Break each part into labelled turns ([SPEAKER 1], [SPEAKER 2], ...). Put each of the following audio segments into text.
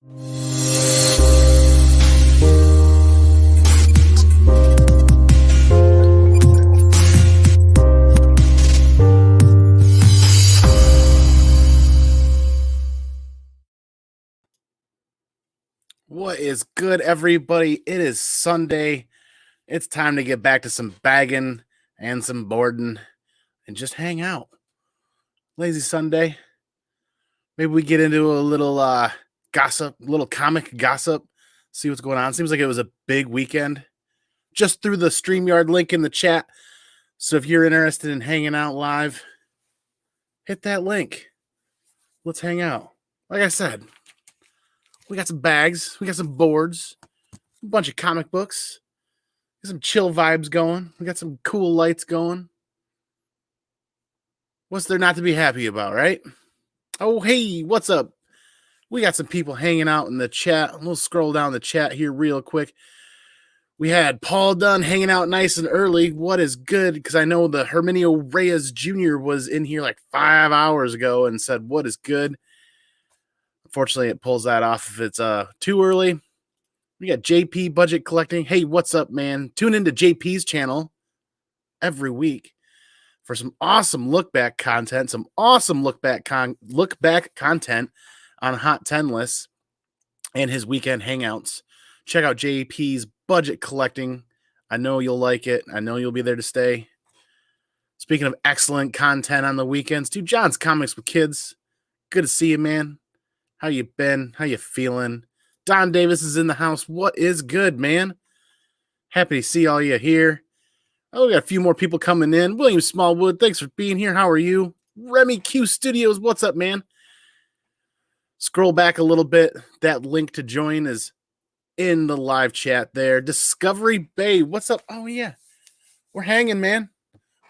[SPEAKER 1] What is good, everybody? It is Sunday. It's time to get back to some bagging and some boarding and just hang out. Lazy Sunday. Maybe we get into a little gossip, little comic gossip, see what's going on. Seems like it was a big weekend. Just threw the StreamYard link in the chat. So if you're interested in hanging out live, hit that link. Let's hang out. Like I said, we got some bags, we got some boards, a bunch of comic books, got some chill vibes going. We got some cool lights going. What's there not to be happy about, right? Oh, hey, what's up? We got some people hanging out in the chat. We'll scroll down the chat here real quick. We had Paul Dunn hanging out nice and early. What is good? Because I know the Herminio Reyes Jr. was in here like 5 hours ago and said, what is good? Unfortunately, it pulls that off if it's too early. We got JP Budget Collecting. Hey, what's up, man? Tune into JP's channel every week for some awesome look back content, some awesome look back content on Hot 10 lists and his weekend hangouts. Check out JP's Budget Collecting. I know you'll like it. I know you'll be there to stay. Speaking of excellent content on the weekends, dude, John's Comics with Kids. Good to see you, man. How you been? How you feeling? Don Davis is in the house. What is good, man? Happy to see all you here. Oh, we got a few more people coming in. William Smallwood, thanks for being here. How are you? Remy Q Studios, what's up, man? Scroll back a little bit. That link to join is in the live chat there. Discovery Bay, what's up? Oh, yeah. We're hanging, man.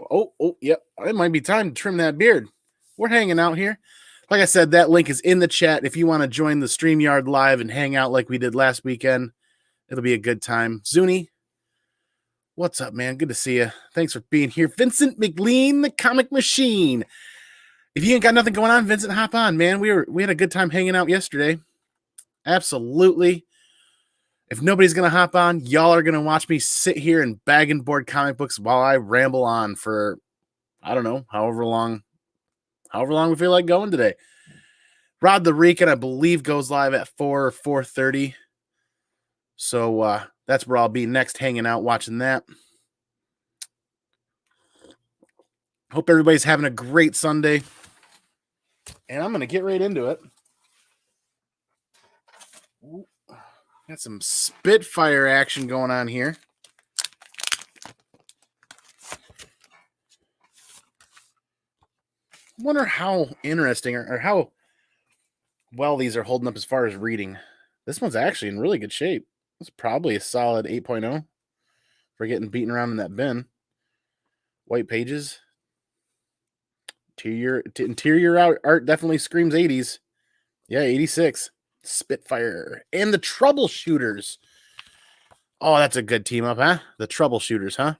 [SPEAKER 1] Oh, yep. It might be time to trim that beard. We're hanging out here. Like I said, that link is in the chat. If you want to join the StreamYard live and hang out like we did last weekend, it'll be a good time. Zuni, what's up, man? Good to see you. Thanks for being here. Vincent McLean, the Comic Machine. If you ain't got nothing going on, Vincent, hop on, man. We had a good time hanging out yesterday. Absolutely. If nobody's going to hop on, y'all are going to watch me sit here and bag and board comic books while I ramble on for, I don't know, however long we feel like going today. Rod the Rican, I believe, goes live at 4 or 4:30. So that's where I'll be next, hanging out, watching that. Hope everybody's having a great Sunday. And I'm going to get right into it. Ooh, got some Spitfire action going on here. I wonder how interesting or how well these are holding up as far as reading. This one's actually in really good shape. It's probably a solid 8.0 for getting beaten around in that bin. White pages. Interior art definitely screams 80s. Yeah, 86. Spitfire. And the Troubleshooters. Oh, that's a good team up, huh? The Troubleshooters, huh?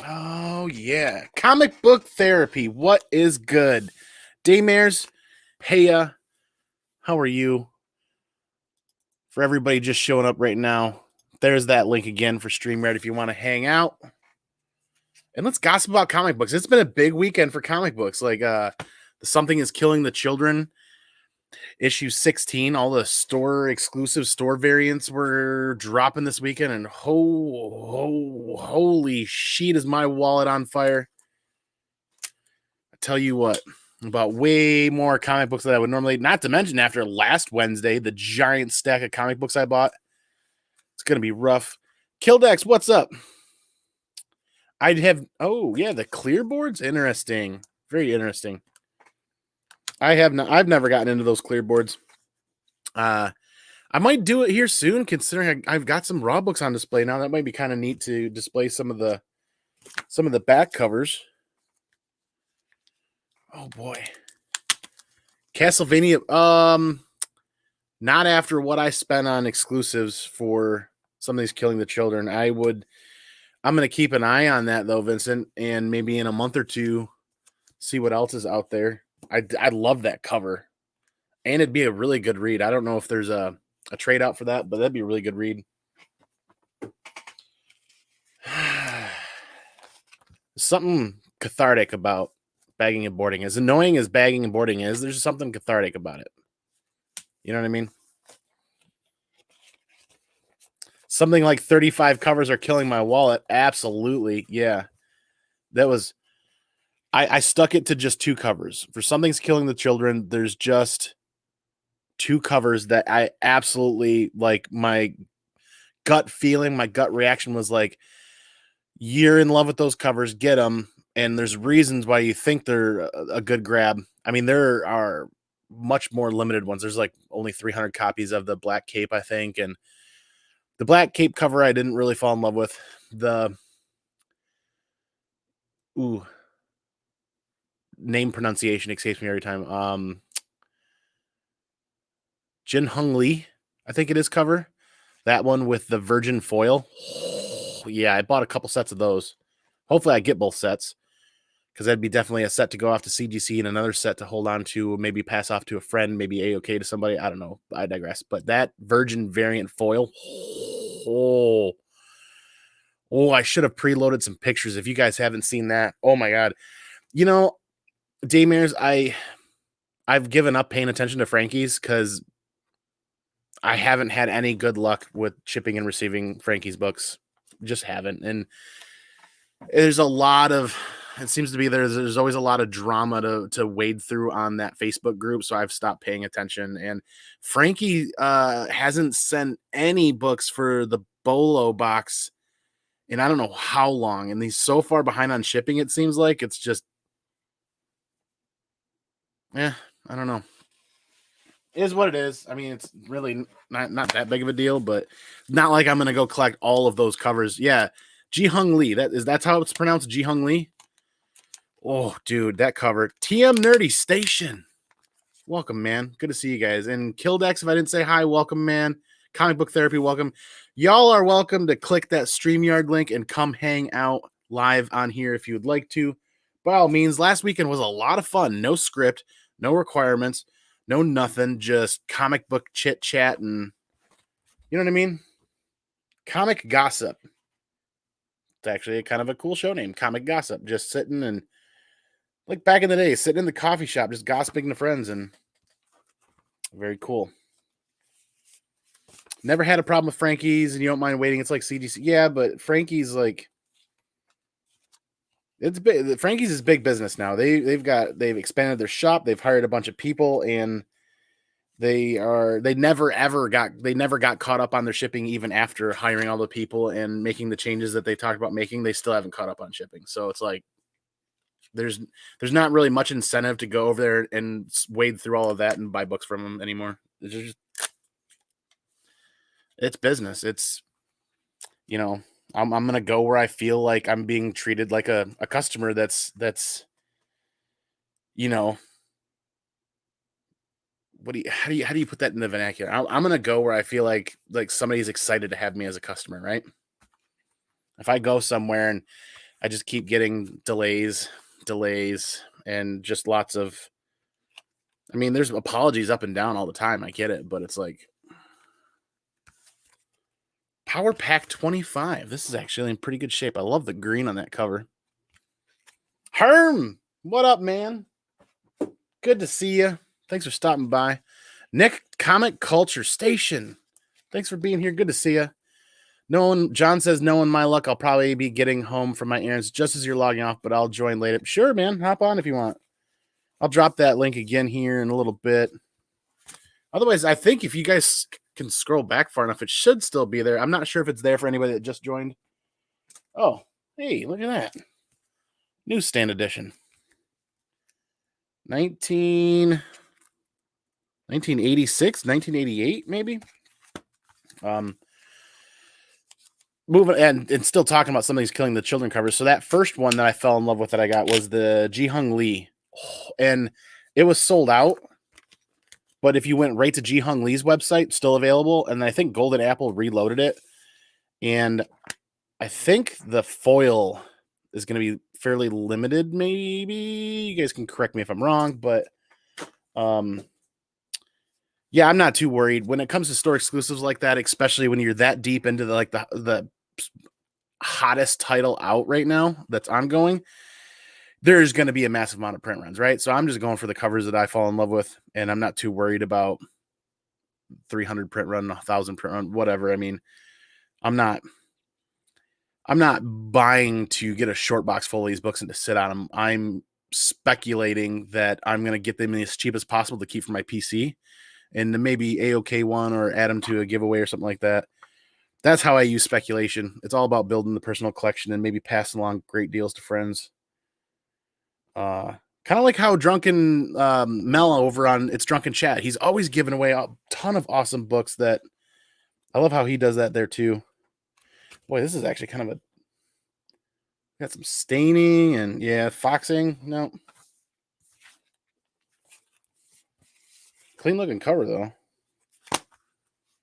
[SPEAKER 1] Oh, yeah. Comic book therapy. What is good? Daymares, heya. How are you? For everybody just showing up right now, there's that link again for StreamYard if you want to hang out. And let's gossip about comic books. It's been a big weekend for comic books. Like Something is Killing the Children, issue 16. All the exclusive store variants were dropping this weekend. And holy shit, is my wallet on fire. I tell you what, about way more comic books than I would normally. Not to mention, after last Wednesday, the giant stack of comic books I bought. It's going to be rough. Kildex, what's up? I'd have, the clear boards. Interesting. Very interesting. I've never gotten into those clear boards. I might do it here soon, considering I've got some raw books on display now. That might be kind of neat to display some of the back covers. Oh boy. Castlevania, not after what I spent on exclusives for Somebody's Killing the Children. I'm going to keep an eye on that though, Vincent, and maybe in a month or two, see what else is out there. I love that cover. And it'd be a really good read. I don't know if there's a trade out for that, but that'd be a really good read. Something cathartic about bagging and boarding. As annoying as bagging and boarding is, there's something cathartic about it. You know what I mean? Something like 35 covers are killing my wallet. Absolutely. Yeah. That was, I stuck it to just 2 covers. For Something's Killing the Children, there's just 2 covers that I absolutely like. My gut feeling, my gut reaction was like, you're in love with those covers, get them. And there's reasons why you think they're a good grab. I mean, there are much more limited ones. There's like only 300 copies of the Black Cape, I think. And the Black Cape cover, I didn't really fall in love with. The name pronunciation escapes me every time. Jin Hung Lee, I think it is cover. That one with the virgin foil. Yeah, I bought a couple sets of those. Hopefully I get both sets, because that'd be definitely a set to go off to CGC and another set to hold on to, maybe pass off to a friend, maybe A-OK to somebody. I don't know. I digress. But that virgin variant foil, I should have preloaded some pictures. If you guys haven't seen that, oh my God. You know, Daymares, I've given up paying attention to Frankie's because I haven't had any good luck with shipping and receiving Frankie's books. Just haven't. And there's a lot of, it seems to be there's always a lot of drama to wade through on that Facebook group. So I've stopped paying attention. And Frankie hasn't sent any books for the Bolo box in I don't know how long. And he's so far behind on shipping, it seems like. It's just, I don't know. It is what it is. I mean, it's really not that big of a deal, but not like I'm gonna go collect all of those covers. Yeah, Ji Hung Lee. That's how it's pronounced, Ji Hung Lee. Oh, dude, that cover. TM Nerdy Station. Welcome, man. Good to see you guys. And Kildex, if I didn't say hi, welcome, man. Comic Book Therapy, welcome. Y'all are welcome to click that StreamYard link and come hang out live on here if you would like to. By all means, last weekend was a lot of fun. No script, no requirements. No nothing, just comic book chit chat and, you know what I mean? Comic Gossip. It's actually kind of a cool show name, Comic Gossip. Just sitting and, like back in the day, sitting in the coffee shop, just gossiping to friends, and very cool. Never had a problem with Frankie's, and you don't mind waiting. It's like CGC. Yeah, but Frankie's like, it's big. Frankie's is big business now. They've expanded their shop. They've hired a bunch of people, and they never got caught up on their shipping even after hiring all the people and making the changes that they talked about making. They still haven't caught up on shipping. So it's like there's not really much incentive to go over there and wade through all of that and buy books from them anymore. It's business. It's, you know, I'm gonna go where I feel like I'm being treated like a customer that's you know, how do you put that in the vernacular? I'm gonna go where I feel like somebody's excited to have me as a customer, right? If I go somewhere and I just keep getting delays, and just lots of, I mean, there's apologies up and down all the time. I get it, but it's like Power Pack 25. This is actually in pretty good shape. I love the green on that cover. Herm, what up, man? Good to see you. Thanks for stopping by. Nick, Comic Culture Station. Thanks for being here. Good to see you. John says, knowing my luck, I'll probably be getting home from my errands just as you're logging off, but I'll join later. Sure, man. Hop on if you want. I'll drop that link again here in a little bit. Otherwise, I think if you guys can scroll back far enough, it should still be there. I'm not sure if it's there for anybody that just joined. Oh, hey, look at that. Newsstand edition. 1986, 1988, maybe. Moving and still talking about Somebody's Killing the Children covers. So that first one that I fell in love with that I got was the Ji Hung Lee. And it was sold out. But if you went right to Ji Hung Lee's website, still available. And I think Golden Apple reloaded it. And I think the foil is going to be fairly limited, maybe. You guys can correct me if I'm wrong, but Yeah, I'm not too worried when it comes to store exclusives like that, especially when you're that deep into the hottest title out right now that's ongoing. There's going to be a massive amount of print runs, right? So I'm just going for the covers that I fall in love with, and I'm not too worried about 300 print run, 1,000 print run, whatever. I mean, I'm not buying to get a short box full of these books and to sit on them. I'm speculating that I'm going to get them as cheap as possible to keep for my PC and to maybe AOK one or add them to a giveaway or something like that. That's how I use speculation. It's all about building the personal collection and maybe passing along great deals to friends. Kind of like how Drunken Mel over on It's Drunken Chat. He's always giving away a ton of awesome books that I love how he does that there too. Boy, this is actually kind of got some staining and yeah, foxing. No. Clean looking cover though.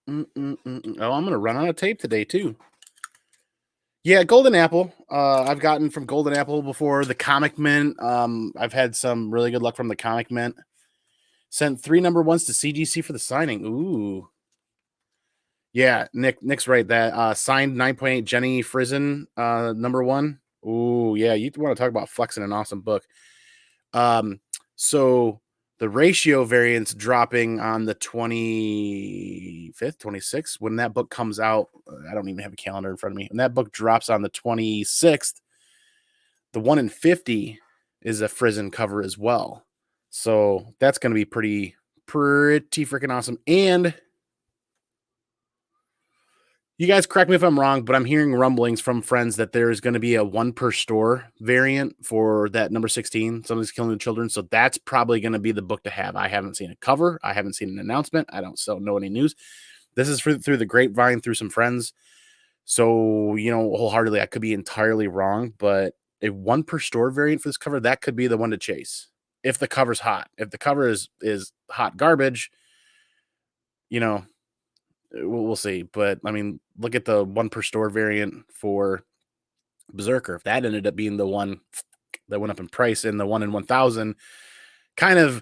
[SPEAKER 1] Oh, I'm going to run out of tape today too. Yeah, Golden Apple. I've gotten from Golden Apple before. The Comic Mint. I've had some really good luck from the Comic Mint. Sent 3 number 1s to CGC for the signing. Ooh. Yeah, Nick's right. That signed 9.8 Jenny Frizen number 1. Ooh, yeah. You want to talk about flexing an awesome book. So the ratio variance dropping on the 25th, 26th. When that book comes out, I don't even have a calendar in front of me. When that book drops on the 26th, the 1 in 50 is a Frizen cover as well. So that's going to be pretty freaking awesome. And you guys correct me if I'm wrong, but I'm hearing rumblings from friends that there's going to be a 1 per store variant for that number 16, Somebody's Killing the Children. So that's probably going to be the book to have. I haven't seen a cover. I haven't seen an announcement. I don't know any news. This is through the grapevine, through some friends. So, wholeheartedly, I could be entirely wrong, but a 1 per store variant for this cover, that could be the one to chase. If the cover's hot. If the cover is hot garbage, we'll see. But I mean, look at the 1 per store variant for Berserker. If that ended up being the one that went up in price, and the 1 in 1,000 kind of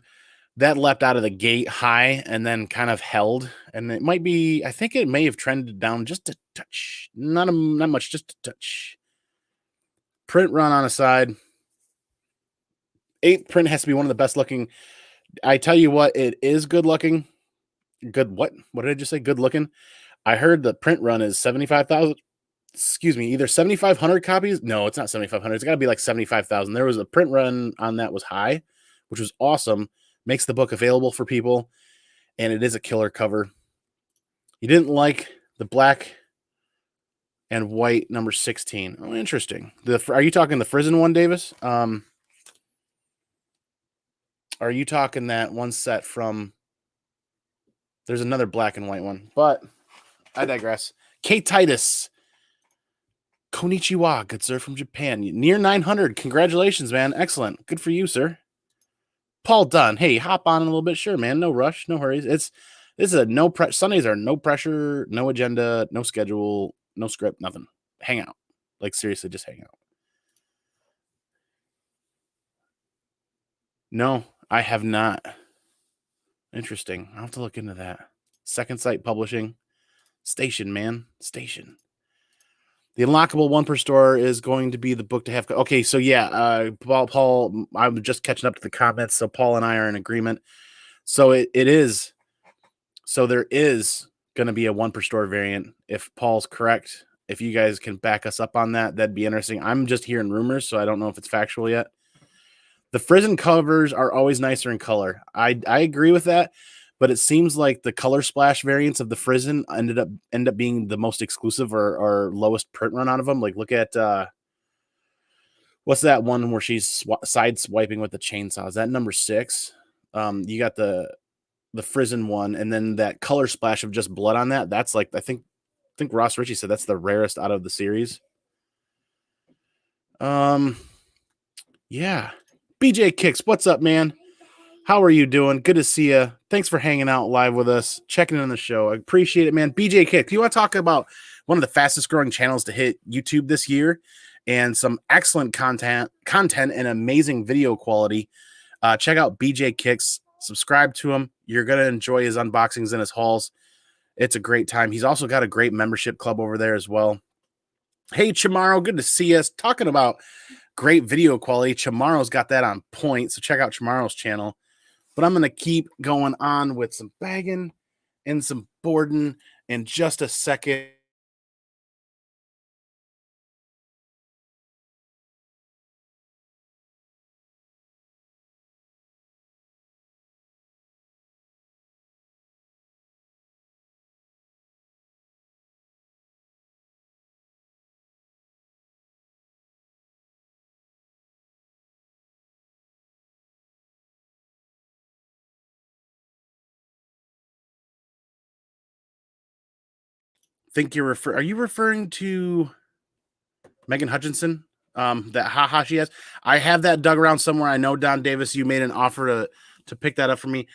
[SPEAKER 1] that leapt out of the gate high and then kind of held, and it might be, I think it may have trended down just a touch, not much, just a touch. Print run on a side. 8th print has to be one of the best looking. I tell you what, it is good looking. Good what? What did I just say? Good looking. I heard the print run is 75,000. Excuse me, either 7,500 copies. No, it's not 7,500. It's got to be like 75,000. There was a print run on that was high, which was awesome. Makes the book available for people, and it is a killer cover. You didn't like the black and white number 16. Oh, interesting. Are you talking the Frizen one, Davis? Are you talking that one set from? There's another black and white one, but I digress. Kate Titus. Konnichiwa, good sir from Japan. Near 900. Congratulations, man. Excellent. Good for you, sir. Paul Dunn. Hey, hop on in a little bit. Sure, man. No rush. No hurries. This is a no pressure. Sundays are no pressure, no agenda, no schedule, no script, nothing. Hang out. Like, seriously, just hang out. No, I have not. Interesting. I'll have to look into that. Second Sight Publishing. Station, man. Station. The unlockable 1 per store is going to be the book to have. Okay, so yeah, Paul, I'm just catching up to the comments. So Paul and I are in agreement. So it is. So there is going to be a 1 per store variant. If Paul's correct, if you guys can back us up on that, that'd be interesting. I'm just hearing rumors, so I don't know if it's factual yet. The Frizen covers are always nicer in color. I agree with that. But it seems like the color splash variants of the Frizen end up being the most exclusive or lowest print run out of them. Like, look at what's that one where she's side swiping with the chainsaw? Is that number 6? You got the Frizen one, and then that color splash of just blood on that. That's like I think Ross Ritchie said that's the rarest out of the series. Yeah. BJ Kicks, what's up, man? How are you doing? Good to see you. Thanks for hanging out live with us, checking in on the show. I appreciate it, man. BJ Kick, you want to talk about one of the fastest growing channels to hit YouTube this year and some excellent content and amazing video quality. Check out BJ Kicks Subscribe to him. You're going to enjoy his unboxings and his hauls. It's a great time. He's also got a great membership club over there as well. Hey, Chamorro, good to see us. Talking about great video quality. Chamorro's got that on point, so check out Chamorro's channel. But I'm going to keep going on with some Baggin and some Boardin in just a second. Are you referring to Megan Hutchinson? That haha she has. I have that dug around somewhere. I know, Don Davis, you made an offer to pick that up for me.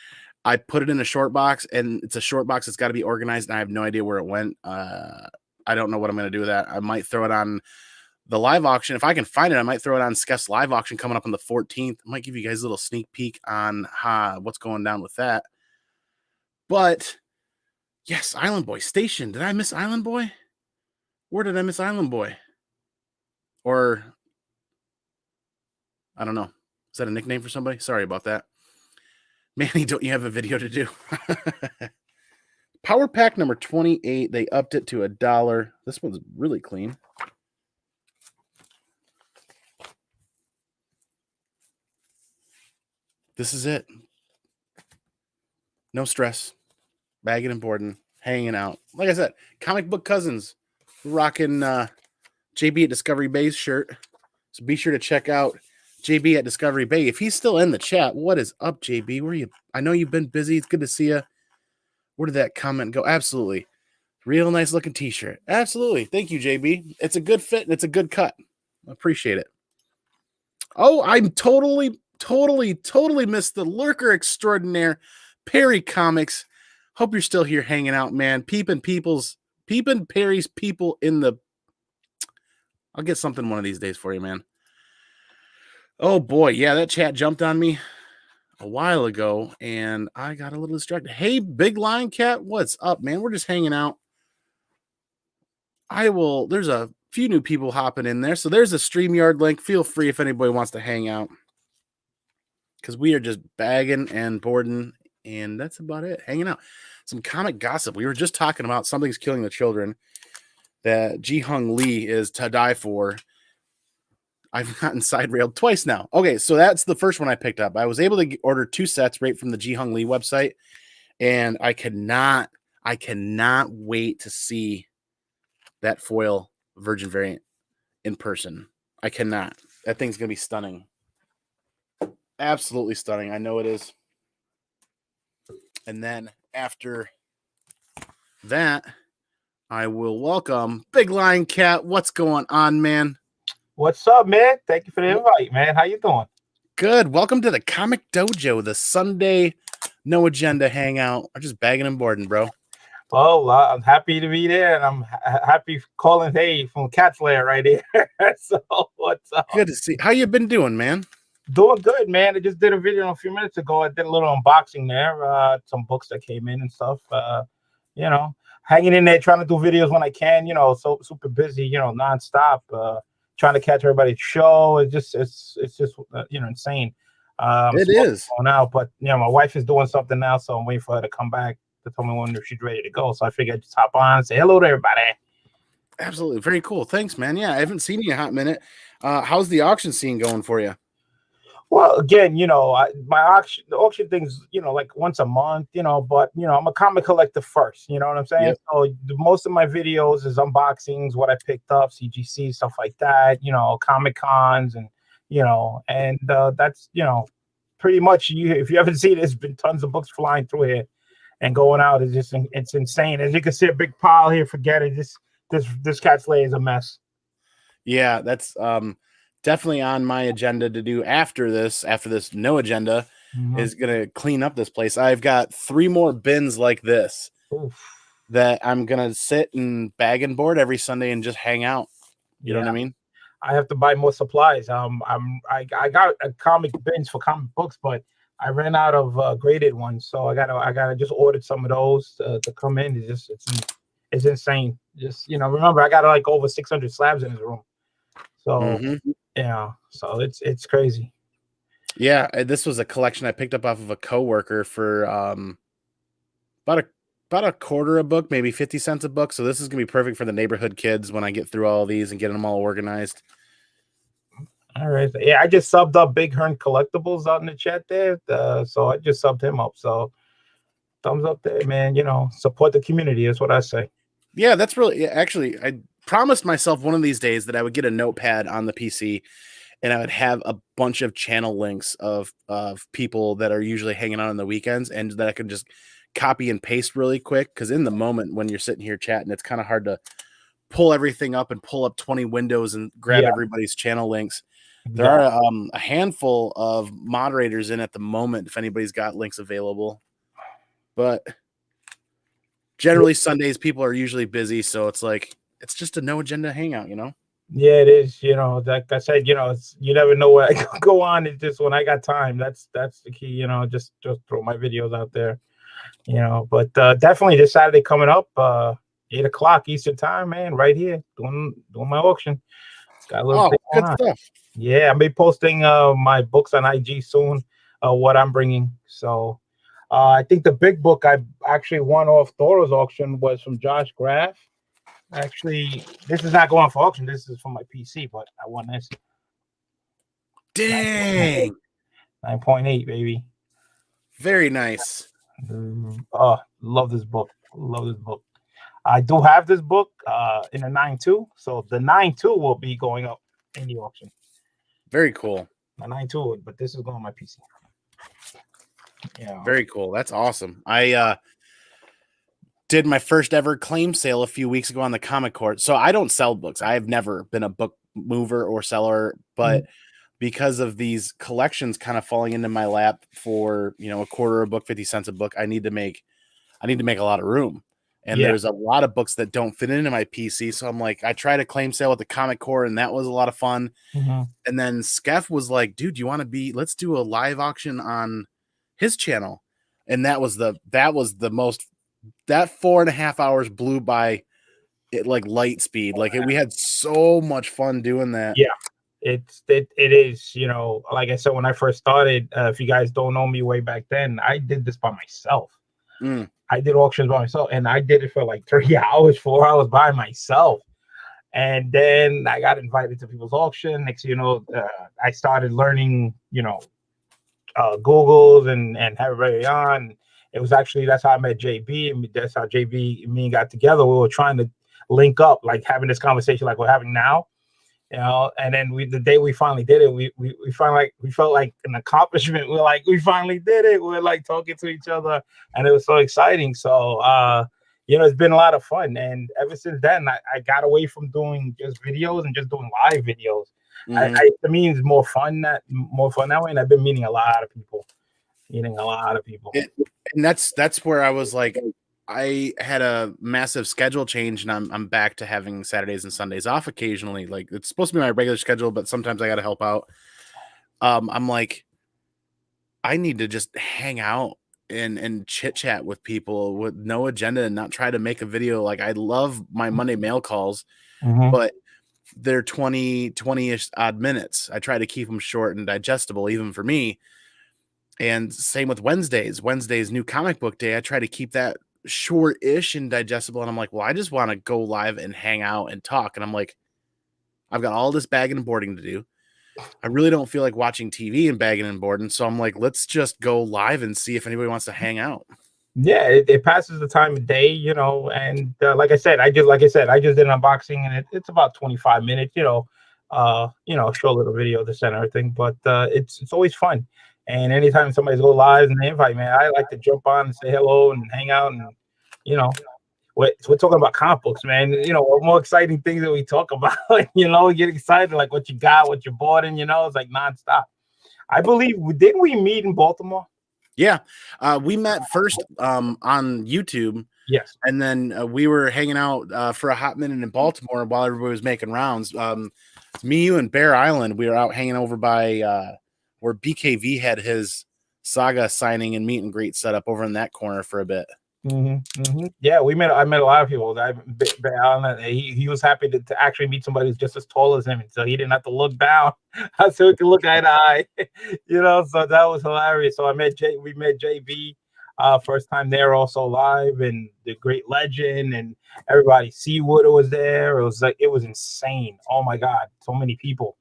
[SPEAKER 1] I put it in a short box, and it's a short box. It's got to be organized, and I have no idea where it went. I don't know what I'm going to do with that. I might throw it on the live auction. If I can find it, I might throw it on Skeff's live auction coming up on the 14th. I might give you guys a little sneak peek on what's going down with that. But yes, Island Boy Station. Did I miss Island Boy? Where did I miss Island Boy? Or I don't know. Is that a nickname for somebody? Sorry about that. Manny, don't you have a video to do? Power pack number 28. They upped it to $1. This one's really clean. This is it. No stress. Bagging and Boardin, hanging out. Like I said, comic book cousins, rocking JB at Discovery Bay's shirt. So be sure to check out JB at Discovery Bay. If he's still in the chat, what is up, JB? Where are you? I know you've been busy. It's good to see you. Where did that comment go? Absolutely. Real nice looking t-shirt. Absolutely. Thank you, JB. It's a good fit and it's a good cut. I appreciate it. Oh, I'm totally missed the lurker extraordinaire, Perry Comics. Hope you're still here hanging out, man. Peeping Perry's people in the... I'll get something one of these days for you, man. Oh, boy. Yeah, that chat jumped on me a while ago, and I got a little distracted. Hey, Big Lion Cat, what's up, man? We're just hanging out. There's a few new people hopping in there, so there's a StreamYard link. Feel free if anybody wants to hang out, because we are just bagging and boarding, and that's about it. Hanging out. Some comic gossip. We were just talking about Something's Killing the Children, that Ji-Hung Lee is to die for. I've gotten side railed twice now. Okay, so that's the first one I picked up. I was able to order 2 sets right from the Ji-Hung Lee website, and I cannot wait to see that foil Virgin variant in person. I cannot. That thing's gonna be stunning. Absolutely stunning. I know it is. And then after that, I will welcome Big Lion Cat. What's going on, man?
[SPEAKER 2] What's up, man? Thank you for the invite, man. How you doing?
[SPEAKER 1] Good. Welcome to the Comic Dojo, the Sunday no agenda hangout. I'm just bagging and boarding, bro.
[SPEAKER 2] Well, I'm happy to be there, and I'm happy calling hey from Cat's Lair right here. So what's up?
[SPEAKER 1] Good to see. How you been doing, man?
[SPEAKER 2] Doing good, man. I just did a video a few minutes ago. I did a little unboxing there. Some books that came in and stuff. You know, hanging in there, trying to do videos when I can. You know, so super busy. You know, nonstop. Trying to catch everybody's show. It's just you know, insane.
[SPEAKER 1] It is
[SPEAKER 2] going out, but you know, my wife is doing something now, so I'm waiting for her to come back to tell me when she's ready to go. So I figured I'd just hop on and say hello to everybody.
[SPEAKER 1] Absolutely. Very cool. Thanks, man. Yeah, I haven't seen you in a hot minute. How's the auction scene going for you?
[SPEAKER 2] Well, again, you know, the auction things, you know, like once a month, you know, but you know, I'm a comic collector first, you know what I'm saying? Yep. So most of my videos is unboxings, what I picked up, CGC, stuff like that, you know, Comic Cons, and you know, and that's, you know, pretty much if you haven't seen it, there's been tons of books flying through here and going out. It's insane. As you can see, a big pile here. Forget it. This Cat's Lair is a mess.
[SPEAKER 1] Yeah, that's definitely on my agenda to do after this no agenda is gonna clean up this place. I've got 3 more bins like this that I'm gonna sit and bag and board every Sunday and just hang out. You know what I mean?
[SPEAKER 2] I have to buy more supplies. I got a comic bins for comic books, but I ran out of graded ones, so I gotta just ordered some of those to come in. It's insane. Just remember I got like over 600 slabs in his room. So yeah, so it's crazy.
[SPEAKER 1] Yeah, this was a collection I picked up off of a coworker for about a quarter a book, maybe 50 cents a book. So this is gonna be perfect for the neighborhood kids when I get through all these and getting them all organized.
[SPEAKER 2] All right. Yeah, I just subbed up Big Hearn Collectibles out in the chat there. So I just subbed him up. So thumbs up there, man. Support the community is what I say.
[SPEAKER 1] Yeah, that's really actually, I promised myself one of these days that I would get a notepad on the PC and I would have a bunch of channel links of people that are usually hanging out on the weekends and that I could just copy and paste really quick. Because in the moment when you're sitting here chatting, it's kind of hard to pull everything up and pull up 20 windows and grab everybody's channel links. There are a handful of moderators in at the moment if anybody's got links available. But generally Sundays people are usually busy, so it's like it's just a no agenda hangout,
[SPEAKER 2] Yeah, it is. Like I said, you never know where I can go on. It's just when I got time. That's the key. Just throw my videos out there. But definitely this Saturday coming up, 8 o'clock Eastern time, man, right here doing my auction. Got a little
[SPEAKER 1] good stuff.
[SPEAKER 2] Yeah, I'll be posting my books on IG soon. What I'm bringing. So I think the big book I actually won off Thoro's auction was from Josh Graff. Actually, this is not going for auction. This is for my PC, but I won this.
[SPEAKER 1] Dang.
[SPEAKER 2] 9.8, baby.
[SPEAKER 1] Very nice.
[SPEAKER 2] Oh, love this book. Love this book. I do have this book in a 9.2. So the 9.2 will be going up in the auction.
[SPEAKER 1] Very cool.
[SPEAKER 2] My 9.2, but this is going on my PC. Yeah.
[SPEAKER 1] Very cool. That's awesome. I did my first ever claim sale a few weeks ago on the Comic Court. So I don't sell books. I have never been a book mover or seller, but because of these collections kind of falling into my lap for, a quarter a book, 50 cents a book, I need to make a lot of room. And there's a lot of books that don't fit into my PC. So I'm like, I tried a claim sale with the Comic Court and that was a lot of fun. And then Skeff was like, dude, let's do a live auction on his channel. And that was the most, that 4.5 hours blew by it like light speed. Like we had so much fun doing that.
[SPEAKER 2] Yeah, it is, like I said, when I first started, if you guys don't know me way back then, I did this by myself. I did auctions by myself and I did it for like 3 hours, 4 hours by myself. And then I got invited to people's auction. Next, I started learning, Googles and have everybody on. It was actually, that's how I met JB, and that's how JB and me got together. We were trying to link up, like having this conversation like we're having now, and then the day we finally did it, we felt like an accomplishment. We're like, we finally did it. We're like talking to each other and it was so exciting. So, it's been a lot of fun. And ever since then, I got away from doing just videos and just doing live videos. To me, it's more fun that way. And I've been meeting a lot of people.
[SPEAKER 1] And that's where I was like, I had a massive schedule change and I'm back to having Saturdays and Sundays off occasionally. Like it's supposed to be my regular schedule, but sometimes I got to help out. I'm like, I need to just hang out and chit chat with people with no agenda and not try to make a video. Like I love my Monday mail calls, but they're 20-ish odd minutes. I try to keep them short and digestible, even for me. And same with Wednesdays. Wednesday's new comic book day. I try to keep that short-ish and digestible. And I'm like, well, I just want to go live and hang out and talk. And I'm like, I've got all this bagging and boarding to do. I really don't feel like watching TV and bagging and boarding. So I'm like, let's just go live and see if anybody wants to hang out.
[SPEAKER 2] Yeah, it passes the time of day, and like I said, I just did an unboxing and it's about 25 minutes, show a little video, this and everything, but it's always fun. And anytime somebody's go live and they invite me, I like to jump on and say hello and hang out. And, we're talking about comic books, man. What more exciting things that we talk about? We get excited, like what you got, what you bought, and, it's like nonstop. I believe, didn't we meet in Baltimore?
[SPEAKER 1] Yeah. We met first on YouTube.
[SPEAKER 2] Yes.
[SPEAKER 1] And then we were hanging out for a hot minute in Baltimore while everybody was making rounds. Me, you, and Bear Island, we were out hanging over by where BKV had his Saga signing and meet and greet set up over in that corner for a bit.
[SPEAKER 2] Yeah, I met a lot of people. He was happy to actually meet somebody who's just as tall as him, so he didn't have to look down, so we could look eye to eye. So that was hilarious. So we met JB, first time there, also live, and the great legend, and everybody. Seawood was there. It was insane. Oh my God, so many people.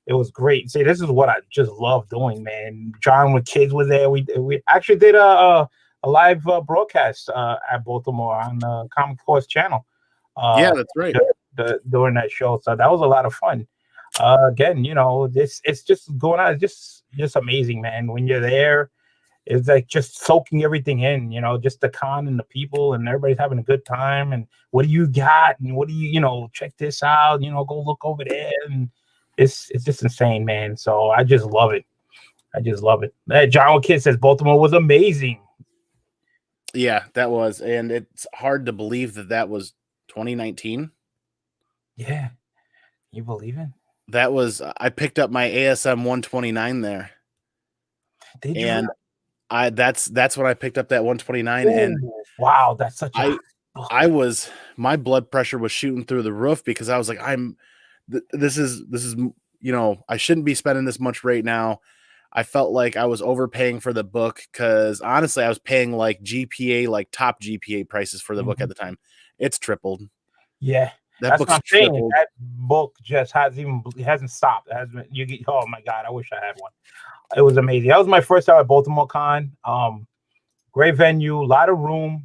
[SPEAKER 2] It was great. See, this is what I just love doing, man. John with kids were there. We actually did a live broadcast at Baltimore on the Comic Course channel.
[SPEAKER 1] Yeah, that's right.
[SPEAKER 2] During that show, so that was a lot of fun. Again, it's just going on. It's just amazing, man. When you're there, it's like just soaking everything in. Just the con and the people, and everybody's having a good time. And what do you got? And what do you check this out? Go look over there, and it's just insane, man. So I just love it. John Kid says Baltimore was amazing.
[SPEAKER 1] Yeah, that was, and it's hard to believe that was 2019.
[SPEAKER 2] Yeah, you believe it?
[SPEAKER 1] That was, I picked up my ASM 129 there.
[SPEAKER 2] Did you?
[SPEAKER 1] And that's when I picked up that 129.
[SPEAKER 2] Ooh,
[SPEAKER 1] and
[SPEAKER 2] wow, that's such
[SPEAKER 1] my blood pressure was shooting through the roof because I was like, this is I shouldn't be spending this much right now. I felt like I was overpaying for the book because honestly, I was paying like GPA, like top GPA prices for the book at the time. It's tripled.
[SPEAKER 2] Yeah,
[SPEAKER 1] that book's tripled.
[SPEAKER 2] That book just hasn't stopped. It hasn't. Oh my God, I wish I had one. It was amazing. That was my first time at Baltimore Con. Great venue, a lot of room.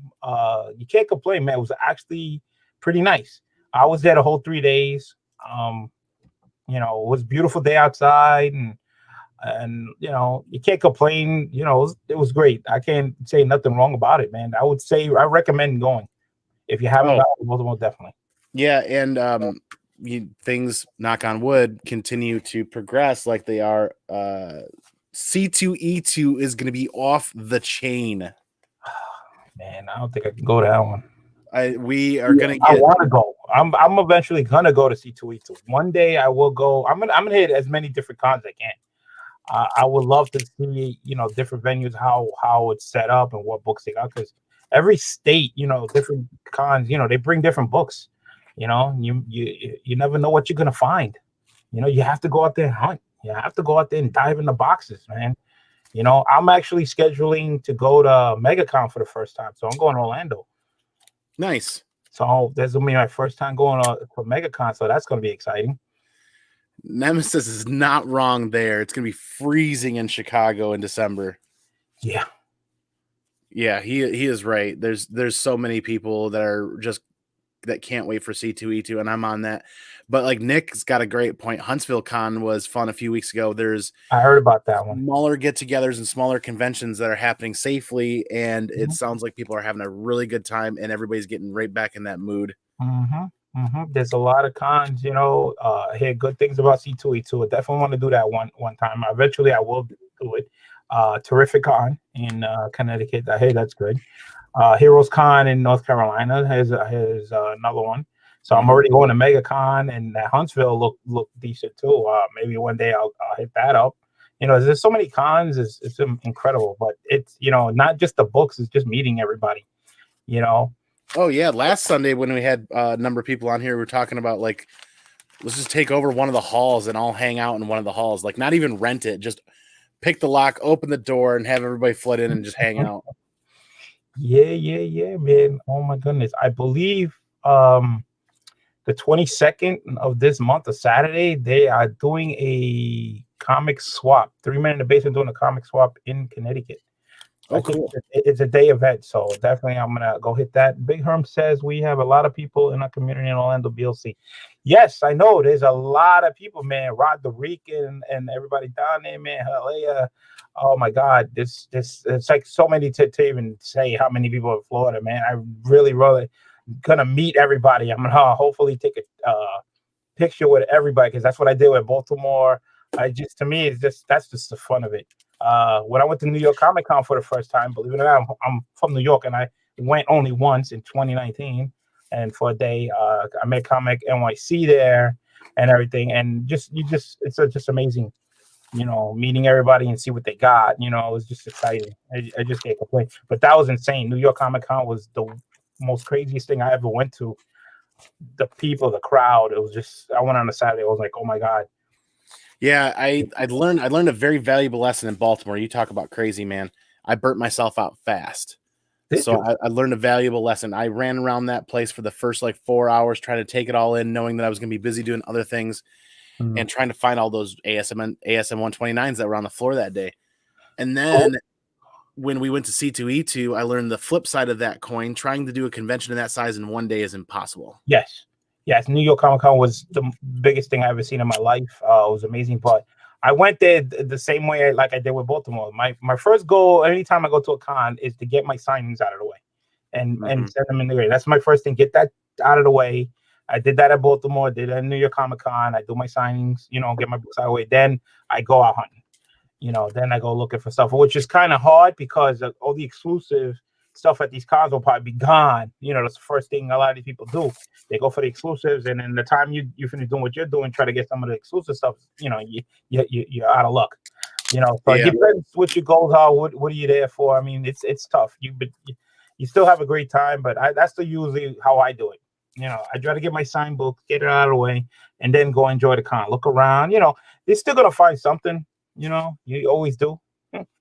[SPEAKER 2] You can't complain, man. It was actually pretty nice. I was there the whole 3 days. It was a beautiful day outside, and you can't complain. It was great. I can't say nothing wrong about it, man. I would say I recommend going if you haven't gone to Baltimore, definitely.
[SPEAKER 1] Yeah, and things, knock on wood, continue to progress like they are. C2E2 is going to be off the chain.
[SPEAKER 2] Man, I don't think I can go to that one.
[SPEAKER 1] We are going to get.
[SPEAKER 2] I want to go. I'm eventually gonna go to C2E2. One day I will go. I'm gonna hit as many different cons as I can. I would love to see different venues, how it's set up and what books they got, because every state, different cons, they bring different books. You never know what you're gonna find. You have to go out there and hunt. You have to go out there and dive in the boxes, man. I'm actually scheduling to go to MegaCon for the first time, so I'm going to Orlando.
[SPEAKER 1] Nice.
[SPEAKER 2] So that's gonna be my first time going to MegaCon, so that's gonna be exciting.
[SPEAKER 1] Nemesis is not wrong there. It's gonna be freezing in Chicago in December.
[SPEAKER 2] Yeah,
[SPEAKER 1] he is right. There's so many people that can't wait for C2E2, and I'm on that. But like Nick's got a great point. Huntsville Con was fun a few weeks ago. I
[SPEAKER 2] heard about that one.
[SPEAKER 1] Smaller get-togethers and smaller conventions that are happening safely, and it sounds like people are having a really good time, and everybody's getting right back in that mood.
[SPEAKER 2] There's a lot of cons, I hear good things about C2E2. I definitely want to do that one time. Eventually, I will do it. Terrific Con in Connecticut. I hear that's good. Heroes Con in North Carolina has another one. So I'm already going to MegaCon, and that Huntsville look decent too. Maybe one day I'll hit that up. There's so many cons. It's incredible, but it's not just the books. It's just meeting everybody.
[SPEAKER 1] Oh yeah, last Sunday when we had a number of people on here, we were talking about like, let's just take over one of the halls and all hang out in one of the halls. Like not even rent it, just pick the lock, open the door, and have everybody flood in and just hang out.
[SPEAKER 2] Yeah, man. Oh my goodness. I believe the 22nd of this month, a Saturday, they are doing a comic swap. 3 Men in the Basement doing a comic swap in Connecticut.
[SPEAKER 1] Oh, cool.
[SPEAKER 2] It's a day event, so definitely I'm gonna go hit that. Big Herm says we have a lot of people in our community in Orlando BLC. Yes, I know there's a lot of people, man. Rod the Rican and everybody down there, man. Halea. Oh my God, this it's like so many to even say how many people in Florida, man. I really gonna meet everybody. I'm gonna hopefully take a picture with everybody, because that's what I did with Baltimore. To me, that's just the fun of it. When I went to New York Comic Con for the first time, believe it or not, I'm from New York, and I went only once in 2019, and for a day, I met Comic NYC there and everything, and it's just amazing. meeting everybody and see what they got. It was just exciting. I just can't complain. But that was insane. New York Comic Con was the most craziest thing I ever went to. The people, the crowd. It was just. I went on a Saturday. I was like, oh my god.
[SPEAKER 1] Yeah, I learned a very valuable lesson in Baltimore. You talk about crazy, man. I burnt myself out fast. So I learned a valuable lesson. I ran around that place for the first like 4 hours, trying to take it all in, knowing that I was going to be busy doing other things and trying to find all those ASM 129s that were on the floor that day. And then when we went to C2E2, I learned the flip side of that coin. Trying to do a convention in that size in one day is impossible.
[SPEAKER 2] Yes. New York Comic Con was the biggest thing I ever seen in my life. It was amazing, but I went there the same way like I did with Baltimore. My first goal anytime I go to a con is to get my signings out of the way and send them in the grade. That's my first thing. Get that out of the way. I did that at Baltimore. Did that at New York Comic Con. I do my signings. Get my books out of the way. Then I go out hunting. Then I go looking for stuff, which is kind of hard because all the exclusive stuff at these cons will probably be gone. That's the first thing a lot of these people do. They go for the exclusives, and then the time you finish doing what you're doing, try to get some of the exclusive stuff. You're out of luck. So it depends what your goals are. What are you there for? I mean, it's tough. You still have a great time, but that's usually how I do it. I try to get my signed book, get it out of the way, and then go enjoy the con. Look around. They're still gonna find something. You always do.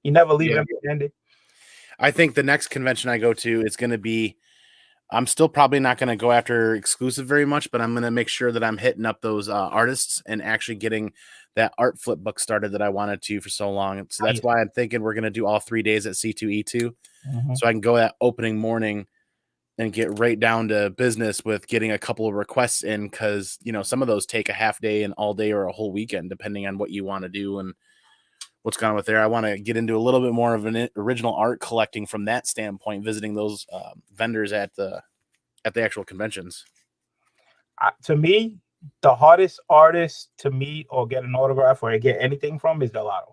[SPEAKER 2] You never leave it empty-handed.
[SPEAKER 1] I think the next convention I go to is going to be, I'm still probably not going to go after exclusive very much, but I'm going to make sure that I'm hitting up those artists and actually getting that art flip book started that I wanted to for so long. So that's why I'm thinking we're going to do all 3 days at C2E2. So I can go that opening morning and get right down to business with getting a couple of requests in, because, some of those take a half day and all day or a whole weekend, depending on what you want to do and what's going on with there. I want to get into a little bit more of an original art collecting from that standpoint, visiting those vendors at the actual conventions.
[SPEAKER 2] To me, the hardest artist to meet or get an autograph or get anything from is Delato.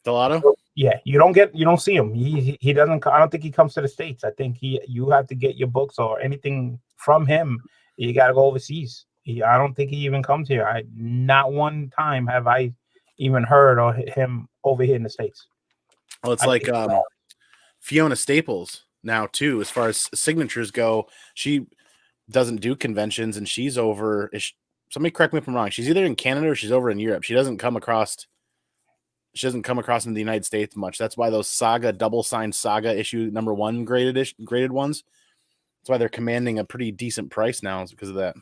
[SPEAKER 1] Delato?
[SPEAKER 2] Yeah, you don't see him. He doesn't. I don't think he comes to the States. I think you have to get your books or anything from him. You got to go overseas. I don't think he even comes here. Not one time have I even heard of him over here in the States.
[SPEAKER 1] Well, it's like Fiona Staples now too, as far as signatures go. She doesn't do conventions, and she's over. Somebody correct me if I'm wrong. She's either in Canada or she's over in Europe. She doesn't come across into the United States much. That's why those Saga double signed Saga issue #1 graded ones. That's why they're commanding a pretty decent price now, is because of that.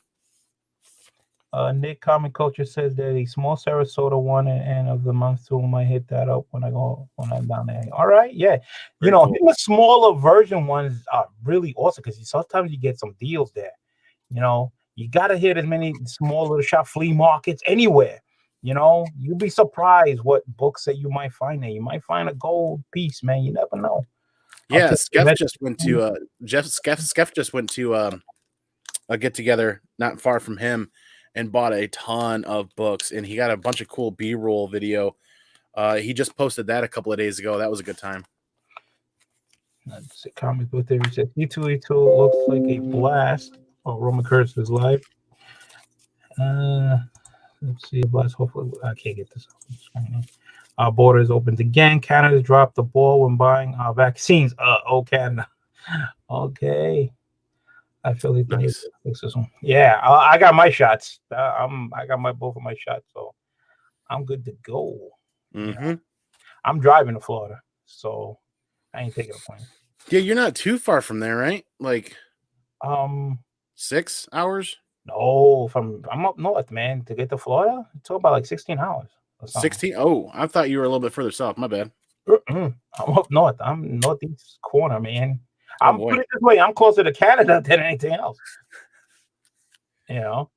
[SPEAKER 2] Nick Comic Culture says there's a small Sarasota one at end of the month, so I might hit that up when I'm down there. All right, yeah.
[SPEAKER 1] Very cool.
[SPEAKER 2] The smaller version ones are really awesome because sometimes you get some deals there. You gotta hit as many small little shop flea markets anywhere. You'll be surprised what books that you might find there. You might find a gold piece, man. You never know.
[SPEAKER 1] Yeah, Skeff just went to Skeff just went to a get together not far from him and bought a ton of books, and he got a bunch of cool B-roll video. He just posted that a couple of days ago. That was a good time.
[SPEAKER 2] That's a comic book theory. C2E2 looks like a blast. Oh, Roman Curtis is live. Let's see a blast. Hopefully, I can't get this up. Border is opened again. Canada dropped the ball when buying vaccines. Canada. Okay. I feel like nice. This one. Yeah, I got my shots. I got both of my shots, so I'm good to go. I'm driving to Florida, so I ain't taking a plane.
[SPEAKER 1] Yeah, you're not too far from there, right? Like, 6 hours?
[SPEAKER 2] No, I'm up north, man. To get to Florida, it's about like 16 hours.
[SPEAKER 1] 16? Oh, I thought you were a little bit further south. My bad.
[SPEAKER 2] I'm up north. I'm northeast corner, man. I'm put it this way. I'm closer to Canada than anything else. From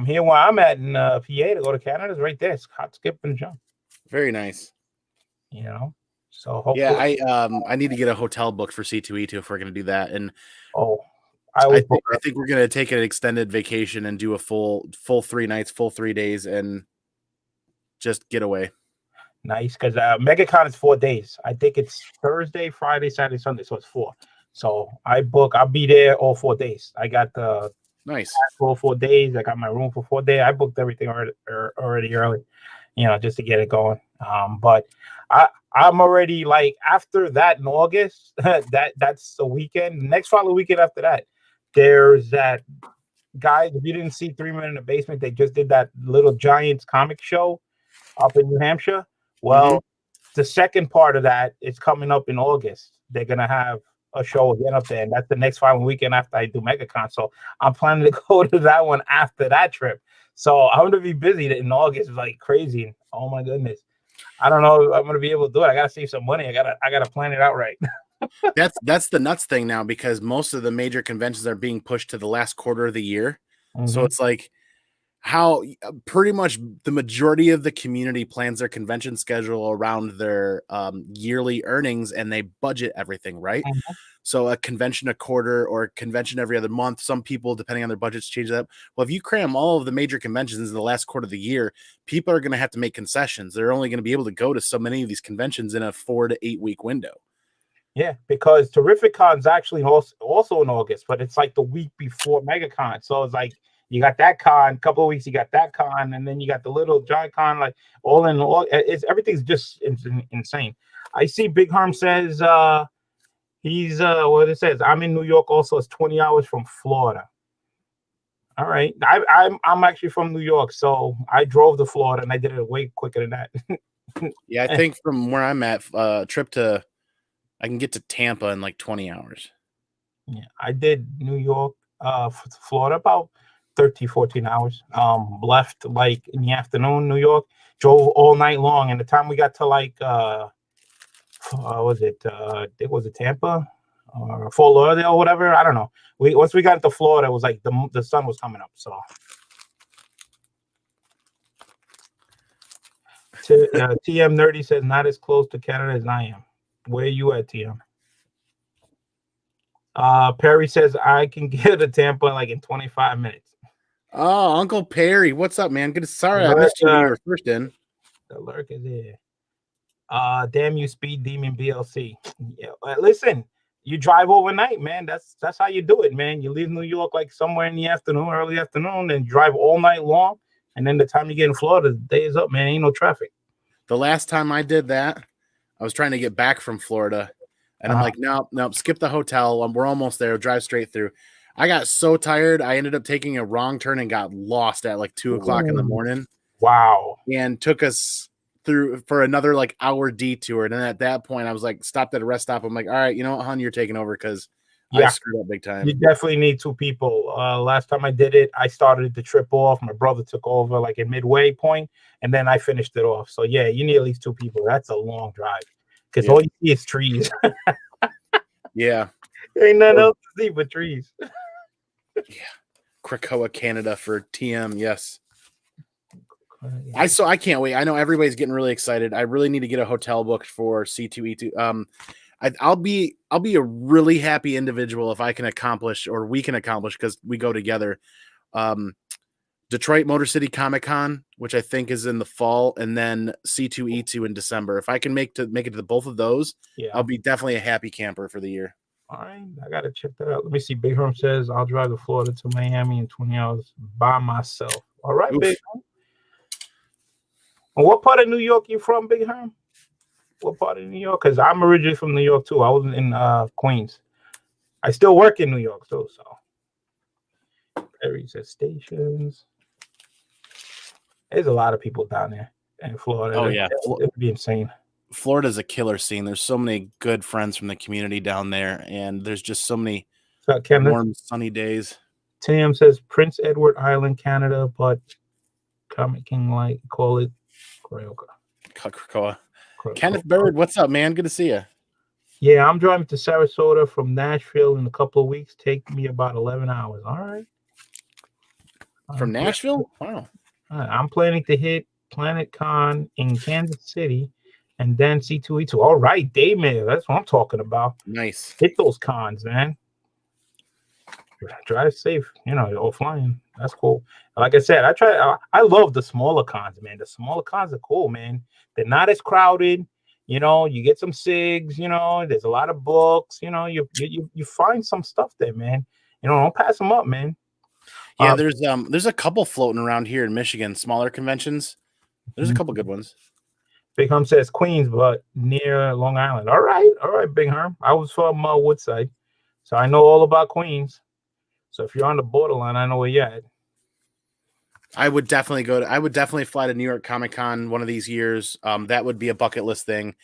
[SPEAKER 2] here where I'm at in PA to go to Canada is right there. It's hot, skip, and jump.
[SPEAKER 1] Very nice.
[SPEAKER 2] So hopefully,
[SPEAKER 1] yeah, I need to get a hotel booked for C2E2 if we're going to do that. And
[SPEAKER 2] I
[SPEAKER 1] think we're going to take an extended vacation and do a full 3 nights, full 3 days, and just get away.
[SPEAKER 2] Nice, because MegaCon is 4 days. I think it's Thursday, Friday, Saturday, Sunday, so it's 4. So I'll be there all 4 days. I got the
[SPEAKER 1] nice
[SPEAKER 2] for 4 days. I got my room for 4 days. I booked everything already early. just to get it going. But I'm already like after that in August, that's the weekend. The next following weekend after that, there's that guy. If you didn't see 3 Men in the Basement, they just did that Little Giants comic show up in New Hampshire. Well, the second part of that is coming up in August. They're gonna have a show again up there, and that's the next following weekend after I do MegaCon. So I'm planning to go to that one after that trip. So I'm gonna be busy in August, like crazy. Oh my goodness. I don't know if I'm gonna be able to do it. I gotta save some money. I gotta plan it out right.
[SPEAKER 1] That's the nuts thing now, because most of the major conventions are being pushed to the last quarter of the year. So it's like how pretty much the majority of the community plans their convention schedule around their yearly earnings, and they budget everything, right? So a convention a quarter or a convention every other month. Some people, depending on their budgets, change that. Well, if you cram all of the major conventions in the last quarter of the year, people are going to have to make concessions. They're only going to be able to go to so many of these conventions in a 4 to 8 week window.
[SPEAKER 2] Yeah, because Terrificon's actually also in August, but it's like the week before MegaCon. So it's like you got that con, a couple of weeks, you got that con, and then you got the Little Giant Con, like all in all. Everything's just insane. I see Big Herm says he's what it says. I'm in New York also. It's 20 hours from Florida. All right. I'm actually from New York, so I drove to Florida and I did it way quicker than that.
[SPEAKER 1] Yeah, I think from where I'm at, trip to I can get to Tampa in like 20 hours.
[SPEAKER 2] Yeah, I did New York, Florida about 13, 14 hours. Left like in the afternoon, New York, drove all night long. And the time we got to like, was it Tampa or Fort Lauderdale or whatever? I don't know. Once we got into Florida, it was like the sun was coming up. So TM Nerdy says not as close to Canada as I am. Where are you at, TM? Perry says I can get to Tampa like in 25 minutes.
[SPEAKER 1] Oh, Uncle Perry, what's up, man? Sorry, I missed you when you were first in.
[SPEAKER 2] The lurk is here. Damn you, Speed Demon BLC. Yeah, listen, you drive overnight, man. That's how you do it, man. You leave New York like somewhere in the afternoon, early afternoon, and drive all night long. And then the time you get in Florida, the day is up, man. Ain't no traffic.
[SPEAKER 1] The last time I did that, I was trying to get back from Florida, and I'm like, nope, skip the hotel. We're almost there. Drive straight through. I got so tired, I ended up taking a wrong turn and got lost at like 2 o'clock in the morning.
[SPEAKER 2] Wow.
[SPEAKER 1] And took us through for another like hour detour. And then at that point, I was like, stopped at a rest stop. I'm like, all right, you know what, hon, you're taking over because I screwed up big time.
[SPEAKER 2] You definitely need two people. Last time I did it, I started the trip off. My brother took over like at midway point, and then I finished it off. So yeah, you need at least two people. That's a long drive because all you see is trees.
[SPEAKER 1] Yeah.
[SPEAKER 2] Ain't nothing else to see but trees.
[SPEAKER 1] Yeah. Krakoa, Canada for TM. Yes. I can't wait. I know everybody's getting really excited. I really need to get a hotel booked for C2E2. I'll be a really happy individual if I can accomplish, or we can accomplish, because we go together. Detroit Motor City Comic Con, which I think is in the fall, and then C2E2 in December. If I can make it to both of those, I'll be definitely a happy camper for the year.
[SPEAKER 2] All right, I gotta check that out. Let me see. Big Herm says I'll drive to Florida to Miami in 20 hours by myself. All right, Big Herm. And what part of New York you from, Big Herm? What part of New York? Because I'm originally from New York too. I was in Queens. I still work in New York though. So Perry says stations. There's a lot of people down there in Florida.
[SPEAKER 1] Oh yeah,
[SPEAKER 2] it'd be insane.
[SPEAKER 1] Florida's a killer scene. There's so many good friends from the community down there, and there's just so many warm, sunny days.
[SPEAKER 2] Tim says Prince Edward Island, Canada, but Comic King like call it
[SPEAKER 1] Krakoa. Kenneth Bird, what's up, man? Good to see you.
[SPEAKER 2] Yeah, I'm driving to Sarasota from Nashville in a couple of weeks. Take me about 11 hours. All right.
[SPEAKER 1] From Nashville? Wow.
[SPEAKER 2] I'm planning to hit Planet Con in Kansas City and then C2E2. All right, Daymare. That's what I'm talking about.
[SPEAKER 1] Nice.
[SPEAKER 2] Hit those cons, man. Drive safe, offline. That's cool. Like I said, I love the smaller cons, man. The smaller cons are cool, man. They're not as crowded. You get some cigs, there's a lot of books, you find some stuff there, man. Don't pass them up, man.
[SPEAKER 1] Yeah, there's a couple floating around here in Michigan, smaller conventions. There's a couple good ones.
[SPEAKER 2] Big Herm says Queens, but near Long Island. All right, Big Herm. I was from Woodside, so I know all about Queens. So if you're on the borderline, I know where you're at.
[SPEAKER 1] I would definitely fly to New York Comic Con one of these years. That would be a bucket list thing.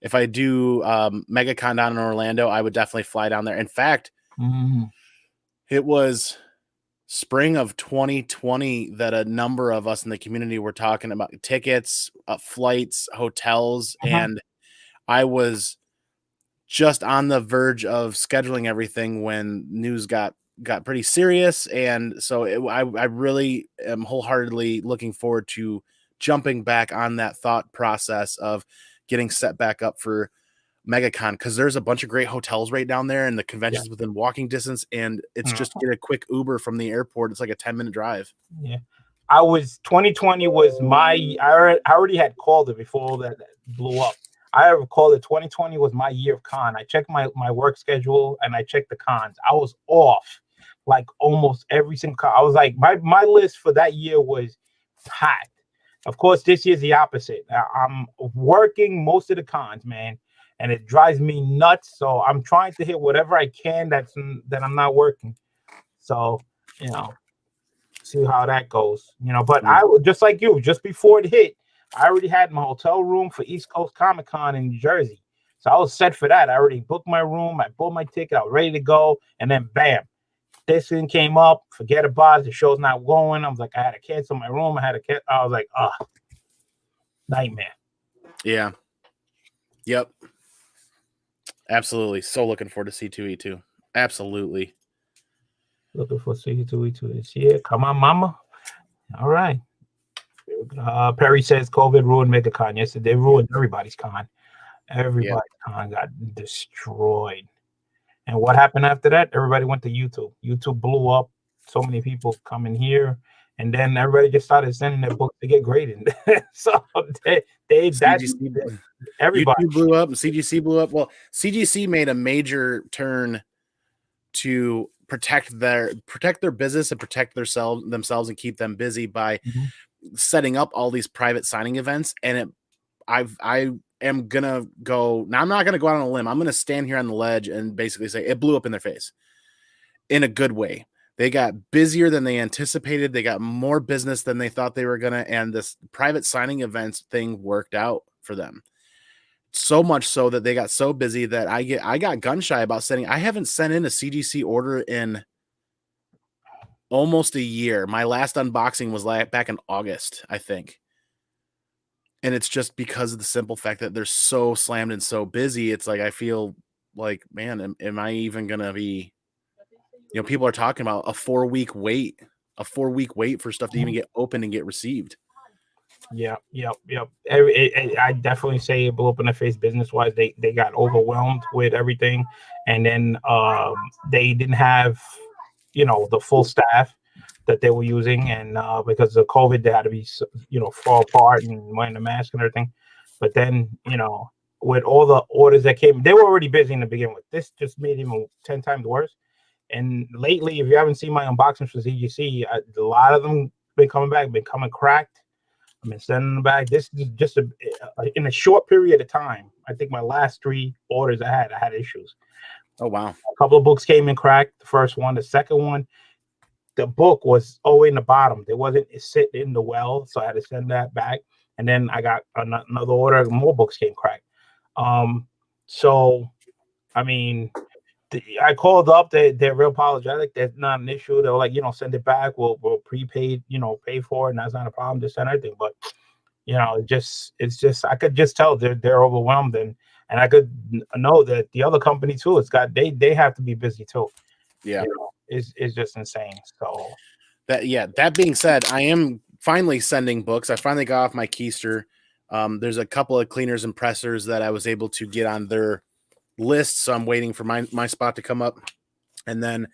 [SPEAKER 1] If I do MegaCon down in Orlando, I would definitely fly down there. In fact, it was spring of 2020 that a number of us in the community were talking about tickets, flights, hotels, and I was just on the verge of scheduling everything when news got pretty serious. And so I really am wholeheartedly looking forward to jumping back on that thought process of getting set back up for MegaCon, because there's a bunch of great hotels right down there and the conventions within walking distance, and it's just get a quick Uber from the airport. It's like a 10-minute drive.
[SPEAKER 2] Yeah. 2020 was I already had called it before that blew up. I ever called it 2020 was my year of con. I checked my work schedule and I checked the cons. I was off like almost every single con. I was like, my list for that year was packed. Of course, this year's the opposite. I'm working most of the cons, man, and it drives me nuts. So I'm trying to hit whatever I can that I'm not working. So, see how that goes. But I just like you, just before it hit, I already had my hotel room for East Coast Comic Con in New Jersey. So I was set for that. I already booked my room. I bought my ticket. I was ready to go. And then bam, this thing came up. Forget about it. The show's not going. I was like, I had to cancel my room. I was like, nightmare.
[SPEAKER 1] Yeah. Yep. Absolutely. So looking forward to C2E2. Absolutely.
[SPEAKER 2] Looking for C2E2 this year. Come on, mama. All right. Perry says COVID ruined MegaCon. Yes, they ruined everybody's con. Everybody's con got destroyed. And what happened after that? Everybody went to YouTube. YouTube blew up. So many people coming here, and then everybody just started sending their books to get graded. So everybody
[SPEAKER 1] YouTube blew up and CGC blew up. Well, CGC made a major turn to protect their business and protect themselves and keep them busy by setting up all these private signing events. And I am gonna go now. I'm not gonna go out on a limb. I'm gonna stand here on the ledge and basically say it blew up in their face in a good way. They got busier than they anticipated. They got more business than they thought they were gonna, and this private signing events thing worked out for them. So much so that they got so busy that I got gun shy about sending. I haven't sent in a CGC order in almost a year. My last unboxing was back in August, I think. And it's just because of the simple fact that they're so slammed and so busy. It's like, I feel like, man, am I even going to be, people are talking about a 4-week wait for stuff to even get open and get received.
[SPEAKER 2] Yep. I definitely say it blew up in their face business wise. They got overwhelmed with everything, and then they didn't have the full staff that they were using, and because of COVID, they had to be fall apart and wearing the mask and everything. But then with all the orders that came, they were already busy in the beginning with. This just made it even 10 times worse. And lately, if you haven't seen my unboxings for CGC, a lot of them been coming back, been coming cracked. I've been sending them back. This is just in a short period of time. I think my last 3 orders I had issues.
[SPEAKER 1] Oh, wow.
[SPEAKER 2] A couple of books came in cracked. The first one, the second one, the book was in the bottom. It wasn't sitting in the well, so I had to send that back. And then I got another order. More books came cracked. So, I mean, I called up. They're real apologetic. That's not an issue. They're like, send it back. We'll prepaid, pay for it, and that's not a problem. Just send everything. But it's just I could just tell they're overwhelmed, and I could know that the other company too. They have to be busy too.
[SPEAKER 1] Yeah,
[SPEAKER 2] it's just insane. So
[SPEAKER 1] that being said, I am finally sending books. I finally got off my keister. There's a couple of cleaners and pressers that I was able to get on their list, so I'm waiting for my spot to come up. And then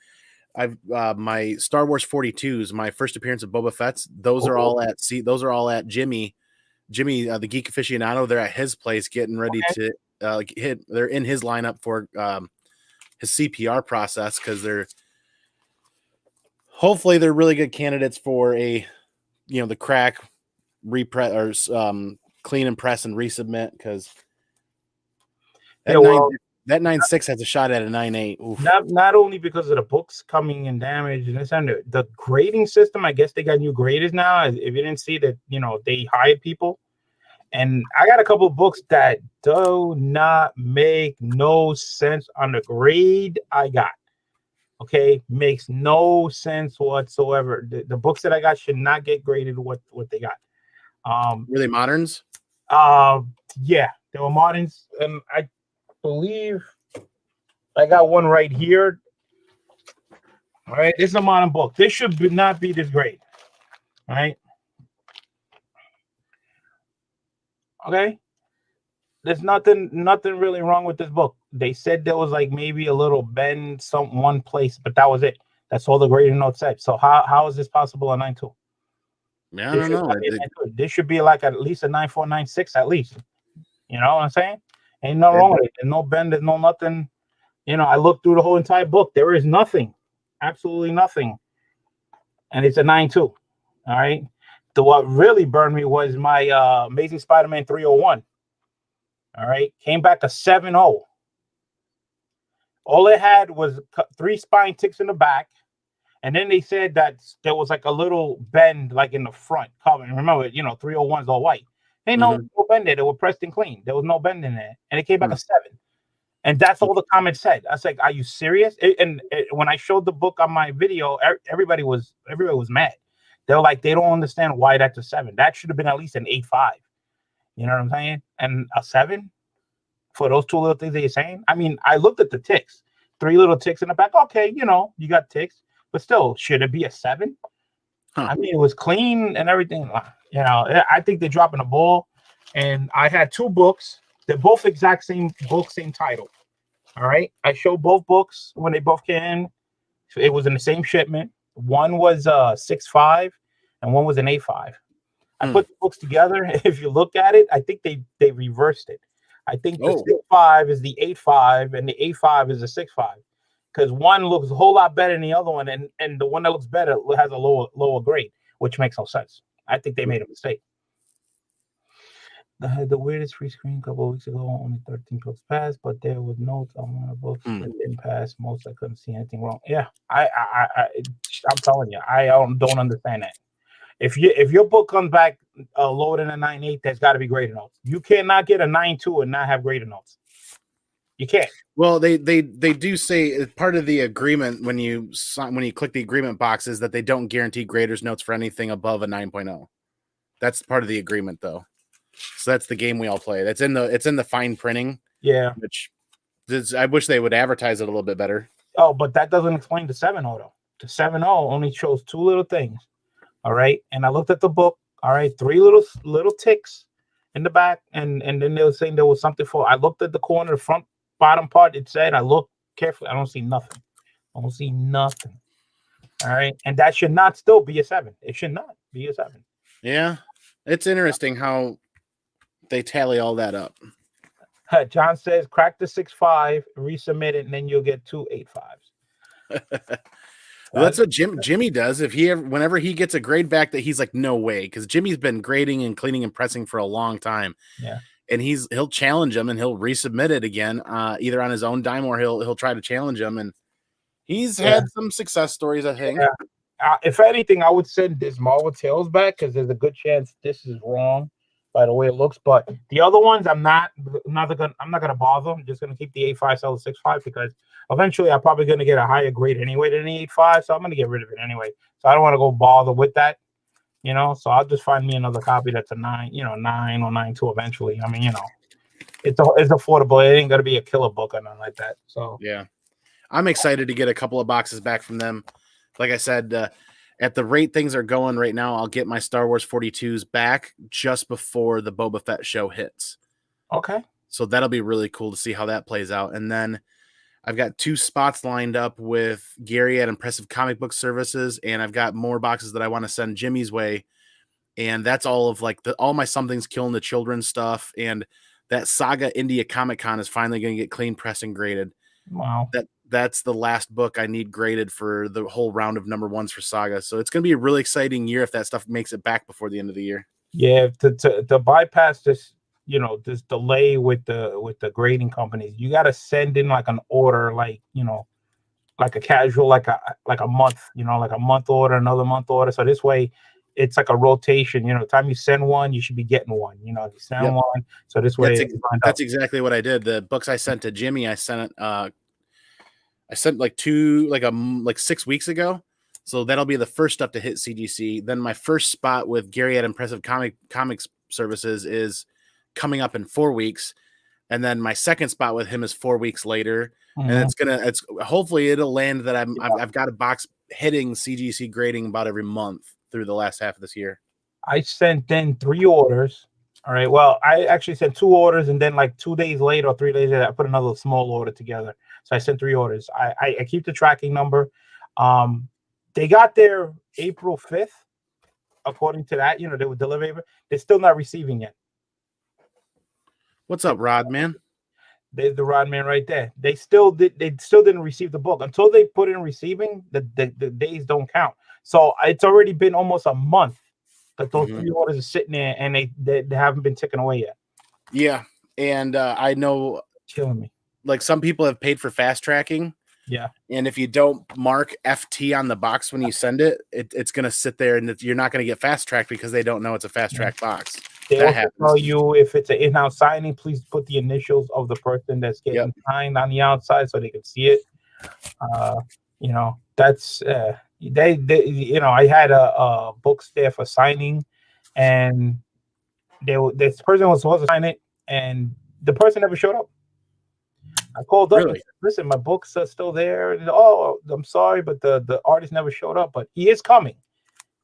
[SPEAKER 1] I've my Star Wars 42s, my first appearance of Boba Fett's. Those are all at Jimmy, the Geek Aficionado. They're at his place getting ready to hit. They're in his lineup for his CPR process, because hopefully they're really good candidates for the crack repress or clean and press and resubmit because that that 9.6 has a shot at a 9.8.
[SPEAKER 2] Not only because of the books coming in damage and this and the grading system. I guess they got new graders now. If you didn't see that, they hired people. And I got a couple of books that do not make no sense on the grade I got. Okay, makes no sense whatsoever. The books that I got should not get graded what they got.
[SPEAKER 1] Were they moderns?
[SPEAKER 2] Yeah, they were moderns, and I believe I got one right here. All right, this is a modern book. This should not be this grade. All right. Okay. There's nothing really wrong with this book. They said there was like maybe a little bend one place, but that was it. That's all the grading notes said. So how is this possible on 9.2?
[SPEAKER 1] Yeah, I don't know.
[SPEAKER 2] This should be like at least a 9.4, 9.6 at least. You know what I'm saying? Ain't nothing wrong with it. There's no bend. There's no nothing. I looked through the whole entire book. There is nothing, absolutely nothing, and it's a 9.2. All right. What really burned me was my Amazing Spider-Man 301. All right, came back a 7.0. All it had was 3 spine ticks in the back, and then they said that there was like a little bend like in the front cover. And remember, 301's all white. Ain't no bend there. They were pressed and clean. There was no bend in there, and it came back a 7. And that's all the comments said. I was like, "Are you serious?" And when I showed the book on my video, everybody was mad. They were like, they don't understand why that's a 7. That should have been at least an 8.5. You know what I'm saying? And a 7 for those 2 little things that you're saying. I mean, I looked at the ticks, 3 little ticks in the back. Okay, you got ticks, but still, should it be a 7? I mean, it was clean and everything. I think they're dropping the ball. And I had 2 books. They're both exact same book, same title. All right. I showed both books when they both came. It was in the same shipment. One was 6.5 and one was an 8.5. I put the books together. If you look at it, I think they reversed it. I think the 6.5 is the 8.5 and the 8.5 is the 6.5, because one looks a whole lot better than the other one, and the one that looks better has a lower grade, which makes no sense. I think they made a mistake. I had the weirdest free screen a couple of weeks ago. Only 13 books passed, but there was notes on one of the books that didn't pass. Most I couldn't see anything wrong. Yeah, I'm telling you, I don't understand that. If your book comes back lower than a 9.8, there's got to be graded notes. You cannot get a 9.2 and not have graded notes. You can't.
[SPEAKER 1] Well, they do say part of the agreement when you click the agreement box is that they don't guarantee graders notes for anything above a 9.0. That's part of the agreement, though. So that's the game we all play. It's in the fine printing.
[SPEAKER 2] Yeah.
[SPEAKER 1] Which I wish they would advertise it a little bit better.
[SPEAKER 2] Oh, but that doesn't explain the 7.0 though. The 7.0 only shows 2 little things. All right. And I looked at the book. All right. 3 little ticks in the back. And then they were saying there was something for. I looked at the corner, the front bottom part. It said, I looked carefully. I don't see nothing. All right. And that should not still be a 7. It should not be a 7.
[SPEAKER 1] Yeah. It's interesting how they tally all that up.
[SPEAKER 2] John says, crack the 6.5, resubmit it, and then you'll get 2 8.5s.
[SPEAKER 1] Well, that's what Jimmy does. Whenever he gets a grade back that he's like, no way, because Jimmy's been grading and cleaning and pressing for a long time.
[SPEAKER 2] Yeah.
[SPEAKER 1] And he'll challenge him and he'll resubmit it again, either on his own dime or he'll try to challenge him. And he's had some success stories, I think.
[SPEAKER 2] Yeah. If anything, I would send this Marvel Tales back because there's a good chance this is wrong by the way it looks. But the other ones, I'm not gonna bother. I'm just gonna keep the 8.5, sell the 6.5, because eventually I'm probably gonna get a higher grade anyway than the 8.5, so I'm gonna get rid of it anyway. So I don't want to go bother with that, So I'll just find me another copy that's a 9, 9 or 9.2 eventually. I mean, it's affordable. It ain't gonna be a killer book or nothing like that. So
[SPEAKER 1] yeah, I'm excited to get a couple of boxes back from them. Like I said, at the rate things are going right now, I'll get my Star Wars 42s back just before the Boba Fett show hits.
[SPEAKER 2] Okay.
[SPEAKER 1] So that'll be really cool to see how that plays out. And then I've got 2 spots lined up with Gary at Impressive Comic Book Services, and I've got more boxes that I want to send Jimmy's way. And that's all of all my Something's Killing the Children stuff. And that Saga India Comic Con is finally going to get clean press and graded.
[SPEAKER 2] Wow.
[SPEAKER 1] That's the last book I need graded for the whole round of number 1s for Saga. So it's going to be a really exciting year if that stuff makes it back before the end of the year.
[SPEAKER 2] Yeah, to bypass this, this delay with the grading companies, you got to send in like an order, like like a casual, like a month, like a month order, another month order. So this way, it's like a rotation. The time you send one, you should be getting one. You send
[SPEAKER 1] Yep.
[SPEAKER 2] one, so this way
[SPEAKER 1] That's
[SPEAKER 2] it lined up.
[SPEAKER 1] that's exactly what I did. The books I sent to Jimmy, I sent like 6 weeks ago. So that'll be the first stuff to hit CGC. Then my first spot with Gary at Impressive Comics Services is coming up in 4 weeks. And then my second spot with him is 4 weeks later. And
[SPEAKER 2] Mhm.
[SPEAKER 1] it's hopefully it'll land that
[SPEAKER 2] Yeah.
[SPEAKER 1] I've got a box hitting CGC grading about every month through the last half of this year.
[SPEAKER 2] I sent in 3 orders. All right. Well, I actually sent 2 orders, and then like 2 days later or 3 days later, I put another small order together. So I sent 3 orders. I keep the tracking number. They got there April 5th, according to that. They would deliver. They're still not receiving yet.
[SPEAKER 1] What's up, Rod, man?
[SPEAKER 2] There's the Rod man right there. They still didn't receive the book until they put in receiving. The days don't count. So it's already been almost a month that those 3 orders are sitting there, and they haven't been taken away yet.
[SPEAKER 1] Yeah, and I know,
[SPEAKER 2] killing me.
[SPEAKER 1] Like some people have paid for fast tracking.
[SPEAKER 2] Yeah,
[SPEAKER 1] and if you don't mark FT on the box when you send it, it's going to sit there, and you're not going to get fast tracked because they don't know it's a fast track box.
[SPEAKER 2] They also tell you if it's an in-house signing, please put the initials of the person that's getting signed on the outside so they can see it. That's they I had a books there for signing, and this person was supposed to sign it, and the person never showed up. I called up and said, listen, my books are still there. And, oh, I'm sorry, but the artist never showed up, but he is coming.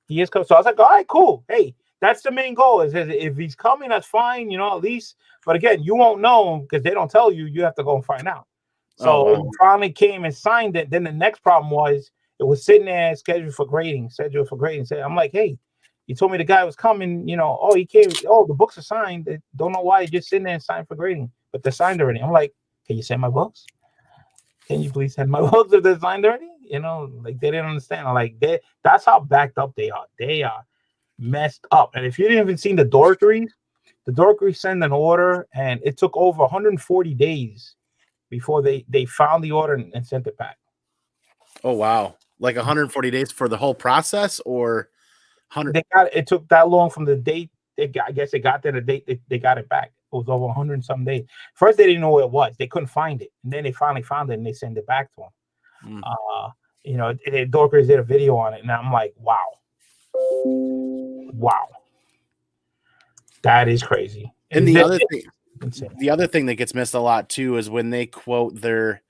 [SPEAKER 2] He is coming. So I was like, all right, cool. Hey, that's the main goal. Is if he's coming, that's fine, at least. But again, you won't know because they don't tell you. You have to go and find out. So he finally came and signed it. Then the next problem was it was sitting there scheduled for grading. I'm like, hey, you told me the guy was coming, oh, he came. Oh, the books are signed. They don't know why you're just sitting there and signed for grading, but they're signed already. I'm like, can you send my books? Can you please send my books if they're signed already? Like they didn't understand. Like that's how backed up they are. They are messed up. And if you didn't even see the dorkeries send an order, and it took over 140 days before they found the order and sent it back.
[SPEAKER 1] Oh wow! Like 140 days for the whole process, or 100?
[SPEAKER 2] It took that long from the date. I guess it got there the date they got it back. It was over 100 and some days. First, they didn't know where it was. They couldn't find it, and then they finally found it and they sent it back to them. Dorkers did a video on it, and I'm like, wow, that is crazy.
[SPEAKER 1] And the other thing that gets missed a lot too is when they quote their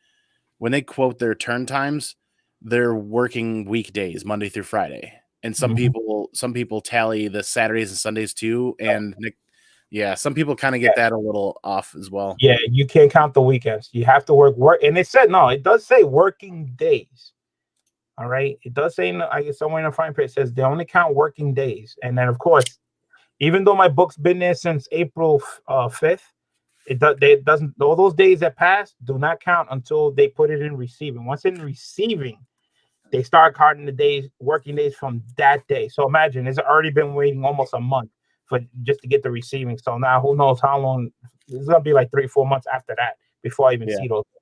[SPEAKER 1] turn times, they're working weekdays, Monday through Friday, and some people tally the Saturdays and Sundays too, and some people kind of get that a little off as well.
[SPEAKER 2] Yeah, you can't count the weekends. You have to work, and it does say working days. All right, it does say, I guess somewhere in the fine print, it says they only count working days. And then, of course, even though my book's been there since April 5th, it doesn't. All those days that pass do not count until they put it in receiving. Once in receiving, they start counting the working days from that day. So imagine it's already been waiting almost a month for just to get the receiving. So now who knows how long? It's gonna be like 3-4 months after that before I even see those things.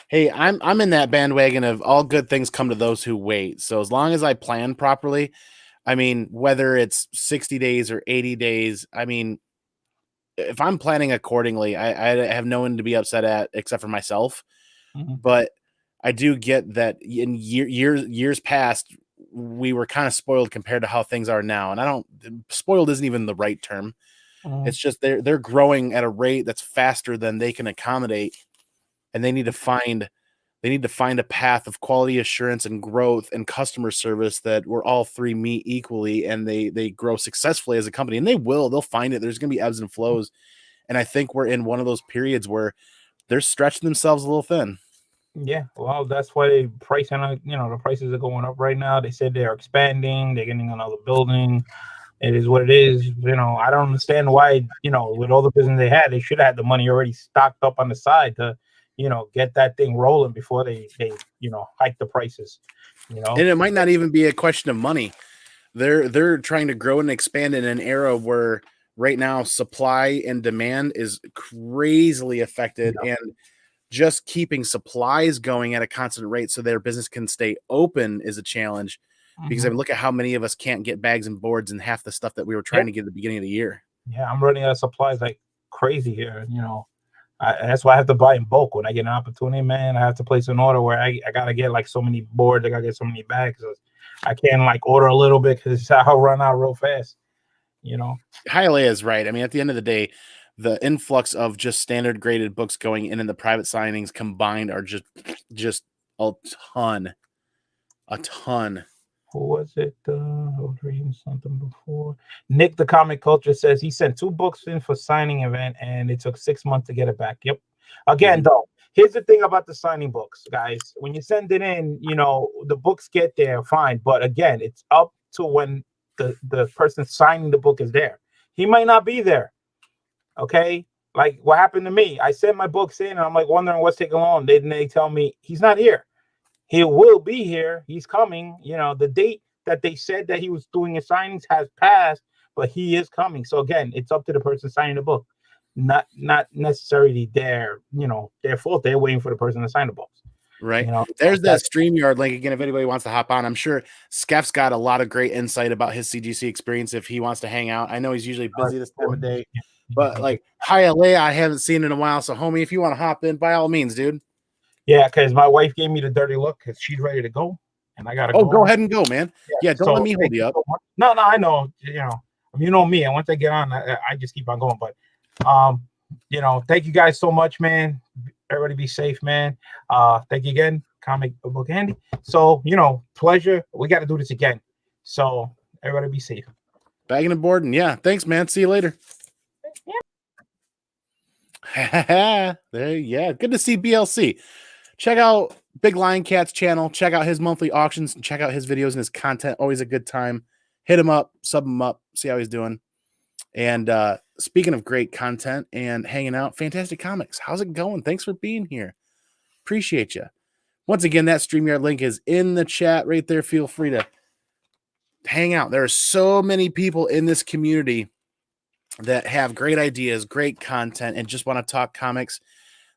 [SPEAKER 1] Hey, I'm in that bandwagon of all good things come to those who wait. So as long as I plan properly, I mean, whether it's 60 days or 80 days, I mean, if I'm planning accordingly, I have no one to be upset at except for myself. But I do get that in years past, we were kind of spoiled compared to how things are now. And spoiled isn't even the right term. It's just they're growing at a rate that's faster than they can accommodate. And they need to find a path of quality assurance and growth and customer service that we're all three meet equally, and they grow successfully as a company. And they'll find it. There's going to be ebbs and flows. And I think we're in one of those periods where they're stretching themselves a little thin.
[SPEAKER 2] Yeah, well, that's why the prices are going up right now. They said they're expanding. They're getting another building. It is what it is. I don't understand why, with all the business they had, they should have had the money already stocked up on the side to get that thing rolling before they hike the prices.
[SPEAKER 1] And it might not even be a question of money. they're trying to grow and expand in an era where right now supply and demand is crazily affected, and just keeping supplies going at a constant rate so their business can stay open is a challenge. Because I mean, look at how many of us can't get bags and boards and half the stuff that we were trying to get at the beginning of the year.
[SPEAKER 2] Yeah, I'm running out of supplies like crazy here. You know, that's why I have to buy in bulk when I get an opportunity, man. I have to place an order where I gotta get like so many boards, I gotta get so many bags. I can't like order a little bit because I'll run out real fast. You know,
[SPEAKER 1] Hialeah is right. I mean, at the end of the day, the influx of just standard graded books going in and the private signings combined are just a ton.
[SPEAKER 2] Who was it? I was reading something before. Nick, the comic culture, says he sent 2 books in for signing event and it took 6 months to get it back. Yep. Again, though, here's the thing about the signing books, guys. When you send it in, you know, the books get there, fine. But again, it's up to when the person signing the book is there. He might not be there. Okay. Like what happened to me. I sent my books in and I'm like wondering what's taking long. They tell me he's not here. He will be here. He's coming. You know, the date that they said that he was doing his signings has passed, but he is coming. So again, it's up to the person signing the book, not necessarily their fault. They're waiting for the person to sign the books.
[SPEAKER 1] Right. You know, there's that StreamYard link again. If anybody wants to hop on, I'm sure Skeph's got a lot of great insight about his CGC experience if he wants to hang out. I know he's usually busy this time of day, but like Hialeah, I haven't seen in a while. So, homie, if you want to hop in, by all means, dude.
[SPEAKER 2] Yeah, because my wife gave me the dirty look because she's ready to go, and I gotta go.
[SPEAKER 1] Oh, go ahead and go, man. Yeah, don't let me hold you up.
[SPEAKER 2] No, I know. You know me, and once I get on, I just keep on going. But, thank you guys so much, man. Everybody be safe, man. Thank you again, Comic Book Handy. So, pleasure. We got to do this again. So, everybody be safe.
[SPEAKER 1] Baggin and Boardin. Yeah, thanks, man. See you later. Yeah. Good to see BLC. Check out Big Lion Cat's channel. Check out his monthly auctions and check out his videos and his content. Always a good time. Hit him up, sub him up, see how he's doing. And speaking of great content and hanging out, Fantastic Comics. How's it going? Thanks for being here. Appreciate you. Once again, that StreamYard link is in the chat right there. Feel free to hang out. There are so many people in this community that have great ideas, great content, and just want to talk comics.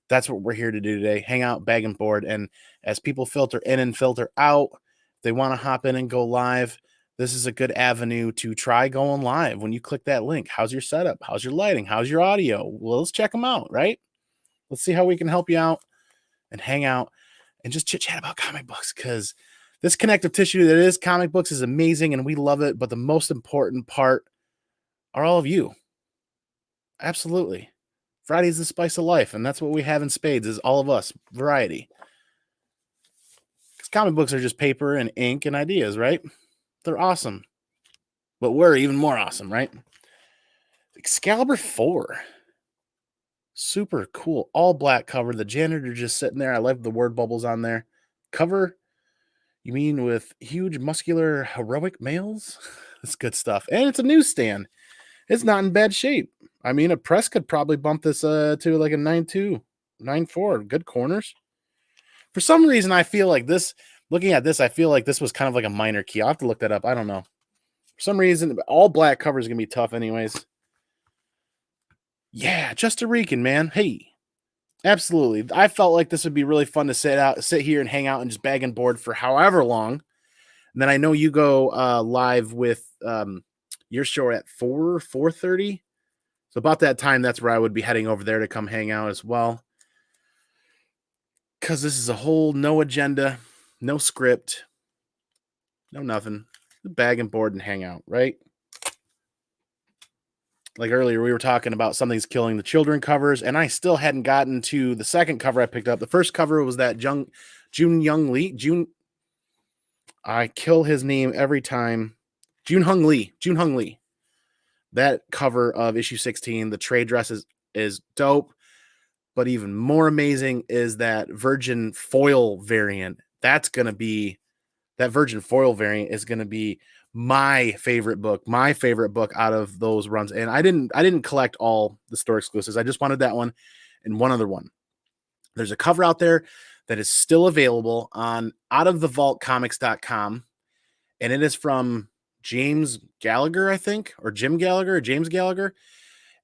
[SPEAKER 1] That's what we're here to do today. Hang out, bag and board. And as people filter in and filter out, if they want to hop in and go live, this is a good avenue to try going live. When you click that link, how's your setup? How's your lighting? How's your audio? Well, let's check them out, right? Let's see how we can help you out and hang out and just chit chat about comic books, because this connective tissue that is comic books is amazing and we love it. But the most important part are all of you. Absolutely. Variety's the spice of life, and that's what we have in spades is all of us, variety. Because comic books are just paper and ink and ideas, right? They're awesome. But we're even more awesome, right? Excalibur 4. Super cool. All black cover. The janitor just sitting there. I love the word bubbles on there. Cover, you mean with huge, muscular, heroic males? That's good stuff. And it's a newsstand. It's not in bad shape. I mean, a press could probably bump this to like a 9.2, 9.4. Good corners. For some reason, I feel like this, looking at this, I feel like this was kind of like a minor key. I'll have to look that up. I don't know. For some reason, all black cover is going to be tough anyways. Yeah, just a Rican, man. Hey, absolutely. I felt like this would be really fun to sit here and hang out and just bag and board for however long. And then I know you go live with your show at 4:30. So about that time, that's where I would be heading over there to come hang out as well. Because this is a whole no agenda, no script, no nothing. Bag and board and hang out, right? Like earlier, we were talking about Something's Killing the Children covers, and I still hadn't gotten to the second cover I picked up. The first cover was that Jun Young Lee. I kill his name every time. Jun Hung Lee. That cover of issue 16, the trade dress is dope, but even more amazing is that Virgin Foil variant. That Virgin Foil variant is going to be my favorite book out of those runs. And I didn't collect all the store exclusives. I just wanted that one and one other one. There's a cover out there that is still available on outofthevaultcomics.com, and it is from James Gallagher, I think, or Jim Gallagher, or James Gallagher.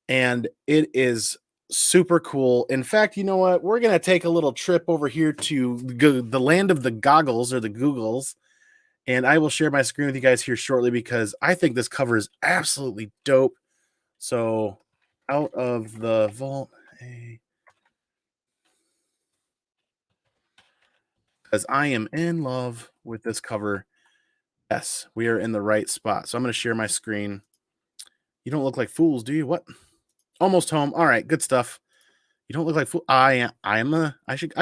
[SPEAKER 1] And it is super cool. In fact, you know what? We're going to take a little trip over here to the land of the goggles or the Googles. And I will share my screen with you guys here shortly because I think this cover is absolutely dope. So out of the vault, because I am in love with this cover. Yes, we are in the right spot. So I'm going to share my screen. You don't look like fools, do you? What? Almost home. All right, good stuff. You don't look like fool. I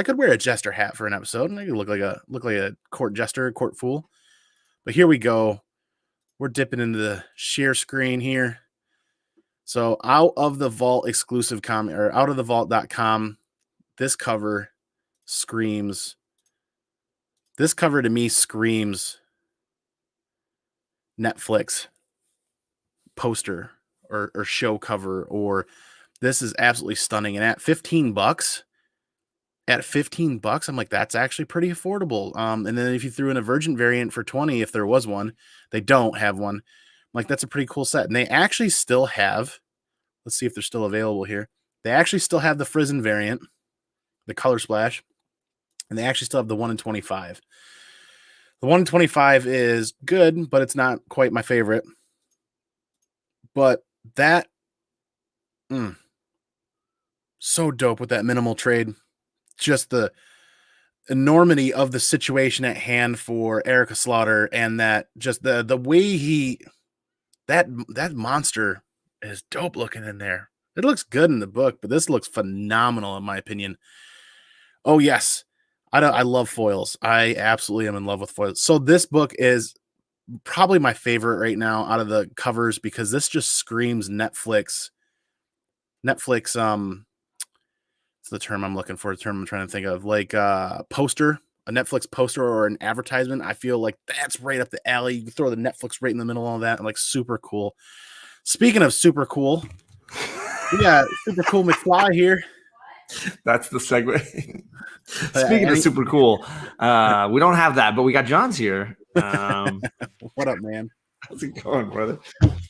[SPEAKER 1] could wear a jester hat for an episode, and I could look like a court jester, court fool. But here we go. We're dipping into the share screen here. So out of the vault exclusive comment or out of the vault.com, this cover screams. This cover to me screams Netflix poster or show cover, or this is absolutely stunning. And at $15, I'm like, that's actually pretty affordable. And then if you threw in a virgin variant for 20, if there was one, they don't have one. I'm like, that's a pretty cool set. And they actually still have, let's see if they're still available here. They actually still have the Frizzen variant, the color splash, and they actually still have the 1 in 25. The 1 in 25 is good, but it's not quite my favorite. But that, so dope with that minimal trade. Just the enormity of the situation at hand for Erica Slaughter, and that just the way that monster is dope looking in there. It looks good in the book, but this looks phenomenal in my opinion. Oh yes, I love foils. I absolutely am in love with foils. So this book is probably my favorite right now out of the covers because this just screams Netflix. It's the term I'm looking for, the term I'm trying to think of, like poster, a Netflix poster or an advertisement. I feel like that's right up the alley. You can throw the Netflix right in the middle of all that. I'm like, super cool. Speaking of super cool, we got super cool McFly here.
[SPEAKER 3] That's the segue. Speaking of super cool, we don't have that, but we got John's here.
[SPEAKER 1] What up, man?
[SPEAKER 3] How's it going, brother?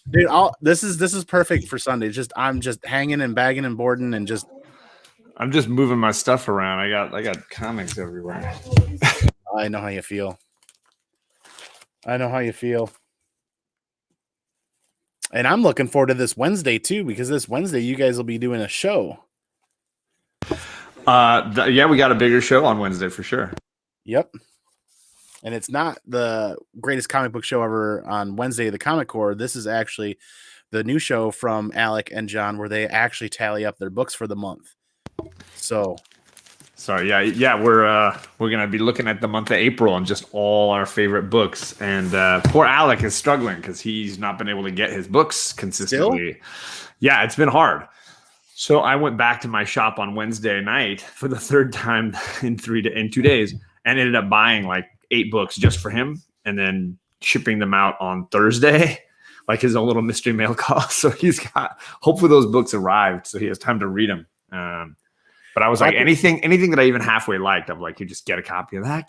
[SPEAKER 1] Dude, this is perfect for Sunday. I'm just hanging and bagging and boarding and just.
[SPEAKER 3] I'm just moving my stuff around. I got comics everywhere.
[SPEAKER 1] I know how you feel. And I'm looking forward to this Wednesday too, because this Wednesday you guys will be doing a show.
[SPEAKER 3] Yeah, we got a bigger show on Wednesday for sure.
[SPEAKER 1] Yep. And it's not the greatest comic book show ever on Wednesday, the Comic Core. This is actually the new show from Alec and John where they actually tally up their books for the month. So
[SPEAKER 3] sorry, yeah, we're gonna be looking at the month of April and just all our favorite books. And poor Alec is struggling because he's not been able to get his books consistently. Still? Yeah, it's been hard. So I went back to my shop on Wednesday night for the third time in 2 days, and ended up buying like 8 books just for him, and then shipping them out on Thursday, like his own little mystery mail call. So hopefully those books arrived, so he has time to read them. But I was like, anything that I even halfway liked, I'm like, you just get a copy of that,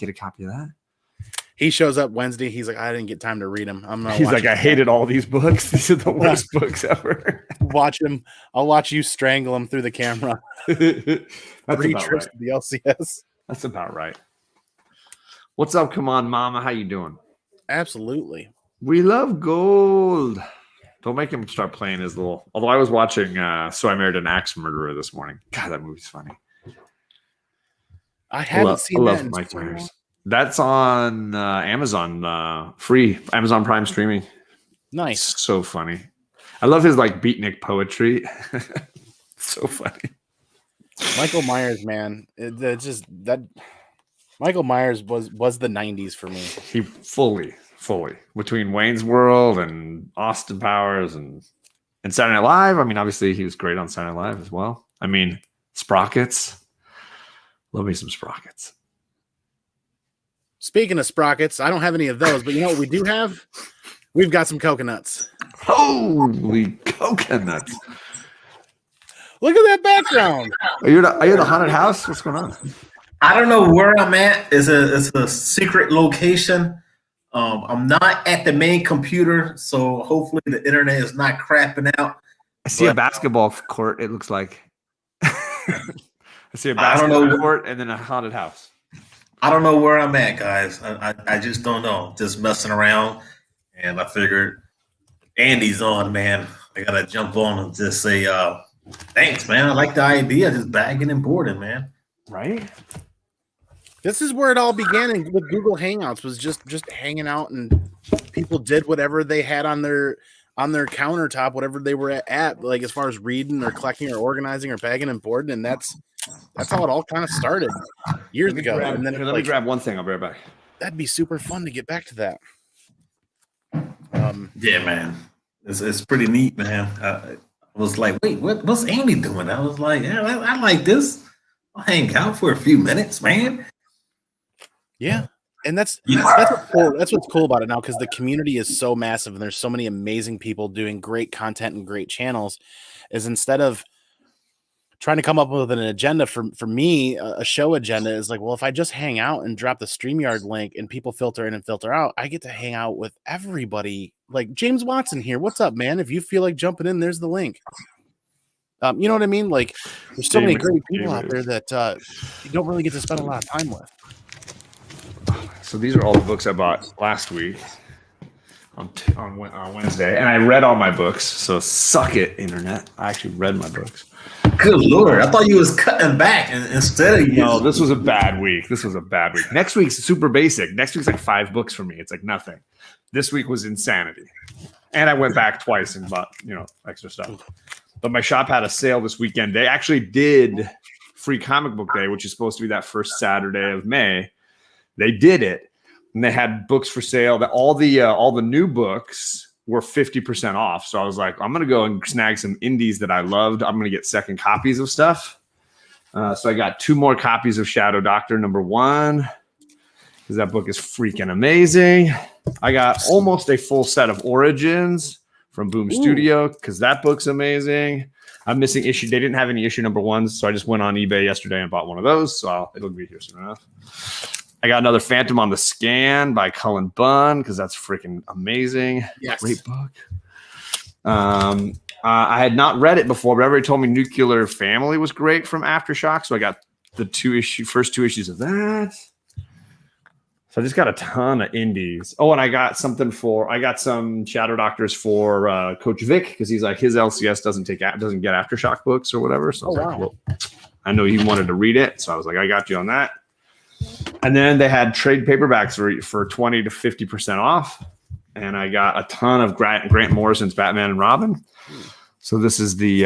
[SPEAKER 1] He shows up Wednesday. He's like, I didn't get time to read them.
[SPEAKER 3] He's like, I hated all these books. These are the worst books ever.
[SPEAKER 1] Watch him. I'll watch you strangle him through the camera.
[SPEAKER 3] That's
[SPEAKER 1] 3
[SPEAKER 3] about
[SPEAKER 1] trips
[SPEAKER 3] right.
[SPEAKER 1] to the LCS.
[SPEAKER 3] That's about right. What's up? Come on, Mama. How you doing?
[SPEAKER 1] Absolutely.
[SPEAKER 3] We love gold. Don't make him start playing his little. Although I was watching So I Married an Axe Murderer this morning. God, that movie's funny.
[SPEAKER 1] I haven't seen that.
[SPEAKER 3] Mike Myers. That's on Amazon, free Amazon Prime streaming.
[SPEAKER 1] Nice.
[SPEAKER 3] So funny. I love his like beatnik poetry. So funny.
[SPEAKER 1] Michael Myers, man. Michael Myers was the 90s for me.
[SPEAKER 3] He fully between Wayne's World and Austin Powers and Saturday Night Live. I mean, obviously he was great on Saturday Night Live as well. I mean, Sprockets. Love me some Sprockets.
[SPEAKER 1] Speaking of sprockets, I don't have any of those, but you know what we do have? We've got some coconuts.
[SPEAKER 3] Holy coconuts.
[SPEAKER 1] Look at that background.
[SPEAKER 3] Are you at a haunted house? What's going on?
[SPEAKER 4] I don't know where I'm at. It's a secret location. I'm not at the main computer, so hopefully the internet is not crapping out.
[SPEAKER 3] I see a basketball court, it looks like. I see a
[SPEAKER 4] I don't
[SPEAKER 3] basketball
[SPEAKER 4] know.
[SPEAKER 3] court and then a haunted house.
[SPEAKER 4] I don't know where I'm at, guys. I just don't know. Just messing around, and I figured Andy's on, man. I gotta jump on and just say thanks, man. I like the idea, just bagging and boarding, man.
[SPEAKER 3] Right?
[SPEAKER 1] This is where it all began with Google Hangouts, was just hanging out, and people did whatever they had on their countertop, whatever they were at, like as far as reading or collecting or organizing or bagging and boarding, and that's how it all kind of started years ago. And then
[SPEAKER 3] let me grab one thing. I'll be right back.
[SPEAKER 1] That'd be super fun to get back to that.
[SPEAKER 4] Yeah, man. It's pretty neat, man. I was like, wait, what's Andy doing? I was like, yeah, I like this. I'll hang out for a few minutes, man.
[SPEAKER 1] Yeah. And that's what's cool about it now, because the community is so massive and there's so many amazing people doing great content and great channels, is instead of trying to come up with an agenda for me, a show agenda is like, well, if I just hang out and drop the StreamYard link and people filter in and filter out, I get to hang out with everybody. Like James Watson here. What's up, man? If you feel like jumping in, there's the link. You know what I mean? Like, there's so many great people out there that you don't really get to spend a lot of time with.
[SPEAKER 3] So these are all the books I bought last week on Wednesday, and I read all my books. So suck it, internet. I actually read my books.
[SPEAKER 4] Good Lord. I thought you was cutting back instead of you.
[SPEAKER 3] No, this was a bad week. Next week's super basic. Next week's like 5 books for me. It's like nothing. This week was insanity. And I went back twice and bought, extra stuff. But my shop had a sale this weekend. They actually did Free Comic Book Day, which is supposed to be that first Saturday of May. They did it, and they had books for sale. That all the new books were 50% off. So I was like, I'm gonna go and snag some indies that I loved. I'm gonna get second copies of stuff. So I got 2 more copies of Shadow Doctor #1, because that book is freaking amazing. I got almost a full set of Origins from Boom Studio, because that book's amazing. I'm missing issue. They didn't have any issue #1s, so I just went on eBay yesterday and bought one of those. So it'll be here soon enough. I got another Phantom on the Scan by Cullen Bunn, because that's freaking amazing.
[SPEAKER 1] Yes.
[SPEAKER 3] Great book. I had not read it before, but everybody told me Nuclear Family was great from Aftershock, so I got the first 2 issues of that. So I just got a ton of indies. Oh, and I got some Shadow Doctors for Coach Vic, because he's like, his LCS doesn't get Aftershock books or whatever. So well, I know he wanted to read it, so I was like, I got you on that. And then they had trade paperbacks for 20 to 50% off. And I got a ton of Grant Morrison's Batman and Robin. So this is the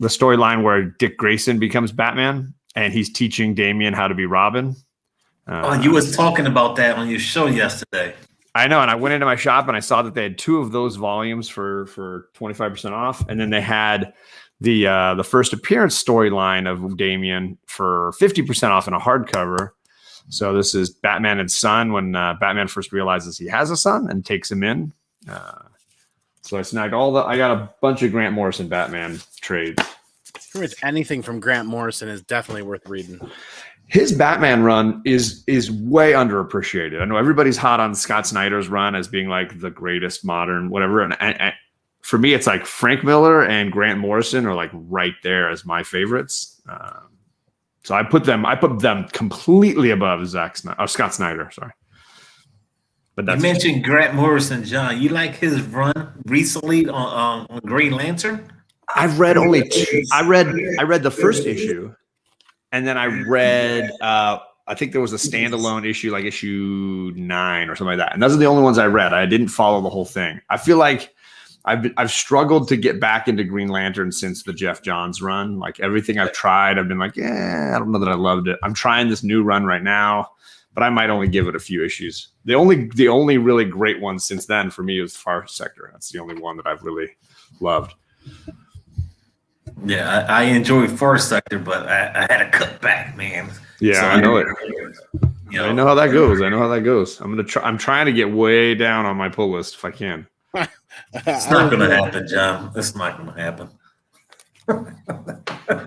[SPEAKER 3] storyline where Dick Grayson becomes Batman, and he's teaching Damian how to be Robin.
[SPEAKER 4] You was talking about that on your show yesterday.
[SPEAKER 3] I know, and I went into my shop and I saw that they had 2 of those volumes for 25% off, and then they had the first appearance storyline of Damian for 50% off in a hardcover. So this is Batman and Son, when Batman first realizes he has a son and takes him in. So I snagged I got a bunch of Grant Morrison Batman trades.
[SPEAKER 1] Pretty much anything from Grant Morrison is definitely worth reading.
[SPEAKER 3] His Batman run is way underappreciated. I know everybody's hot on Scott Snyder's run as being like the greatest modern whatever. And for me, it's like Frank Miller and Grant Morrison are like right there as my favorites. So I put them completely above Scott Snyder. Sorry, but that's,
[SPEAKER 4] you mentioned Grant Morrison, John. You like his run recently on Green Lantern?
[SPEAKER 3] I've read only 2. I read the first issue, and then I read. I think there was a standalone issue, like issue 9 or something like that. And those are the only ones I read. I didn't follow the whole thing. I feel like I've struggled to get back into Green Lantern since the Jeff Johns run. Like everything I've tried, I've been like, I don't know that I loved it. I'm trying this new run right now, but I might only give it a few issues. The only really great one since then for me was Far Sector. That's the only one that I've really loved.
[SPEAKER 4] Yeah, I enjoyed Far Sector, but I had to cut back, man.
[SPEAKER 3] Yeah, so I know it. I know how that goes. I'm trying to get way down on my pull list if I can.
[SPEAKER 4] It's not going to happen, John. It's not going to happen.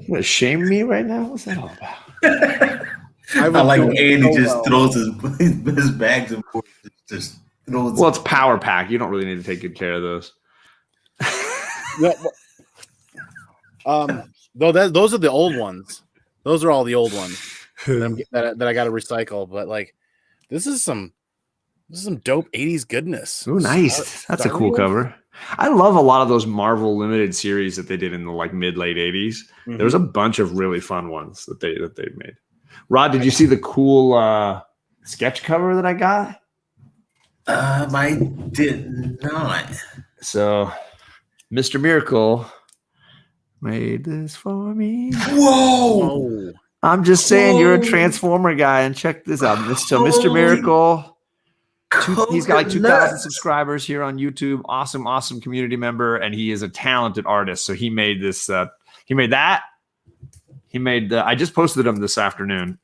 [SPEAKER 3] You gonna shame me right now? What's that all about?
[SPEAKER 4] I like when Andy just throws his bags and forth. Just
[SPEAKER 3] Well, it's power pack. You don't really need to take good care of those.
[SPEAKER 1] Though those are the old ones. Those are all the old ones that I got to recycle. But like, this is some dope 80s goodness.
[SPEAKER 3] Oh, nice. That's a cool cover. I love a lot of those Marvel limited series that they did in the like late 80s. There was a bunch of really fun ones that they made. Rod, did you see the cool sketch cover that I got?
[SPEAKER 4] I did not.
[SPEAKER 3] So, Mr. Miracle made this for me.
[SPEAKER 4] Whoa!
[SPEAKER 3] I'm just saying, you're a Transformer guy, and check this out. So, Mr. Miracle. He's got like 2,000 subscribers here on YouTube. Awesome community member, and he is a talented artist. So he made this. He made that. He made. I just posted him this afternoon.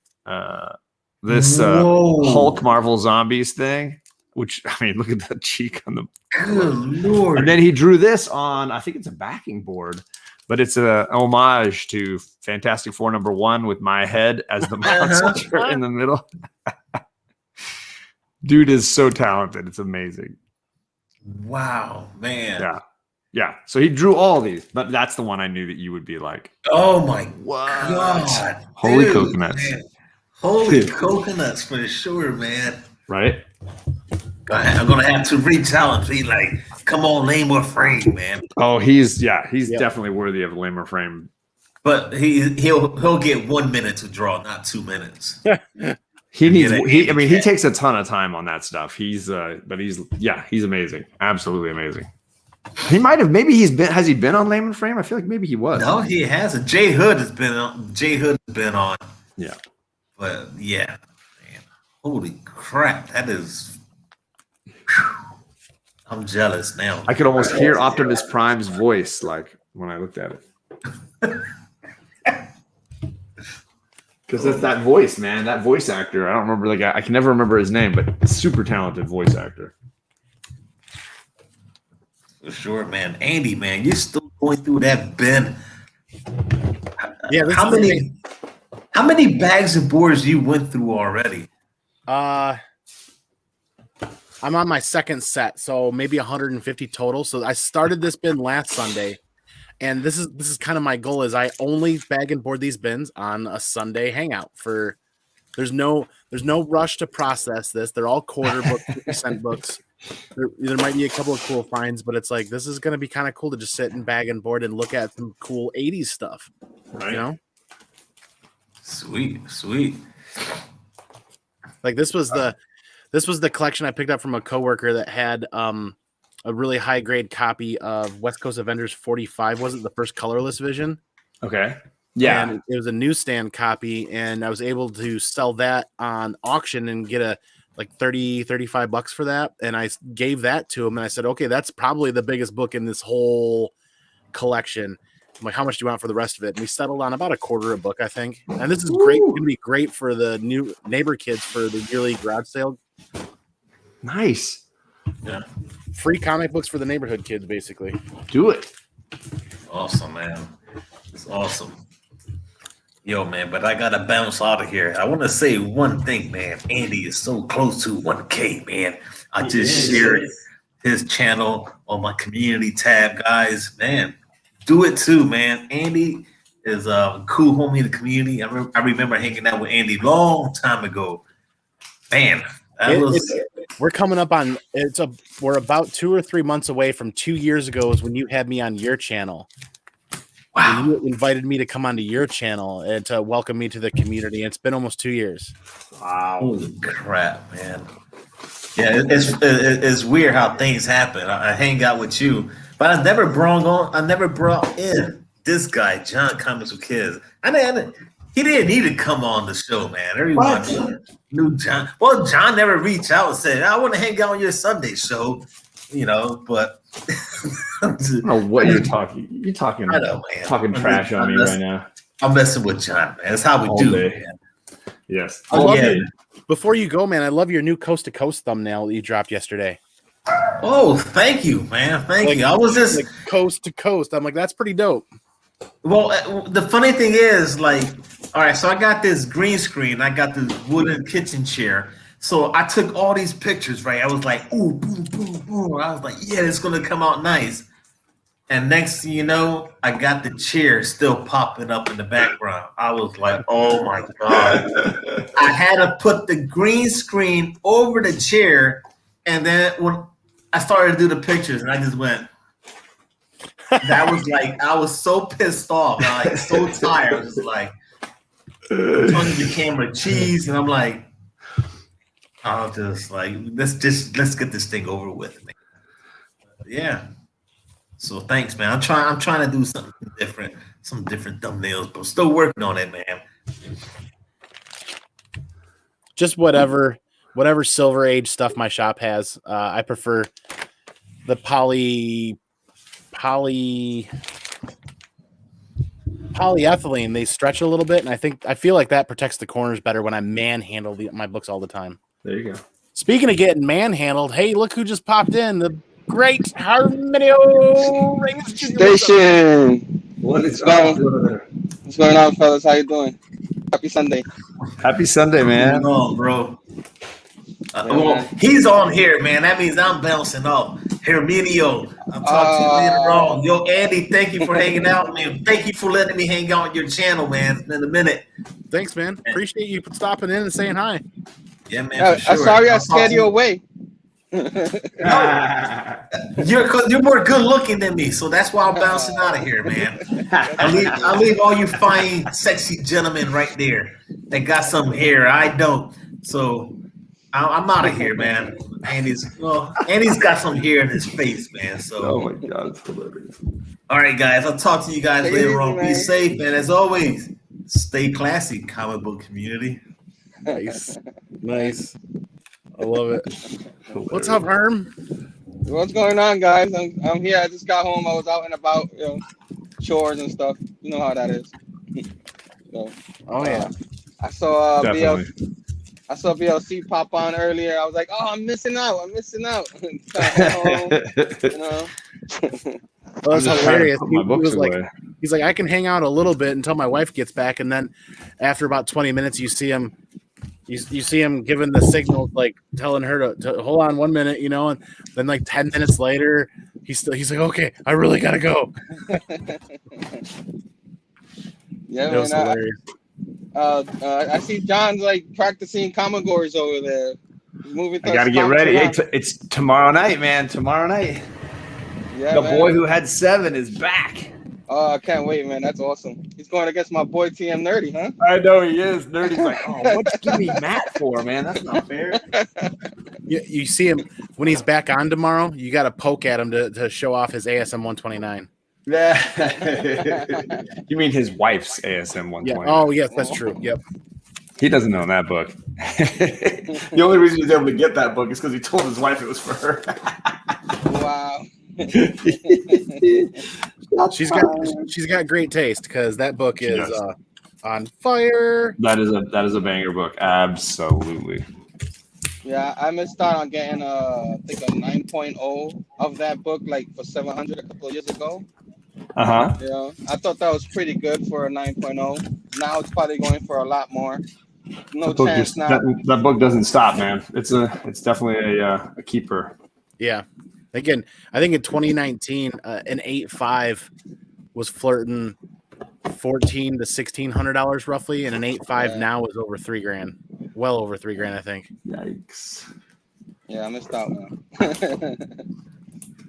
[SPEAKER 3] This Hulk Marvel Zombies thing. Which I mean, look at the cheek on the.
[SPEAKER 4] Good Lord!
[SPEAKER 3] And then he drew this on. I think it's a backing board, but it's a homage to Fantastic Four #1 with my head as the monster in the middle. Dude is so talented. It's amazing.
[SPEAKER 4] Wow, man.
[SPEAKER 3] Yeah. So he drew all these, but that's the one I knew that you would be like,
[SPEAKER 4] oh my God.
[SPEAKER 3] Holy coconuts.
[SPEAKER 4] Man. Holy coconuts for sure, man.
[SPEAKER 3] Right?
[SPEAKER 4] I'm going to have to re-challenge. Be like, come on, Lamer Frame, man.
[SPEAKER 3] Oh, he's definitely worthy of Lamer Frame.
[SPEAKER 4] But he'll get 1 minute to draw, not 2 minutes.
[SPEAKER 3] He takes a ton of time on that stuff. He's amazing. Absolutely amazing. He might have, has he been on Layman Frame? I feel like maybe he was.
[SPEAKER 4] No, he hasn't. Jay Hood has been on.
[SPEAKER 3] Yeah.
[SPEAKER 4] But yeah, man. Holy crap. That is, I'm jealous now.
[SPEAKER 3] I could almost hear Optimus Prime's voice like when I looked at it. Because that's that voice, man. That voice actor. I don't remember the guy. I can never remember his name, but super talented voice actor.
[SPEAKER 4] For sure, man. Andy, man, you're still going through that bin.
[SPEAKER 1] Yeah.
[SPEAKER 4] How many bags of boards you went through already?
[SPEAKER 1] I'm on my second set, so maybe 150 total. So I started this bin last Sunday. And this is kind of my goal is I only bag and board these bins on a Sunday hangout there's no rush to process this. They're all quarter book, 50-cent books. There might be a couple of cool finds, but it's like, this is going to be kind of cool to just sit and bag and board and look at some cool 80s stuff, right? You know?
[SPEAKER 4] Sweet.
[SPEAKER 1] Like this was the collection I picked up from a coworker that had, a really high grade copy of West Coast Avengers 45. Was it the first colorless vision?
[SPEAKER 3] Okay. Yeah.
[SPEAKER 1] And it was a newsstand copy, and I was able to sell that on auction and get a like $35 for that. And I gave that to him, and I said, okay, that's probably the biggest book in this whole collection. I'm like, how much do you want for the rest of it? And we settled on about a quarter a book, I think. And this is great. It's gonna be great for the new neighbor kids for the yearly garage sale.
[SPEAKER 3] Nice.
[SPEAKER 1] Yeah. Free comic books for the neighborhood kids, basically.
[SPEAKER 3] Do it.
[SPEAKER 4] Awesome, man. It's awesome. Yo, man, but I gotta bounce out of here. I want to say one thing, man. Andy is so close to 1K, man. I just shared his channel on my community tab, guys. Man, do it too, man. Andy is a cool homie in the community. I remember hanging out with Andy long time ago. Man,
[SPEAKER 1] we're coming up on we're about 2 or 3 months away from 2 years ago is when you had me on your channel. Wow. And you invited me to come onto your channel and to welcome me to the community. It's been almost 2 years.
[SPEAKER 4] Wow. Holy crap, man. Yeah, it's weird how things happen. I hang out with you, but I never brought in this guy, John Comics with Kids. He didn't need to come on the show, man. Everyone knew John. Well, John never reached out and said, I want to hang out on your Sunday show, but
[SPEAKER 3] I don't know what you're talking. You're talking.
[SPEAKER 4] I know, man.
[SPEAKER 3] Talking trash on me right now.
[SPEAKER 4] I'm messing with John, man. That's how we do it, man.
[SPEAKER 3] Yes.
[SPEAKER 1] I love it. Before you go, man, I love your new coast to coast thumbnail that you dropped yesterday.
[SPEAKER 4] Oh, thank you, man. Thank you. I was just
[SPEAKER 1] like coast to coast. I'm like, that's pretty dope.
[SPEAKER 4] Well, the funny thing is, like, all right, so I got this green screen. I got this wooden kitchen chair. So I took all these pictures, right? I was like, ooh, boom, boom, boom. I was like, yeah, it's gonna come out nice. And next thing you know, I got the chair still popping up in the background. I was like, oh my God. I had to put the green screen over the chair. And then when I started to do the pictures, and I just went, that was like, I was so pissed off. I was so tired. I was just like, turning the camera cheese. And I'm like, I was just like, let's get this thing over with, man. Yeah. So thanks, man. I'm trying to do something different, some different thumbnails, but I'm still working on it, man.
[SPEAKER 1] Just whatever Silver Age stuff my shop has. I prefer the polyethylene. They stretch a little bit, and I feel like that protects the corners better when I manhandle my books all the time.
[SPEAKER 3] There you go.
[SPEAKER 1] Speaking of getting manhandled, hey, look who just popped in. The great Harmonio Rings
[SPEAKER 5] Station.
[SPEAKER 3] What is
[SPEAKER 5] What's going on, fellas? How you doing? Happy Sunday.
[SPEAKER 3] Happy Sunday, man.
[SPEAKER 4] What's going on, bro?
[SPEAKER 5] Well,
[SPEAKER 4] he's on here, man. That means I'm bouncing off. Herminio, I'll talk to you later on. Yo, Andy, thank you for hanging out, man. Thank you for letting me hang out on your channel, man. It's been a minute.
[SPEAKER 1] Thanks, man. Appreciate you stopping in and saying hi.
[SPEAKER 4] Yeah, man. For sure.
[SPEAKER 5] I'm sorry I scared you away.
[SPEAKER 4] You're more good looking than me, so that's why I'm bouncing out of here, man. I leave all you fine, sexy gentlemen right there that got some hair. I don't, so I'm out of here, man. Andy's got some hair in his face, man. So,
[SPEAKER 3] Oh my God, it's hilarious.
[SPEAKER 4] all right, guys, I'll talk to you guys
[SPEAKER 5] Take it
[SPEAKER 4] later
[SPEAKER 5] easy,
[SPEAKER 4] on. Be
[SPEAKER 5] man.
[SPEAKER 4] safe, and as always, stay classy, comic book community.
[SPEAKER 1] Nice. I love it. What's up, Herm?
[SPEAKER 5] What's going on, guys? I'm here. I just got home. I was out and about, chores and stuff. You know how that is. So,
[SPEAKER 1] Oh yeah.
[SPEAKER 5] I saw
[SPEAKER 3] Definitely.
[SPEAKER 5] I saw VLC pop on earlier. I was like, oh, I'm missing out. Home, you know.
[SPEAKER 1] Well, that's hilarious.
[SPEAKER 3] Put my books
[SPEAKER 1] He was like,
[SPEAKER 3] away.
[SPEAKER 1] he's like, I can hang out a little bit until my wife gets back, and then after about 20 minutes, you see him. You see him giving the signal, like telling her to hold on 1 minute, and then like 10 minutes later, he's like, okay, I really gotta go.
[SPEAKER 5] Yeah,
[SPEAKER 1] That was
[SPEAKER 5] man.
[SPEAKER 1] hilarious.
[SPEAKER 5] I see John's like practicing Kamagors over there. Moving
[SPEAKER 3] I got to get ready. It's tomorrow night, man. Tomorrow night.
[SPEAKER 5] Yeah,
[SPEAKER 3] The
[SPEAKER 5] man.
[SPEAKER 3] boy who had 7 is back.
[SPEAKER 5] Oh, I can't wait, man. That's awesome. He's going against my boy TM Nerdy, huh?
[SPEAKER 3] I know he is. Nerdy's like, oh, what you give me Matt for, man? That's not fair.
[SPEAKER 1] You see him when he's back on tomorrow. You got to poke at him to show off his ASM 129.
[SPEAKER 3] Yeah. You mean his wife's ASM 120?
[SPEAKER 1] Yeah. Oh, yes, that's true. Yep.
[SPEAKER 3] He doesn't own that book. The only reason he's able to get that book is because he told his wife it was for her.
[SPEAKER 5] Wow.
[SPEAKER 1] She's got great taste because that book
[SPEAKER 3] She
[SPEAKER 1] is
[SPEAKER 3] does.
[SPEAKER 1] on fire.
[SPEAKER 3] That is a banger book. Absolutely.
[SPEAKER 5] Yeah, I missed out on getting I think a 9.0 of that book, like for $700 a couple of years ago.
[SPEAKER 3] Uh-huh.
[SPEAKER 5] Yeah, I thought that was pretty good for a 9.0. Now it's probably going for a lot more. No
[SPEAKER 3] That book,
[SPEAKER 5] chance now.
[SPEAKER 3] that book doesn't stop, man. It's definitely a keeper.
[SPEAKER 1] Yeah. Again, I think in 2019, an 8.5 was flirting $1,400 to $1,600 roughly, and an 8.5 now is over $3,000, well over $3,000, I think.
[SPEAKER 3] Yikes.
[SPEAKER 5] Yeah, I missed out, man.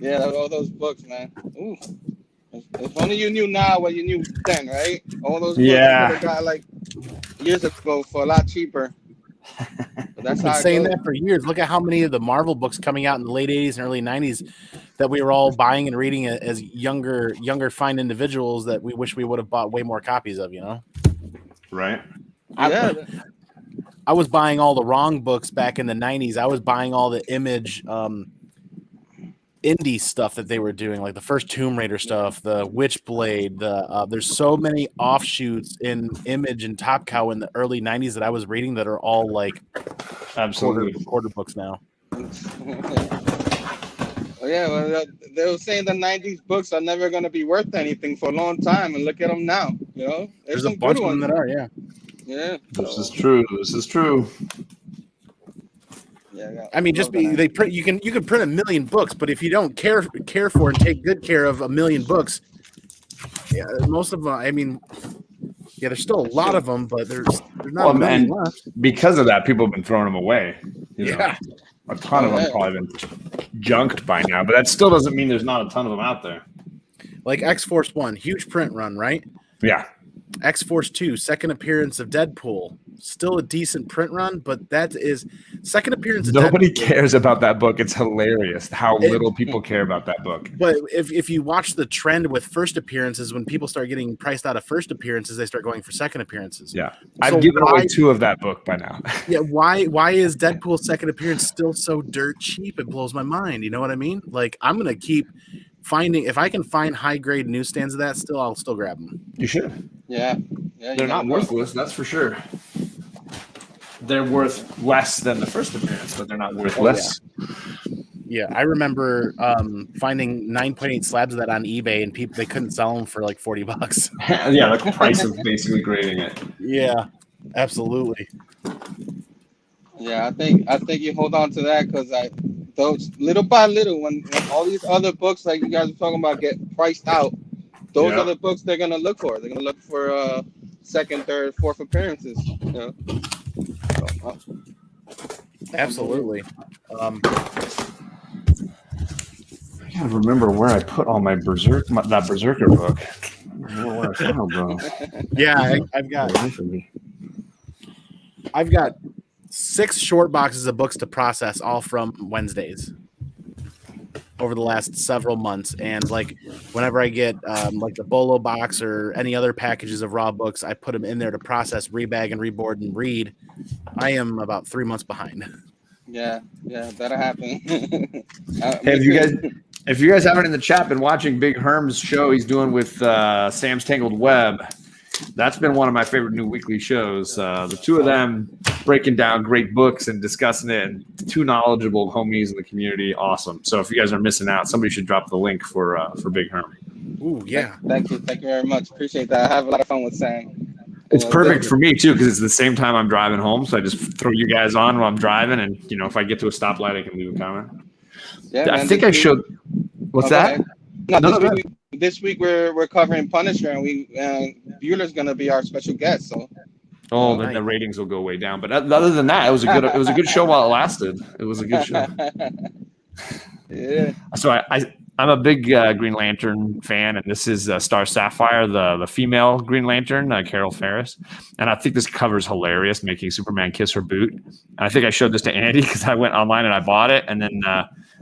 [SPEAKER 5] Yeah, all those books, man. Ooh. If only you knew now what you knew then, right? All those books
[SPEAKER 3] Yeah.
[SPEAKER 5] you could have got like years ago for a lot cheaper. But that's
[SPEAKER 1] I've been
[SPEAKER 5] how it
[SPEAKER 1] saying
[SPEAKER 5] goes.
[SPEAKER 1] that for years. Look at how many of the Marvel books coming out in the late 80s and early 90s that we were all buying and reading as younger fine individuals that we wish we would have bought way more copies of,
[SPEAKER 3] Right?
[SPEAKER 5] Yeah,
[SPEAKER 1] I was buying all the wrong books back in the 90s. I was buying all the Image indie stuff that they were doing, like the first Tomb Raider stuff, the Witchblade. There's so many offshoots in Image and Top Cow in the early 90s that I was reading that are all like
[SPEAKER 3] Absolutely.
[SPEAKER 1] quarter books now.
[SPEAKER 5] well, yeah. Well, they were saying the '90s books are never going to be worth anything for a long time, and look at them now.
[SPEAKER 1] There's a
[SPEAKER 5] some
[SPEAKER 1] bunch
[SPEAKER 5] good
[SPEAKER 1] of them
[SPEAKER 5] ones.
[SPEAKER 1] that are, yeah.
[SPEAKER 5] Yeah.
[SPEAKER 3] This is true. This is true.
[SPEAKER 5] Yeah.
[SPEAKER 1] I mean, they print. You can print 1 million books, but if you don't care for and take good care of 1 million books, yeah, most of them. I mean, yeah, there's still a lot of them, but there's not a million left.
[SPEAKER 3] Because of that, people have been throwing them away.
[SPEAKER 1] Yeah,
[SPEAKER 3] a ton of them probably been junked by now, but that still doesn't mean there's not a ton of them out there.
[SPEAKER 1] Like X-Force 1, huge print run, right?
[SPEAKER 3] Yeah.
[SPEAKER 1] X-Force 2, second appearance of Deadpool, still a decent print run, but that is second appearance of
[SPEAKER 3] Nobody
[SPEAKER 1] Deadpool.
[SPEAKER 3] cares about that book. It's hilarious how little people care about that book.
[SPEAKER 1] But if you watch the trend with first appearances, when people start getting priced out of first appearances, they start going for second appearances.
[SPEAKER 3] Yeah. I've given away 2 of that book by now.
[SPEAKER 1] Yeah, why is Deadpool's second appearance still so dirt cheap? It blows my mind. You know what I mean? Like, I'm going to keep finding, if I can find high grade newsstands of that still, I'll still grab them.
[SPEAKER 3] You should.
[SPEAKER 5] Yeah.
[SPEAKER 3] They're not worthless, that's for sure. They're worth less than the first appearance, but they're not worth less.
[SPEAKER 1] Yeah, I remember finding 9.8 slabs of that on eBay, and they couldn't sell them for like $40.
[SPEAKER 3] Yeah, the price of basically grading it.
[SPEAKER 1] Yeah, absolutely.
[SPEAKER 5] Yeah, I think you hold on to that because those little by little, when all these other books like you guys are talking about get priced out, those are the books they're gonna look for. They're gonna look for second, third, fourth appearances. You know?
[SPEAKER 1] Absolutely.
[SPEAKER 3] I gotta remember where I put all my that Berserker book. I don't know where I found them.
[SPEAKER 1] Yeah, I've got 6 short boxes of books to process, all from Wednesdays over the last several months. And like whenever I get like the Bolo box or any other packages of raw books, I put them in there to process, rebag, and reboard and read. I am about 3 months behind.
[SPEAKER 5] Yeah, that'll happen.
[SPEAKER 3] Hey, if you guys haven't in the chat been watching Big Herm's show he's doing with Sam's Tangled Web, that's been one of my favorite new weekly shows. The 2 of them breaking down great books and discussing it, and 2 knowledgeable homies in the community. Awesome. So if you guys are missing out, somebody should drop the link for Big Herm.
[SPEAKER 1] Ooh, yeah.
[SPEAKER 5] Thank you very much. Appreciate that. I have a lot of fun with Sam.
[SPEAKER 3] It's perfect for me too, because it's the same time I'm driving home, so I just throw you guys on while I'm driving, and if I get to a stoplight, I can leave a comment.
[SPEAKER 5] Yeah,
[SPEAKER 3] I think I showed. What's that?
[SPEAKER 5] No, this week we're covering Punisher, and Bueller's gonna be our special guest. So.
[SPEAKER 3] Oh, then the ratings will go way down. But other than that, it was a good show while it lasted. It was a good show.
[SPEAKER 5] Yeah.
[SPEAKER 3] So I'm a big Green Lantern fan, and this is Star Sapphire, the female Green Lantern, Carol Ferris. And I think this cover's hilarious, making Superman kiss her boot. And I think I showed this to Andy because I went online and I bought it, and then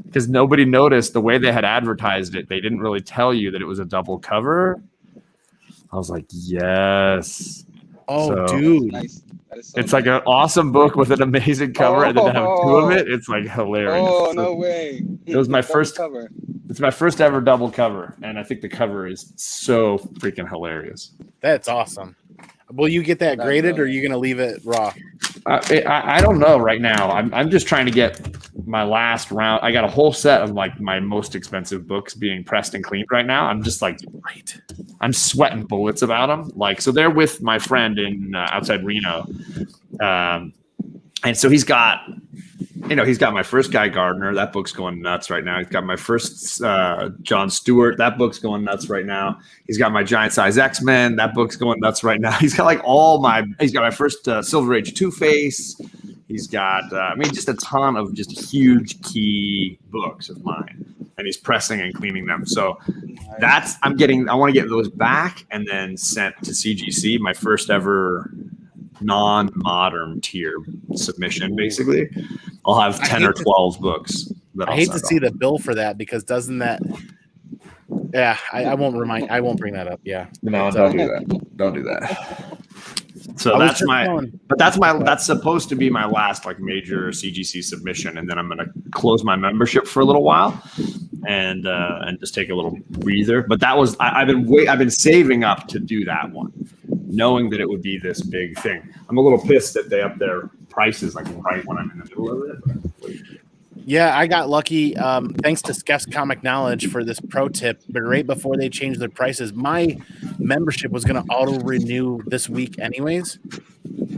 [SPEAKER 3] because nobody noticed the way they had advertised it, they didn't really tell you that it was a double cover. I was like, yes.
[SPEAKER 1] Oh, dude.
[SPEAKER 5] Nice.
[SPEAKER 3] It's like an awesome book with an amazing cover, and then to have 2 of it, it's like hilarious.
[SPEAKER 5] Oh, no way.
[SPEAKER 3] It was my first
[SPEAKER 5] cover.
[SPEAKER 3] It's my first ever double cover, and I think the cover is so freaking hilarious.
[SPEAKER 1] That's awesome. Will you get that graded, or are you going to leave it raw?
[SPEAKER 3] I don't know right now. I'm just trying to get my last round. I got a whole set of like my most expensive books being pressed and cleaned right now. I'm just like, I'm sweating bullets about them. Like, so they're with my friend in outside Reno, and so he's got my first Guy Gardner. That book's going nuts right now. He's got my first John Stewart. That book's going nuts right now. He's got my Giant Size X-Men. That book's going nuts right now. He's got he's got my first Silver Age Two-Face. He's got, just a ton of just huge key books of mine. And he's pressing and cleaning them. So I want to get those back and then sent to CGC, my first ever non-modern tier submission, basically. I'll have 10 or 12 books.
[SPEAKER 1] I hate to see the bill for that, because doesn't that? Yeah, I won't bring that up. Yeah,
[SPEAKER 3] no, don't do that. Don't do that. So that's supposed to be my last like major CGC submission, and then I'm gonna close my membership for a little while, and just take a little breather. But that was I've been saving up to do that one, knowing that it would be this big thing. I'm a little pissed that they up their prices like right when I'm in the middle of it.
[SPEAKER 1] Yeah, I got lucky. Thanks to Skeff's Comic Knowledge for this pro tip. But right before they changed their prices, my membership was going to auto renew this week anyways.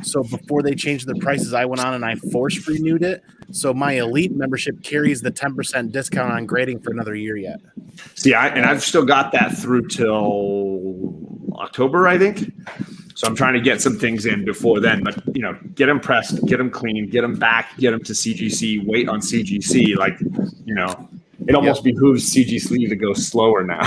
[SPEAKER 1] So before they changed their prices, I went on and I force renewed it. So my elite membership carries the 10% discount on grading for another year yet.
[SPEAKER 3] See, I've still got that through till October, I think. So I'm trying to get some things in before then, but get them pressed, get them clean, get them back, get them to CGC, wait on CGC. Like, it almost behooves CG Sleeve to go slower now.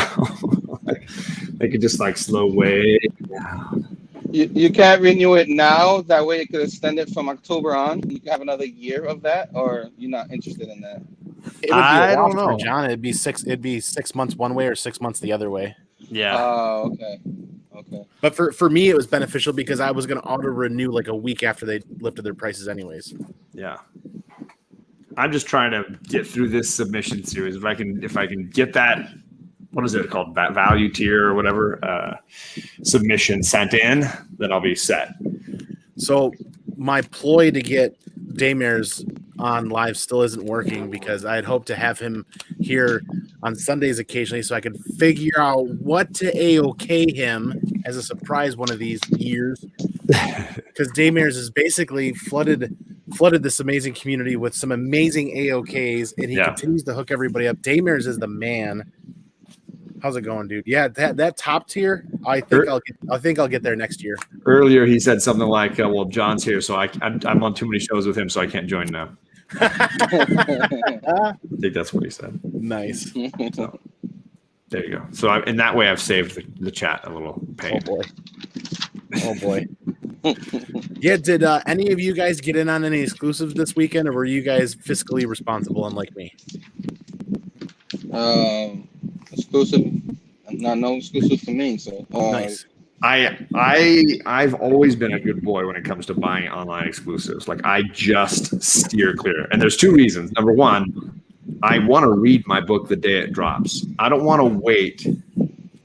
[SPEAKER 3] Like, they could just slow way down.
[SPEAKER 5] You can't renew it now. That way it could extend it from October on. You can have another year of that, or you're not interested in that?
[SPEAKER 1] It would be
[SPEAKER 3] I don't know,
[SPEAKER 1] John. It'd be 6 months one way or 6 months the other way.
[SPEAKER 3] Yeah.
[SPEAKER 5] Oh, okay.
[SPEAKER 1] But for me, it was beneficial because I was going to auto renew like a week after they lifted their prices, anyways.
[SPEAKER 3] Yeah. I'm just trying to get through this submission series. If I can get that, what is it called, value tier or whatever, submission sent in, then I'll be set.
[SPEAKER 1] So my ploy to get Daymare's on live still isn't working because I had hoped to have him here on Sundays occasionally so I could figure out what to AOK him as a surprise one of these years. Because Daymare's has basically flooded this amazing community with some amazing AOKs, and he continues to hook everybody up. Daymare's is the man. How's it going, dude? Yeah, that top tier, I think I'll get there next year.
[SPEAKER 3] Earlier, he said something like, "Well, John's here, so I'm on too many shows with him, so I can't join now." I think that's what he said.
[SPEAKER 1] Nice.
[SPEAKER 3] So, there you go. So in that way, I've saved the chat a little pain.
[SPEAKER 1] Oh boy. Yeah. Did any of you guys get in on any exclusives this weekend, or were you guys fiscally responsible, unlike me?
[SPEAKER 5] Exclusive, no exclusive for me. So
[SPEAKER 1] nice.
[SPEAKER 3] I've always been a good boy when it comes to buying online exclusives. Like, I just steer clear, and there's two reasons. Number one, I want to read my book the day it drops. I don't want to wait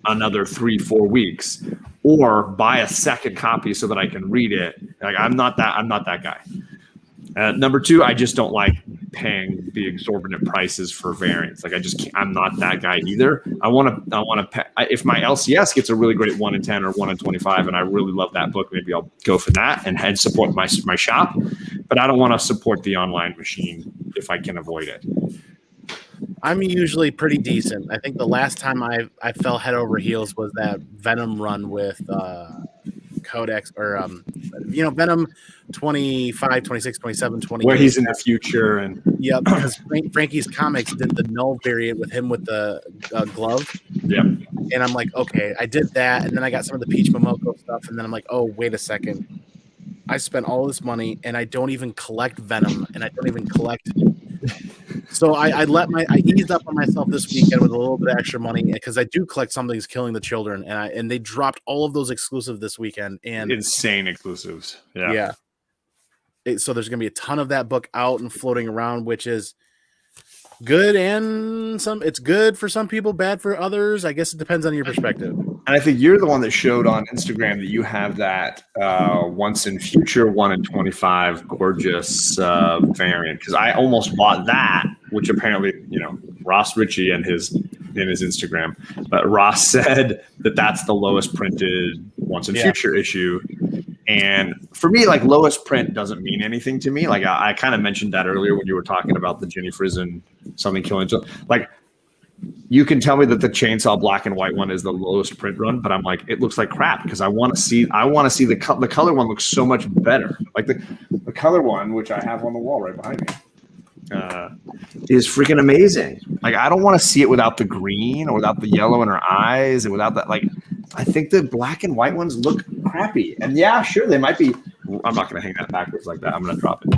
[SPEAKER 3] another 3-4 weeks or buy a second copy so that I can read it. Like, I'm not that guy. Number two, I just don't like paying the exorbitant prices for variants. Like, I'm not that guy either. I want to pay. If my LCS gets a really great 1 in 10 or 1 in 25, and I really love that book, maybe I'll go for that and support my shop. But I don't want to support the online machine if I can avoid it.
[SPEAKER 1] I'm usually pretty decent. I think the last time I fell head over heels was that Venom run with Codex, or Venom 25, 26, 27, 28.
[SPEAKER 3] Where he's in the future. And
[SPEAKER 1] yep, because Frankie's Comics did the null variant with him with the glove.
[SPEAKER 3] Yep.
[SPEAKER 1] And I'm like, okay, I did that, and then I got some of the Peach Momoko stuff, and then I'm like, oh, wait a second. I spent all this money, and I don't even collect Venom, and I don't even collect. So I eased up on myself this weekend with a little bit of extra money because I do collect Something's Killing the Children, and they dropped all of those exclusive this weekend, and
[SPEAKER 3] insane exclusives. Yeah.
[SPEAKER 1] So there's gonna be a ton of that book out and floating around, which is good, and it's good for some people, bad for others. I guess it depends on your perspective.
[SPEAKER 3] And I think you're the one that showed on Instagram that you have that once in future 1 in 25 gorgeous variant, because I almost bought that, which apparently Ross Ritchie in his Instagram, but Ross said that that's the lowest printed once in future issue. And for me, like, lowest print doesn't mean anything to me. Like, I kind of mentioned that earlier when you were talking about the Jenny Frizen Something Killing. Like, you can tell me that the Chainsaw black and white one is the lowest print run, but I'm like, it looks like crap because I want to see the color one looks so much better. Like the color one, which I have on the wall right behind me, is freaking amazing. Like, I don't want to see it without the green or without the yellow in her eyes and without that. Like, I think the black and white ones look crappy. And yeah, sure, they might be. I'm not going to hang that backwards like that. I'm going to drop it.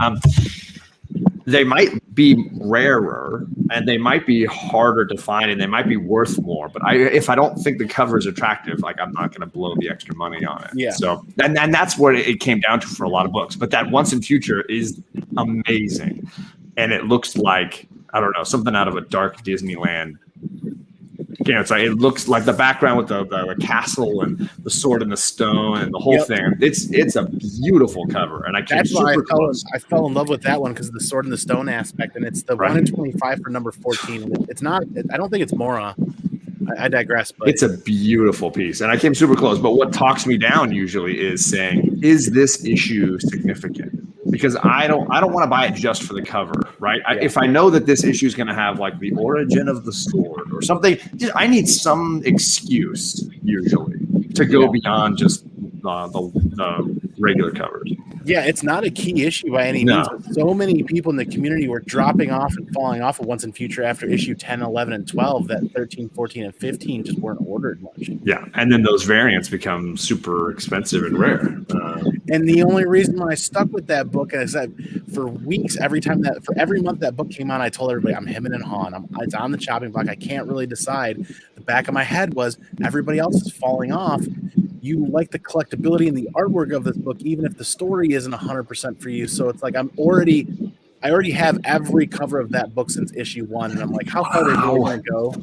[SPEAKER 3] They might be rarer and they might be harder to find and they might be worth more. But if I don't think the cover is attractive, like, I'm not going to blow the extra money on it.
[SPEAKER 1] Yeah.
[SPEAKER 3] So and that's what it came down to for a lot of books. But that Once in Future is amazing, and it looks like, I don't know, something out of a dark Disneyland. It's like, it looks like the background with the castle and the sword and the stone and the whole thing. It's a beautiful cover, and
[SPEAKER 1] that's why I fell in love with that one, because of the sword and the stone aspect, and it's the 1 in 25 for number 14. It's not. I don't think it's Mora. I digress. But
[SPEAKER 3] it's a beautiful piece, and I came super close. But what talks me down usually is saying, "Is this issue significant?" Because I don't want to buy it just for the cover, right? If I know that this issue is going to have like the origin of the sword or something, I need some excuse usually to go beyond just the regular covers.
[SPEAKER 1] Yeah, it's not a key issue by any means. But so many people in the community were dropping off and falling off of Once and Future after issue 10, 11, and 12 that 13, 14, and 15 just weren't ordered much.
[SPEAKER 3] Yeah, and then those variants become super expensive and rare.
[SPEAKER 1] And the only reason why I stuck with that book is that for weeks, for every month that book came out, I told everybody I'm hemming and hawing. It's on the chopping block. I can't really decide. The back of my head was everybody else is falling off. You like the collectability and the artwork of this book, even if the story isn't 100% for you. So it's like I already have every cover of that book since issue 1, and I'm like, how far they really want to go?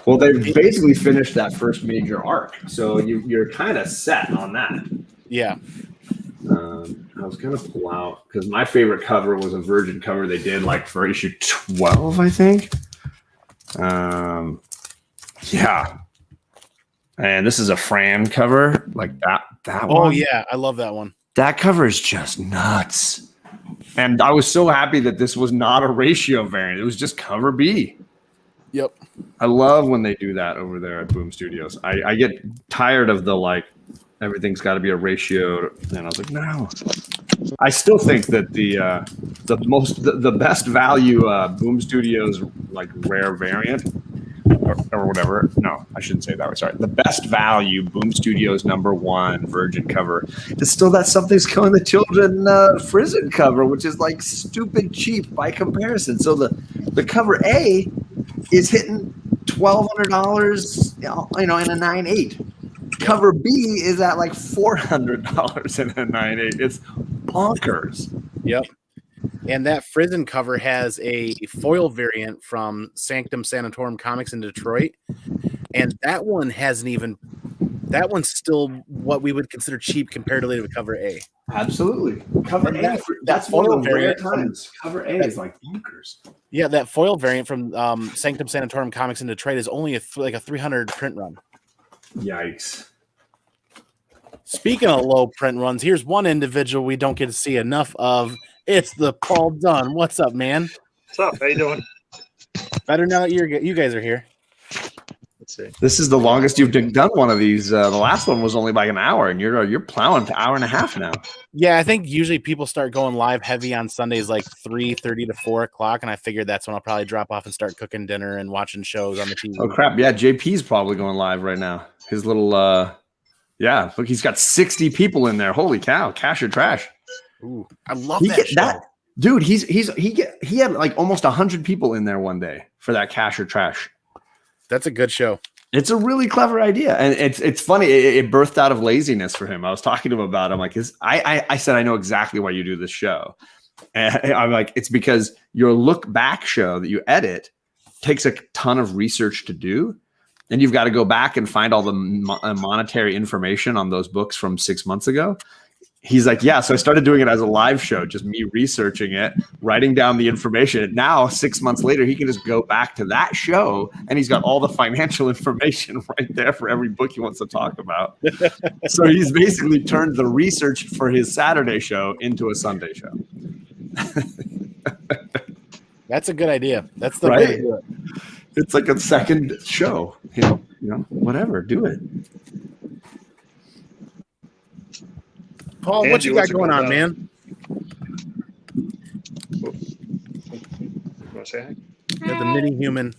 [SPEAKER 3] Well, they've basically finished that first major arc, so you're kind of set on that.
[SPEAKER 1] Yeah.
[SPEAKER 3] I was gonna pull out because my favorite cover was a Virgin cover they did like for issue 12, I think. Yeah. And this is a Fran cover, like that one.
[SPEAKER 1] Oh yeah, I love that one.
[SPEAKER 3] That cover is just nuts. And I was so happy that this was not a ratio variant. It was just cover B.
[SPEAKER 1] Yep.
[SPEAKER 3] I love when they do that over there at Boom Studios. I get tired of the like everything's got to be a ratio, and I was like, no. I still think that the best value Boom Studios like rare variant or whatever. No, I shouldn't say that. Sorry. The best value Boom Studios #1 Virgin cover is still that Something's Killing the Children Frizzen cover, which is like stupid cheap by comparison. So the cover A is hitting $1,200, in a 9.8. Cover B is at like $400 in a 9.8. It's bonkers.
[SPEAKER 1] Yep. And that Frizzen cover has a foil variant from Sanctum Sanatorum Comics in Detroit. And that one that one's still what we would consider cheap comparatively to cover A.
[SPEAKER 3] Absolutely. Cover A, that's one of the rare times. Cover A is like bonkers.
[SPEAKER 1] Yeah, that foil variant from Sanctum Sanatorum Comics in Detroit is only like a 300 print run.
[SPEAKER 3] Yikes.
[SPEAKER 1] Speaking of low print runs, here's one individual we don't get to see enough of. It's the Paul Dunn. What's up, man?
[SPEAKER 6] What's up? How you doing?
[SPEAKER 1] Better now that you guys are here.
[SPEAKER 6] Let's see.
[SPEAKER 3] This is the longest you've done one of these. The last one was only like an hour, and you're plowing to hour and a half now.
[SPEAKER 1] Yeah, I think usually people start going live heavy on Sundays like 3:30 to 4 o'clock, and I figured that's when I'll probably drop off and start cooking dinner and watching shows on the TV.
[SPEAKER 3] Oh crap! Yeah, JP's probably going live right now. His little yeah, look, he's got 60 people in there. Holy cow! Cash or trash.
[SPEAKER 1] Ooh, I love that show.
[SPEAKER 3] Dude, he had like almost 100 people in there one day for that Cash or Trash.
[SPEAKER 1] That's a good show.
[SPEAKER 3] It's a really clever idea, and it's funny. It birthed out of laziness for him. I was talking to him about it. I'm like, I said I know exactly why you do this show, and I'm like, it's because your look back show that you edit takes a ton of research to do, and you've got to go back and find all the monetary information on those books from 6 months ago. He's like, yeah, so I started doing it as a live show, just me researching it, writing down the information. Now, 6 months later, he can just go back to that show, and he's got all the financial information right there for every book he wants to talk about. So he's basically turned the research for his Saturday show into a Sunday show.
[SPEAKER 1] That's a good idea. That's the way to do it.
[SPEAKER 3] It's like a second show. You know, whatever, do it.
[SPEAKER 1] Paul, what you got going on, man?
[SPEAKER 6] You want to say hi?
[SPEAKER 1] You're the mini human.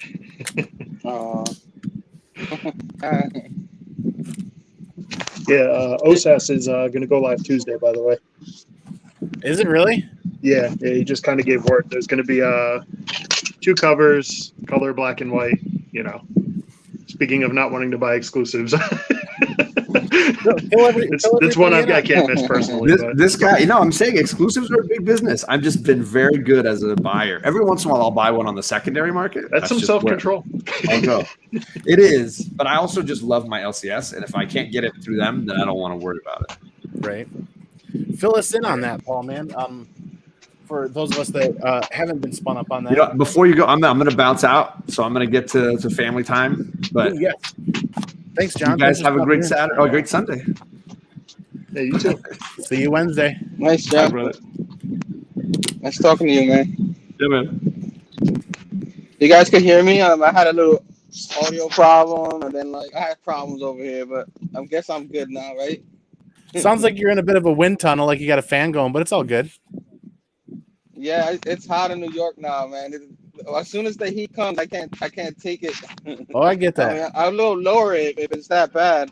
[SPEAKER 6] Yeah, OSAS is going to go live Tuesday, by the way.
[SPEAKER 1] Is it really?
[SPEAKER 6] Yeah, he just kind of gave word. There's going to be 2 covers, color black and white, Speaking of not wanting to buy exclusives. It's one I can't miss personally.
[SPEAKER 3] This guy, I'm saying exclusives are a big business. I've just been very good as a buyer. Every once in a while, I'll buy one on the secondary market.
[SPEAKER 6] That's some self-control.
[SPEAKER 3] I'll go. It is, but I also just love my LCS, and if I can't get it through them, then I don't want to worry about it.
[SPEAKER 1] Right. Fill us in on that, Paul, man. for those of us that haven't been spun up on that.
[SPEAKER 3] You know, before you go, I'm going to bounce out, so I'm going to get to family time. But
[SPEAKER 1] Ooh, yes. Thanks, John.
[SPEAKER 3] you guys
[SPEAKER 1] Thanks for
[SPEAKER 3] have a
[SPEAKER 1] stopping
[SPEAKER 3] great
[SPEAKER 1] in.
[SPEAKER 3] Saturday, or a great Sunday.
[SPEAKER 6] Yeah, you too.
[SPEAKER 1] See you Wednesday.
[SPEAKER 5] Nice
[SPEAKER 3] Bye,
[SPEAKER 5] job.
[SPEAKER 3] brother.
[SPEAKER 5] Nice talking to you, man.
[SPEAKER 3] Yeah, man.
[SPEAKER 5] You guys can hear me. I had a little audio problem, and then I had problems over here, but I guess I'm good now, right?
[SPEAKER 1] Sounds like you're in a bit of a wind tunnel, like you got a fan going, but it's all good.
[SPEAKER 5] Yeah, it's hot in New York now, man. As soon as the heat comes, I can't take it.
[SPEAKER 1] Oh, I get that.
[SPEAKER 5] I mean, I'll lower it if it's that bad.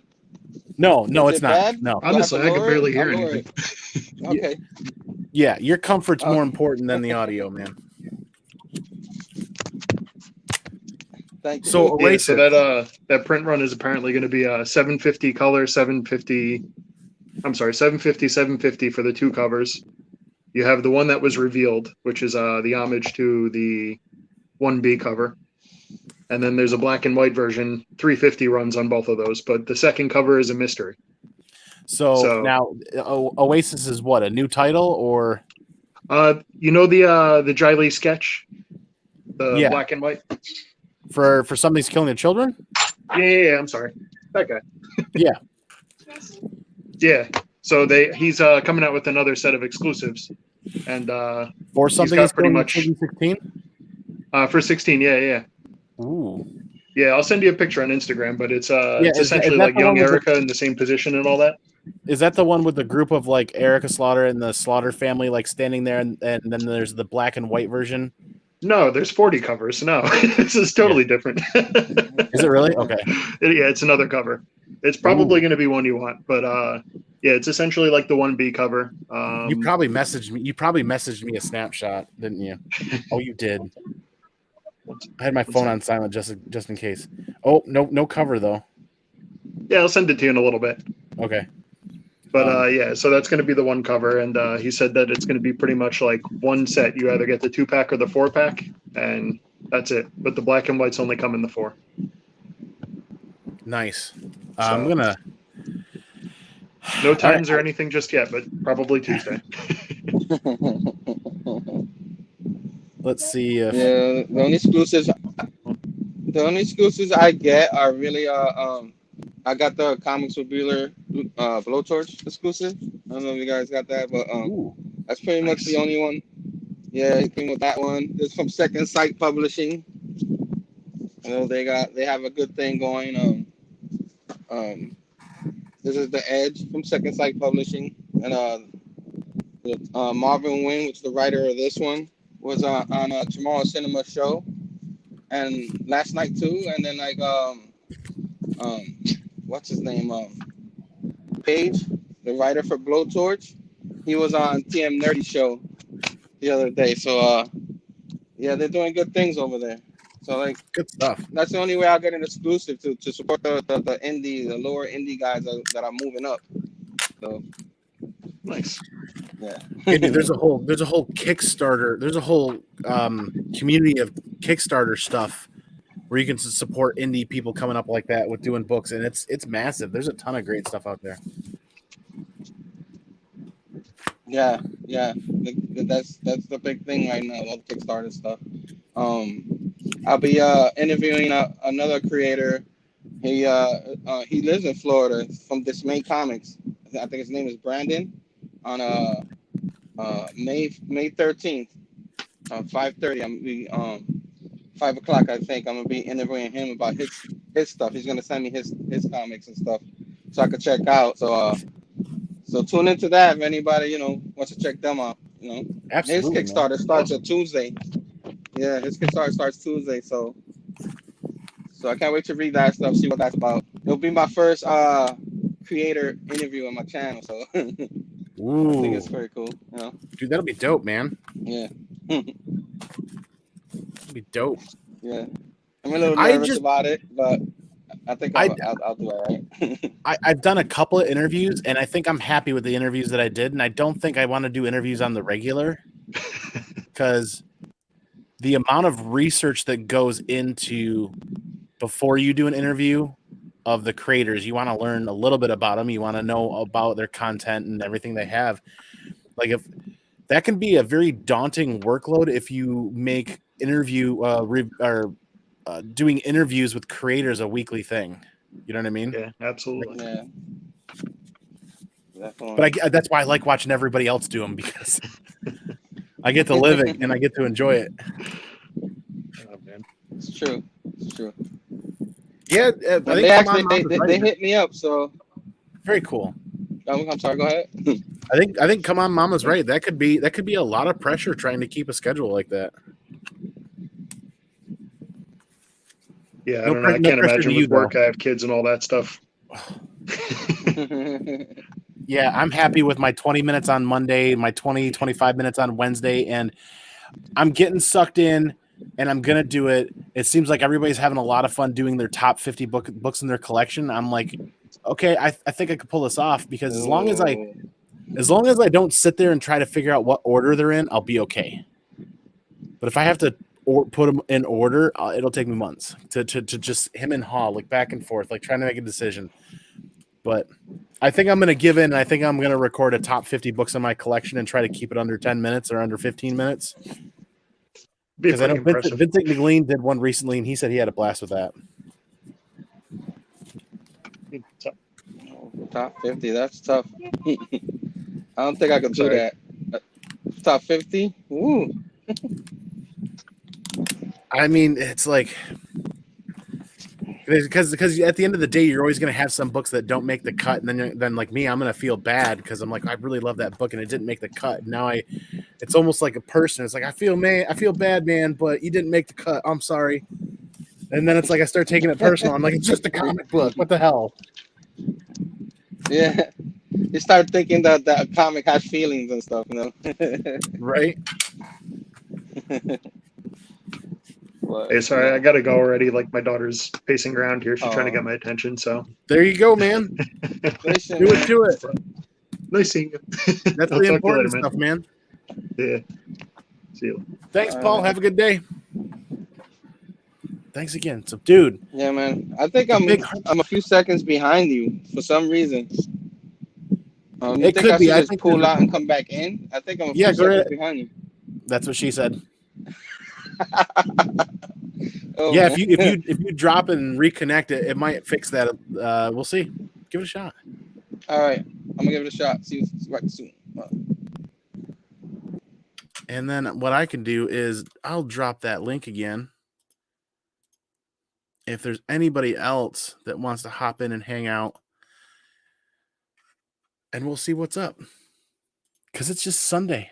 [SPEAKER 1] No,
[SPEAKER 5] Is
[SPEAKER 1] it's
[SPEAKER 5] it
[SPEAKER 1] not.
[SPEAKER 5] bad?
[SPEAKER 1] No.
[SPEAKER 5] Do I have
[SPEAKER 6] Honestly,
[SPEAKER 5] to
[SPEAKER 6] I can
[SPEAKER 5] lower
[SPEAKER 6] barely
[SPEAKER 5] it?
[SPEAKER 6] hear
[SPEAKER 5] I'll lower
[SPEAKER 6] anything.
[SPEAKER 5] it. Okay.
[SPEAKER 1] Yeah, your comfort's more important than the audio, man.
[SPEAKER 5] Thank you.
[SPEAKER 1] So
[SPEAKER 6] Yeah,
[SPEAKER 1] Oasis.
[SPEAKER 6] so that print run is apparently going to be a 750 color, 750. I'm sorry, 750, 750 for the two covers. You have the one that was revealed, which is the homage to the 1B cover. And then there's a black and white version. 350 runs on both of those, but the second cover is a mystery.
[SPEAKER 1] So now Oasis is what, a new title or?
[SPEAKER 6] You know the Dry Lee sketch, the
[SPEAKER 1] Yeah.
[SPEAKER 6] black and white.
[SPEAKER 1] For Somebody's Killing the Children?
[SPEAKER 6] Yeah. I'm sorry, that guy.
[SPEAKER 1] Yeah.
[SPEAKER 6] Yeah. So he's coming out with another set of exclusives, and
[SPEAKER 1] For
[SPEAKER 6] he's
[SPEAKER 1] Something
[SPEAKER 6] got
[SPEAKER 1] is
[SPEAKER 6] pretty
[SPEAKER 1] Killing
[SPEAKER 6] much
[SPEAKER 1] 16?
[SPEAKER 6] for 16. Yeah.
[SPEAKER 1] Ooh.
[SPEAKER 6] Yeah, I'll send you a picture on Instagram, but it's
[SPEAKER 1] is
[SPEAKER 6] essentially
[SPEAKER 1] that
[SPEAKER 6] like
[SPEAKER 1] the one
[SPEAKER 6] young
[SPEAKER 1] with
[SPEAKER 6] Erica in the same position and all that.
[SPEAKER 1] Is that the one with the group of like Erica Slaughter and the Slaughter family like standing there, and then there's the black and white version?
[SPEAKER 6] No, there's 40 covers. No, this is totally different.
[SPEAKER 1] Is it really? Okay.
[SPEAKER 6] Yeah, it's another cover. It's probably going to be one you want, but yeah, it's essentially like the 1B cover.
[SPEAKER 1] You probably messaged me. You probably messaged me a snapshot, didn't you? Oh, you did. I had my phone on silent just in case. Oh, no cover though.
[SPEAKER 6] Yeah, I'll send it to you in a little bit.
[SPEAKER 1] Okay.
[SPEAKER 6] But yeah, so that's going to be the one cover, and he said that it's going to be pretty much like one set. You either get the 2-pack or the 4-pack, and that's it. But the black and whites only come in the 4.
[SPEAKER 1] Nice. I'm gonna.
[SPEAKER 6] No times or anything just yet, but probably Tuesday.
[SPEAKER 1] Let's see if.
[SPEAKER 5] Yeah, the only exclusives I get are really I got the Comics with Bueller Blowtorch exclusive. I don't know if you guys got that, but that's pretty much the only one. Yeah, it came with that one. It's from Second Sight Publishing. You know, they have a good thing going. This is the Edge from Second Sight Publishing, and Marvin Wynn, which is the writer of this one, was on Tomorrow Cinema show, and last night too. And then what's his name? Page, the writer for Blowtorch, he was on TM Nerdy show the other day. So yeah, they're doing good things over there. So like
[SPEAKER 1] good stuff.
[SPEAKER 5] That's the only way I'll get an exclusive to support the lower indie guys that are moving up. So
[SPEAKER 6] nice.
[SPEAKER 5] Yeah.
[SPEAKER 1] There's a whole Kickstarter. There's a whole community of Kickstarter stuff where you can support indie people coming up like that with doing books, and it's massive. There's a ton of great stuff out there.
[SPEAKER 5] Yeah. That's the big thing right now. All the Kickstarter stuff. I'll be interviewing another creator. He lives in Florida, from Dismay Comics. I think his name is Brandon. On May 13th, 5:30. I'm be 5 o'clock. I think I'm gonna be interviewing him about his stuff. He's gonna send me his comics and stuff, so I could check out. So tune into that if anybody wants to check them out.
[SPEAKER 1] Absolutely,
[SPEAKER 5] his Kickstarter starts on Tuesday. Yeah, his Kickstarter starts Tuesday. So I can't wait to read that stuff, see what that's about. It'll be my first creator interview on my channel. So.
[SPEAKER 1] Ooh.
[SPEAKER 5] I think it's very cool.
[SPEAKER 1] Dude, that'll be dope, man.
[SPEAKER 5] Yeah.
[SPEAKER 1] That'll be dope.
[SPEAKER 5] Yeah. I'm a little nervous about it, but I think I'll do all right.
[SPEAKER 1] I've done a couple of interviews, and I think I'm happy with the interviews that I did, and I don't think I want to do interviews on the regular because the amount of research that goes into before you do an interview of the creators, you want to learn a little bit about them. You want to know about their content and everything they have. Like if that can be a very daunting workload if you make doing interviews with creators a weekly thing. You know what I mean?
[SPEAKER 6] Yeah, absolutely.
[SPEAKER 5] Yeah. Definitely.
[SPEAKER 1] But that's why I like watching everybody else do them, because I get to live it and I get to enjoy it.
[SPEAKER 6] Oh, man.
[SPEAKER 5] It's true. It's true.
[SPEAKER 1] Yeah,
[SPEAKER 5] They hit me up, so
[SPEAKER 1] very cool.
[SPEAKER 5] I'm sorry. Go ahead.
[SPEAKER 1] I think Come On Mama's right. That could be a lot of pressure trying to keep a schedule like that.
[SPEAKER 6] Yeah, I don't know. I can't imagine with work. I have kids and all that stuff.
[SPEAKER 1] Yeah, I'm happy with my 20 minutes on Monday, my 25 minutes on Wednesday, and I'm getting sucked in, and I'm going to do it. It seems like everybody's having a lot of fun doing their top 50 books in their collection. I'm like, okay, I think I could pull this off, because as long as I don't sit there and try to figure out what order they're in, I'll be okay. But if I have to put them in order, it'll take me months to just him and haw, like back and forth, like trying to make a decision. But I think I'm going to give in. And I think I'm going to record a top 50 books in my collection and try to keep it under 10 minutes or under 15 minutes. Because I know Vincent McLean did one recently, and he said he had a blast with that.
[SPEAKER 5] Top 50, that's tough. I don't think I could do that. Top 50? Ooh.
[SPEAKER 1] I mean, it's like, because at the end of the day, you're always going to have some books that don't make the cut, and then like me, I'm going to feel bad because I'm like, I really love that book and it didn't make the cut. Now it's almost like a person. It's like, I feel bad, man, but you didn't make the cut. I'm sorry. And then it's like I start taking it personal. I'm like, it's just a comic book. What the hell?
[SPEAKER 5] Yeah, you start thinking that that comic has feelings and stuff, you know?
[SPEAKER 1] Right?
[SPEAKER 5] But,
[SPEAKER 6] Hey, sorry, I gotta go already. Like, my daughter's pacing around here. She's trying to get my attention. So
[SPEAKER 1] there you go, man.
[SPEAKER 5] listen,
[SPEAKER 1] Do it.
[SPEAKER 6] nice seeing you.
[SPEAKER 1] That's
[SPEAKER 6] I'll
[SPEAKER 1] the
[SPEAKER 6] talk to you
[SPEAKER 1] important
[SPEAKER 6] later,
[SPEAKER 1] stuff, man.
[SPEAKER 6] Yeah. See you.
[SPEAKER 1] Thanks, Paul. Have a good day. Thanks again. So, dude.
[SPEAKER 5] Yeah, man. I think I'm a few seconds behind you for some reason. You
[SPEAKER 1] It
[SPEAKER 5] think
[SPEAKER 1] could
[SPEAKER 5] I
[SPEAKER 1] be.
[SPEAKER 5] should
[SPEAKER 1] I
[SPEAKER 5] just
[SPEAKER 1] think
[SPEAKER 5] pull out and come back in? I think I'm a few seconds behind you.
[SPEAKER 1] That's what she said.
[SPEAKER 5] Oh,
[SPEAKER 1] yeah,
[SPEAKER 5] man.
[SPEAKER 1] if you drop and reconnect it, it might fix that. We'll see. Give it a shot.
[SPEAKER 5] All right, I'm gonna give it a shot. See you right soon.
[SPEAKER 1] And then what I can do is I'll drop that link again. If there's anybody else that wants to hop in and hang out, and we'll see what's up. Because it's just Sunday.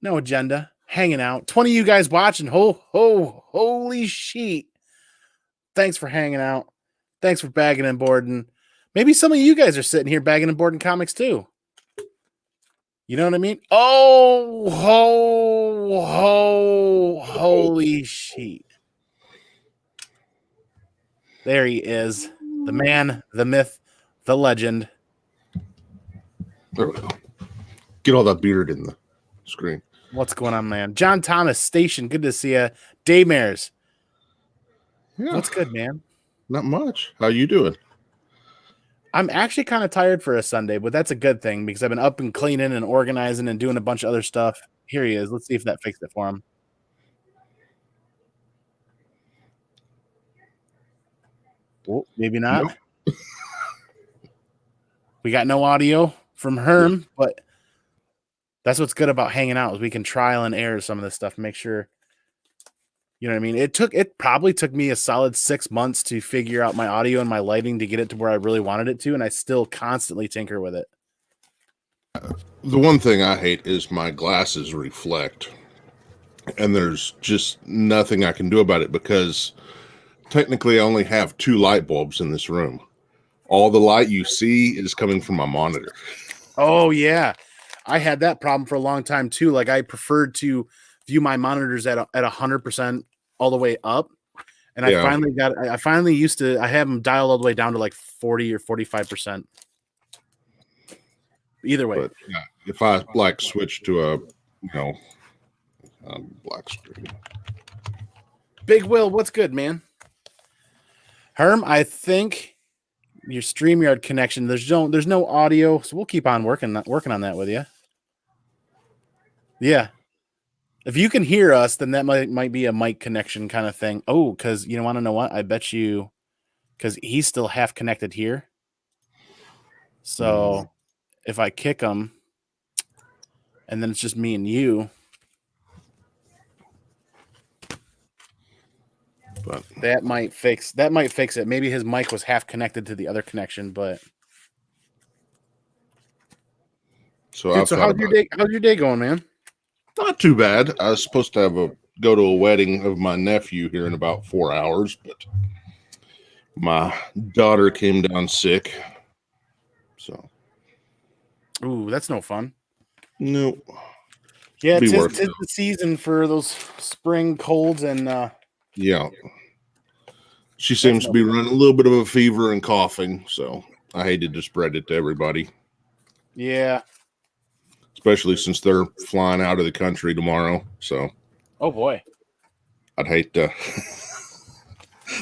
[SPEAKER 1] No agenda. Hanging out. 20 of you guys watching. Holy shit. Thanks for hanging out. Thanks for bagging and boarding. Maybe some of you guys are sitting here bagging and boarding comics too. You know what I mean? Holy shit. There he is. The man, the myth, the legend.
[SPEAKER 7] There we go. Get all that beard in the screen.
[SPEAKER 1] What's going on, man? John Thomas, Station. Good to see you. Daymares.
[SPEAKER 7] Yeah.
[SPEAKER 1] What's good, man?
[SPEAKER 7] Not much. How you doing?
[SPEAKER 1] I'm actually kind of tired for a Sunday, but that's a good thing because I've been up and cleaning and organizing and doing a bunch of other stuff. Here he is. Let's see if that fixed it for him. Oh, maybe not.
[SPEAKER 7] Nope.
[SPEAKER 1] We got no audio from Herm, but that's what's good about hanging out is we can trial and error some of this stuff, make sure. You know what I mean? It probably took me a solid 6 months to figure out my audio and my lighting to get it to where I really wanted it to, and I still constantly tinker with it.
[SPEAKER 7] The one thing I hate is my glasses reflect, and there's just nothing I can do about it because technically I only have 2 light bulbs in this room. All the light you see is coming from my monitor. Oh,
[SPEAKER 1] yeah. I had that problem for a long time, too. Like, I preferred to view my monitors at 100% all the way up. And I finally used to, I have them dialed all the way down to like 40 or 45%. Either way.
[SPEAKER 7] But, yeah, if I like switch to a, black screen.
[SPEAKER 1] Big Will, what's good, man? Herm, I think your StreamYard connection, there's no audio, so we'll keep on working on that with you. Yeah. If you can hear us, then that might be a mic connection kind of thing. Oh, because you want to know what? I bet you, because he's still half connected here. So if I kick him, and then it's just me and you,
[SPEAKER 7] But
[SPEAKER 1] that might fix it. Maybe his mic was half connected to the other connection, but.
[SPEAKER 7] so
[SPEAKER 1] Dude, so how's your day going, man?
[SPEAKER 7] not too bad. I was supposed to go to a wedding of my nephew here in about 4 hours, but my daughter came down sick. So,
[SPEAKER 1] Ooh, that's no fun.
[SPEAKER 7] no.
[SPEAKER 1] Yeah,
[SPEAKER 7] Be
[SPEAKER 1] it's
[SPEAKER 7] worth it.
[SPEAKER 1] the season for those spring colds and
[SPEAKER 7] Yeah. She seems to be running a little bit of a fever and coughing, so I hated to spread it to everybody.
[SPEAKER 1] yeah.
[SPEAKER 7] Especially since they're flying out of the country tomorrow. So
[SPEAKER 1] Oh boy.
[SPEAKER 7] I'd hate to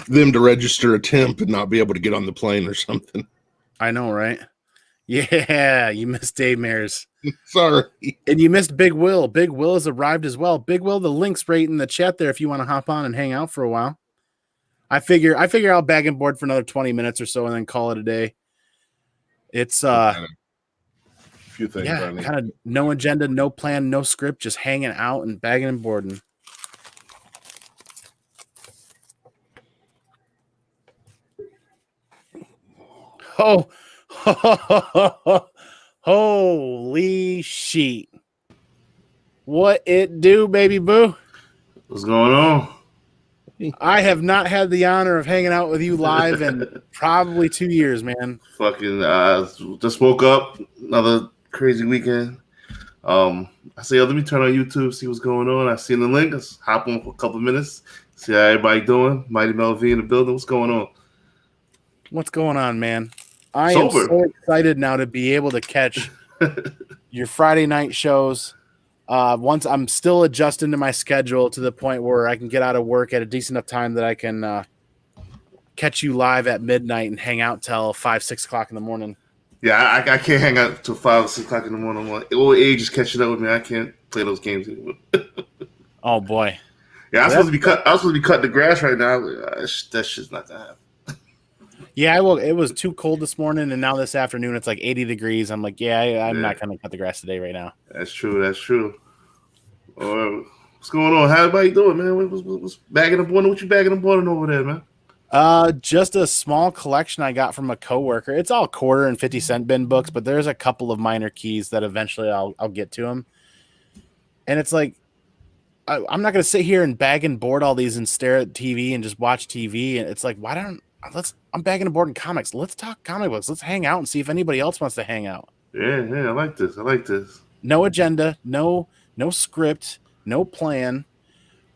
[SPEAKER 7] them to register a temp and not be able to get on the plane or something.
[SPEAKER 1] I know, right? Yeah, you missed Dave Mares.
[SPEAKER 7] Sorry.
[SPEAKER 1] And you missed Big Will. Big Will has arrived as well. Big Will, the link's right in the chat there if you want to hop on and hang out for a while. I figure I'll bag and board for another 20 minutes or so and then call it a day. It's
[SPEAKER 7] Few things
[SPEAKER 1] yeah, kind of no agenda, no plan, no script, just hanging out and bagging and boarding. Oh, holy sheet. What it do, baby boo?
[SPEAKER 8] What's going on?
[SPEAKER 1] I have not had the honor of hanging out with you live in probably 2 years, man.
[SPEAKER 8] Fucking just woke up, another crazy weekend. I say, let me turn on YouTube, see what's going on. I seen the link, let's hop on for a couple minutes, see how everybody doing. Mighty Mel V in the building. What's going on?
[SPEAKER 1] What's going on, man? I am so excited now to be able to catch your Friday night shows. Once I'm still adjusting to my schedule to the point where I can get out of work at a decent enough time that I can catch you live at midnight and hang out till 5, 6 o'clock in the morning.
[SPEAKER 8] Yeah, I can't hang out till 5 or 6 o'clock in the morning. Old age is catching up with me. I can't play those games anymore.
[SPEAKER 1] Oh boy.
[SPEAKER 8] Yeah, I'm supposed to be cutting the grass right now. That shit's not gonna happen.
[SPEAKER 1] Yeah, it was too cold this morning, and now this afternoon it's like 80 degrees. I'm like, I'm not gonna cut the grass today right now.
[SPEAKER 8] That's true. What's going on? How everybody doing, man? What's bagging and boarding? What you bagging and boarding over there, man?
[SPEAKER 1] Just a small collection I got from a coworker. It's all quarter and 50-cent bin books, but there's a couple of minor keys that eventually I'll get to them. And it's like, I'm not gonna sit here and bag and board all these and stare at TV and just watch TV. And it's like, I'm bagging and boarding comics. Let's talk comic books. Let's hang out and see if anybody else wants to hang out.
[SPEAKER 8] Yeah, I like this.
[SPEAKER 1] No agenda, no script, no plan.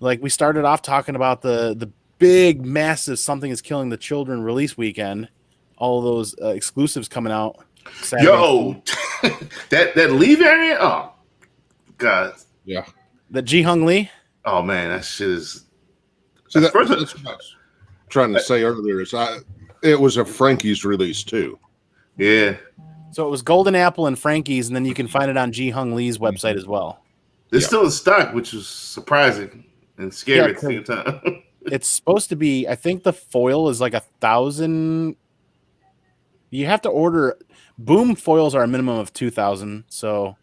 [SPEAKER 1] Like we started off talking about the big, massive Something Is Killing the Children release weekend. All those exclusives coming out. Saturday.
[SPEAKER 8] Yo, that Lee variant. Oh, God.
[SPEAKER 7] Yeah.
[SPEAKER 1] The Ji Hung Lee.
[SPEAKER 8] Oh man, that shit is.
[SPEAKER 7] So that's what I was trying to say earlier. It was a Frankie's release too.
[SPEAKER 8] Yeah.
[SPEAKER 1] So it was Golden Apple and Frankie's, and then you can find it on Ji Hung Lee's website as well.
[SPEAKER 8] It's still in stock, which is surprising and scary at the same time.
[SPEAKER 1] It's supposed to be, I think the foil is like 1,000. You have to order. Boom foils are a minimum of 2,000. So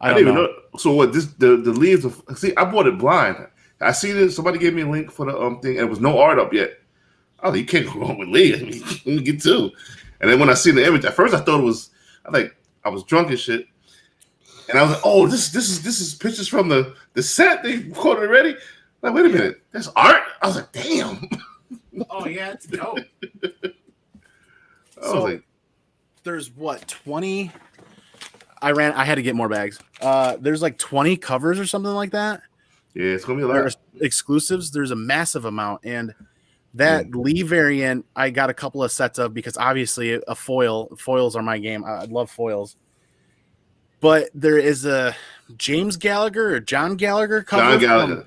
[SPEAKER 1] I don't even know.
[SPEAKER 8] So what? The leaves? See, I bought it blind. I see this. Somebody gave me a link for the thing, and there was no art up yet. Oh, you can't go wrong with Lee. I mean, let me get two. And then when I see the image, at first I thought it was. I was drunk and shit. And I was like, oh, this is pictures from the set they recorded already. Like, wait a minute, that's art. I was like, damn.
[SPEAKER 1] Oh yeah, it's dope. There's what 20. I had to get more bags. There's like 20 covers or something like that.
[SPEAKER 8] Yeah, it's gonna be a lot.
[SPEAKER 1] There's exclusives. There's a massive amount, and that Lee variant I got a couple of sets of because obviously a foils are my game. I love foils. But there is a James Gallagher or John Gallagher cover.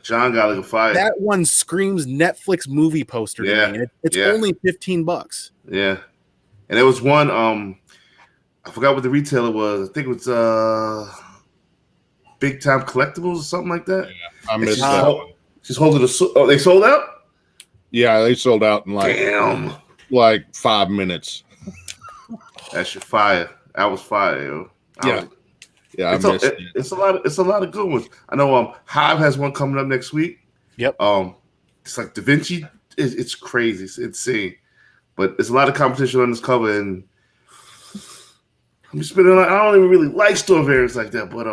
[SPEAKER 8] John Gallagher fire.
[SPEAKER 1] That one screams Netflix movie poster to me. It's only $15.
[SPEAKER 8] Yeah. And there was one, I forgot what the retailer was. I think it was Big Time Collectibles or something like that.
[SPEAKER 7] Yeah, I
[SPEAKER 8] And
[SPEAKER 7] missed
[SPEAKER 8] she's
[SPEAKER 7] that
[SPEAKER 8] hol-
[SPEAKER 7] one.
[SPEAKER 8] She's holding oh, they sold out?
[SPEAKER 7] Yeah, they sold out in
[SPEAKER 8] Damn.
[SPEAKER 7] like 5 minutes.
[SPEAKER 8] That shit fire. That was fire, yo.
[SPEAKER 7] Yeah, I missed it.
[SPEAKER 8] It's a lot of good ones. I know Hive has one coming up next week.
[SPEAKER 1] Yep.
[SPEAKER 8] It's like Da Vinci. It's crazy. It's insane. But it's a lot of competition on this cover, and I'm spending. I don't even really like store variants like that, but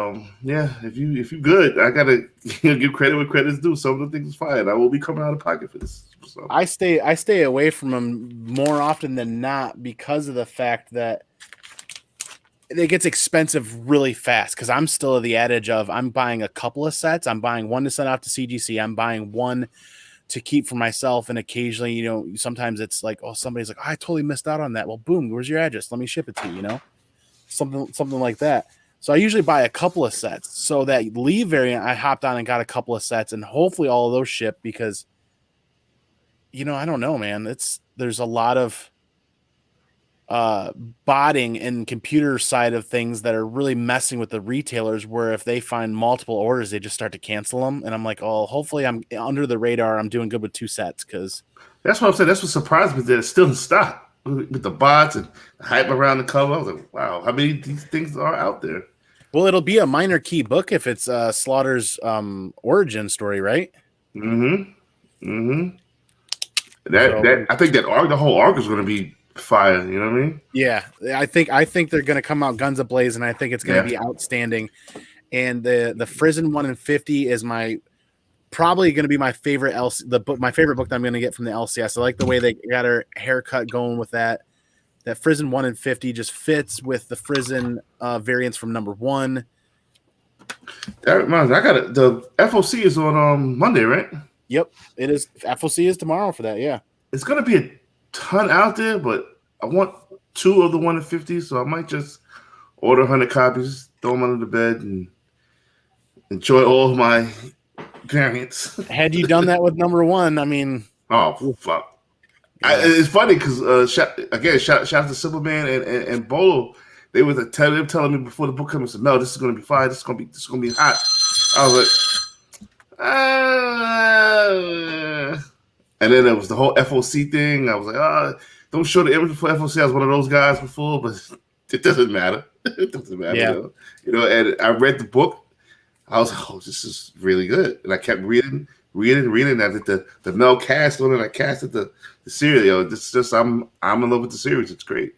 [SPEAKER 8] yeah, if you good, I gotta give credit where credit's due. Some of the things is fine. I will be coming out of pocket for this. So.
[SPEAKER 1] I stay away from them more often than not because of the fact that it gets expensive really fast. Because I'm still at the adage of I'm buying a couple of sets. I'm buying one to send off to CGC. I'm buying one to keep for myself, and occasionally, you know, sometimes it's like, oh, somebody's like, oh, I totally missed out on that. Well, boom, where's your address? Let me ship it to you. You know, something like that. So I usually buy a couple of sets. So that Lee variant, I hopped on and got a couple of sets, and hopefully all of those ship because, you know, I don't know, man. There's a lot of botting and computer side of things that are really messing with the retailers, where if they find multiple orders, they just start to cancel them. And I'm like, oh, hopefully I'm under the radar. I'm doing good with 2 sets. Cause
[SPEAKER 8] That's what I'm saying. That's what surprised me that it's still in stock with the bots and the hype around the cover. I was like, wow, how many of these things are out there?
[SPEAKER 1] well, it'll be a minor key book if it's Slaughter's origin story, right?
[SPEAKER 8] Mm-hmm. Mm-hmm. That I think that the whole arc is going to be fire. You know what I mean?
[SPEAKER 1] Yeah, I think they're going to come out guns ablaze, and I think it's going to be outstanding. And the Frizen 1 in 50 is probably going to be my favorite my favorite book that I'm going to get from the LCS. I like the way they got her haircut going with that. That Frizen 1 in 50 just fits with the Frizen variants from number 1.
[SPEAKER 8] That reminds me, the FOC is on Monday, right?
[SPEAKER 1] Yep, it is. FOC is tomorrow for that. Yeah,
[SPEAKER 8] it's going to be a ton out there, but I want 2 of the 1 in 50, so I might just order 100 copies, throw them under the bed, and enjoy all of my variants.
[SPEAKER 1] Had you done that with number 1, I mean,
[SPEAKER 8] oh fuck!
[SPEAKER 1] Yeah.
[SPEAKER 8] It's funny because shout out to Superman and Bolo. They were telling me before the book came, said, "Mel, this is going to be fire. This is going to be hot." I was like, and then there was the whole FOC thing. I was like, don't show the image for FOC. I was one of those guys before, but it doesn't matter. It doesn't matter.
[SPEAKER 1] Yeah.
[SPEAKER 8] You know, and I read the book. I was like, oh, this is really good. And I kept reading. I did the Mel cast on it. I casted the series. You know, it's just I'm in love with the series. It's great.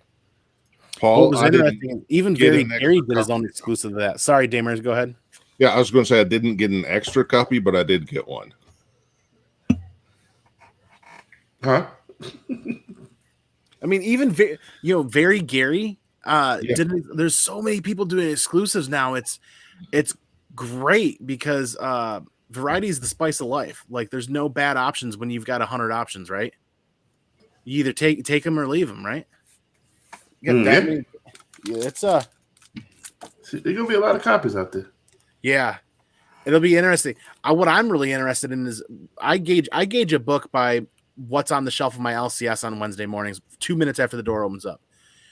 [SPEAKER 1] Paul, what was interesting, even Gary did his own exclusive of that. Sorry, Damers, go ahead.
[SPEAKER 7] Yeah, I was going to say I didn't get an extra copy, but I did get one.
[SPEAKER 8] Huh?
[SPEAKER 1] I mean, even very Gary. There's so many people doing exclusives now. It's great because variety is the spice of life. Like, there's no bad options when you've got 100 options, right? You either take them or leave them, right? There's
[SPEAKER 8] gonna be a lot of copies out there.
[SPEAKER 1] Yeah, it'll be interesting. What I'm really interested in is I gauge a book by what's on the shelf of my LCS on Wednesday mornings, 2 minutes after the door opens up.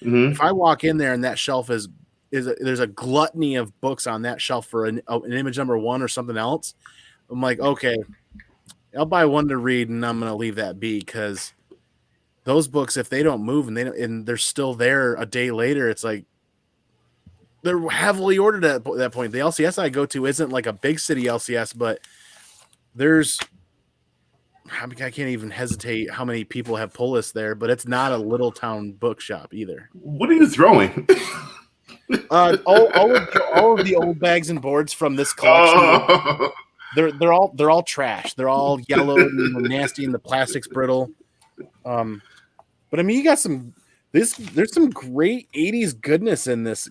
[SPEAKER 8] Mm-hmm.
[SPEAKER 1] If I walk in there and that shelf there's a gluttony of books on that shelf for an image number 1 or something else, I'm like, okay, I'll buy one to read and I'm going to leave that be, because those books, if they don't move and they're still there a day later, it's like they're heavily ordered at that point. The LCS I go to isn't like a big city LCS, but I can't even hesitate how many people have pull lists there, but it's not a little town bookshop either.
[SPEAKER 8] What are you throwing?
[SPEAKER 1] All of the old bags and boards from this collection. They're all trash. They're all yellow and nasty, and the plastic's brittle. But I mean, you got there's some great 80s goodness in this.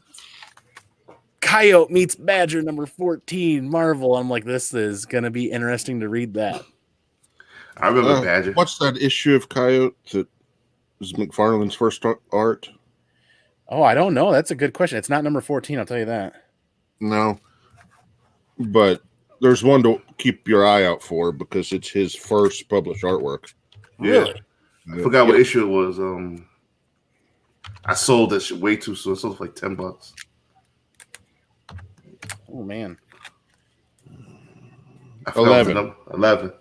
[SPEAKER 1] Coyote meets Badger number 14 Marvel. I'm like, this is gonna be interesting to read that.
[SPEAKER 8] I remember Badger.
[SPEAKER 7] What's that issue of Coyote that was McFarlane's first art?
[SPEAKER 1] Oh, I don't know. That's a good question. It's not number 14, I'll tell you that.
[SPEAKER 7] No. But there's one to keep your eye out for because it's his first published artwork.
[SPEAKER 1] Really?
[SPEAKER 8] I forgot what issue it was. I sold that shit way too soon. I sold it for like $10.
[SPEAKER 1] Oh man.
[SPEAKER 8] I forgot
[SPEAKER 7] 11.
[SPEAKER 8] the number. 11.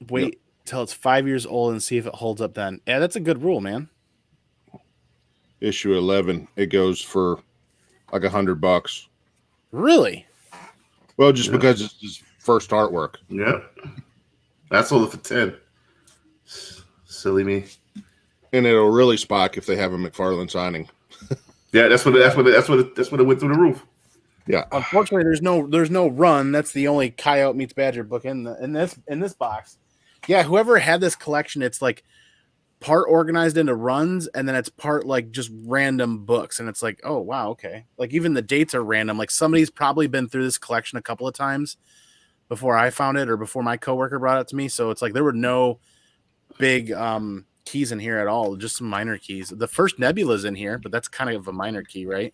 [SPEAKER 1] Wait till it's 5 years old and see if it holds up then. Yeah, that's a good rule, man.
[SPEAKER 7] Issue 11. It goes for like $100.
[SPEAKER 1] Really?
[SPEAKER 7] Well, just because it's his first artwork.
[SPEAKER 8] Yeah. That's all for 10. Silly me.
[SPEAKER 7] And it'll really spike if they have a McFarlane signing.
[SPEAKER 8] Yeah, that's what it went through the roof.
[SPEAKER 7] Yeah.
[SPEAKER 1] Unfortunately, there's no run. That's the only Coyote meets Badger book in this box. Yeah, whoever had this collection, it's like part organized into runs, and then it's part like just random books, and it's like, oh wow, okay. Like even the dates are random. Like somebody's probably been through this collection a couple of times before I found it or before my coworker brought it to me. So it's like there were no big keys in here at all, just some minor keys. The first Nebula's in here, but that's kind of a minor key, right?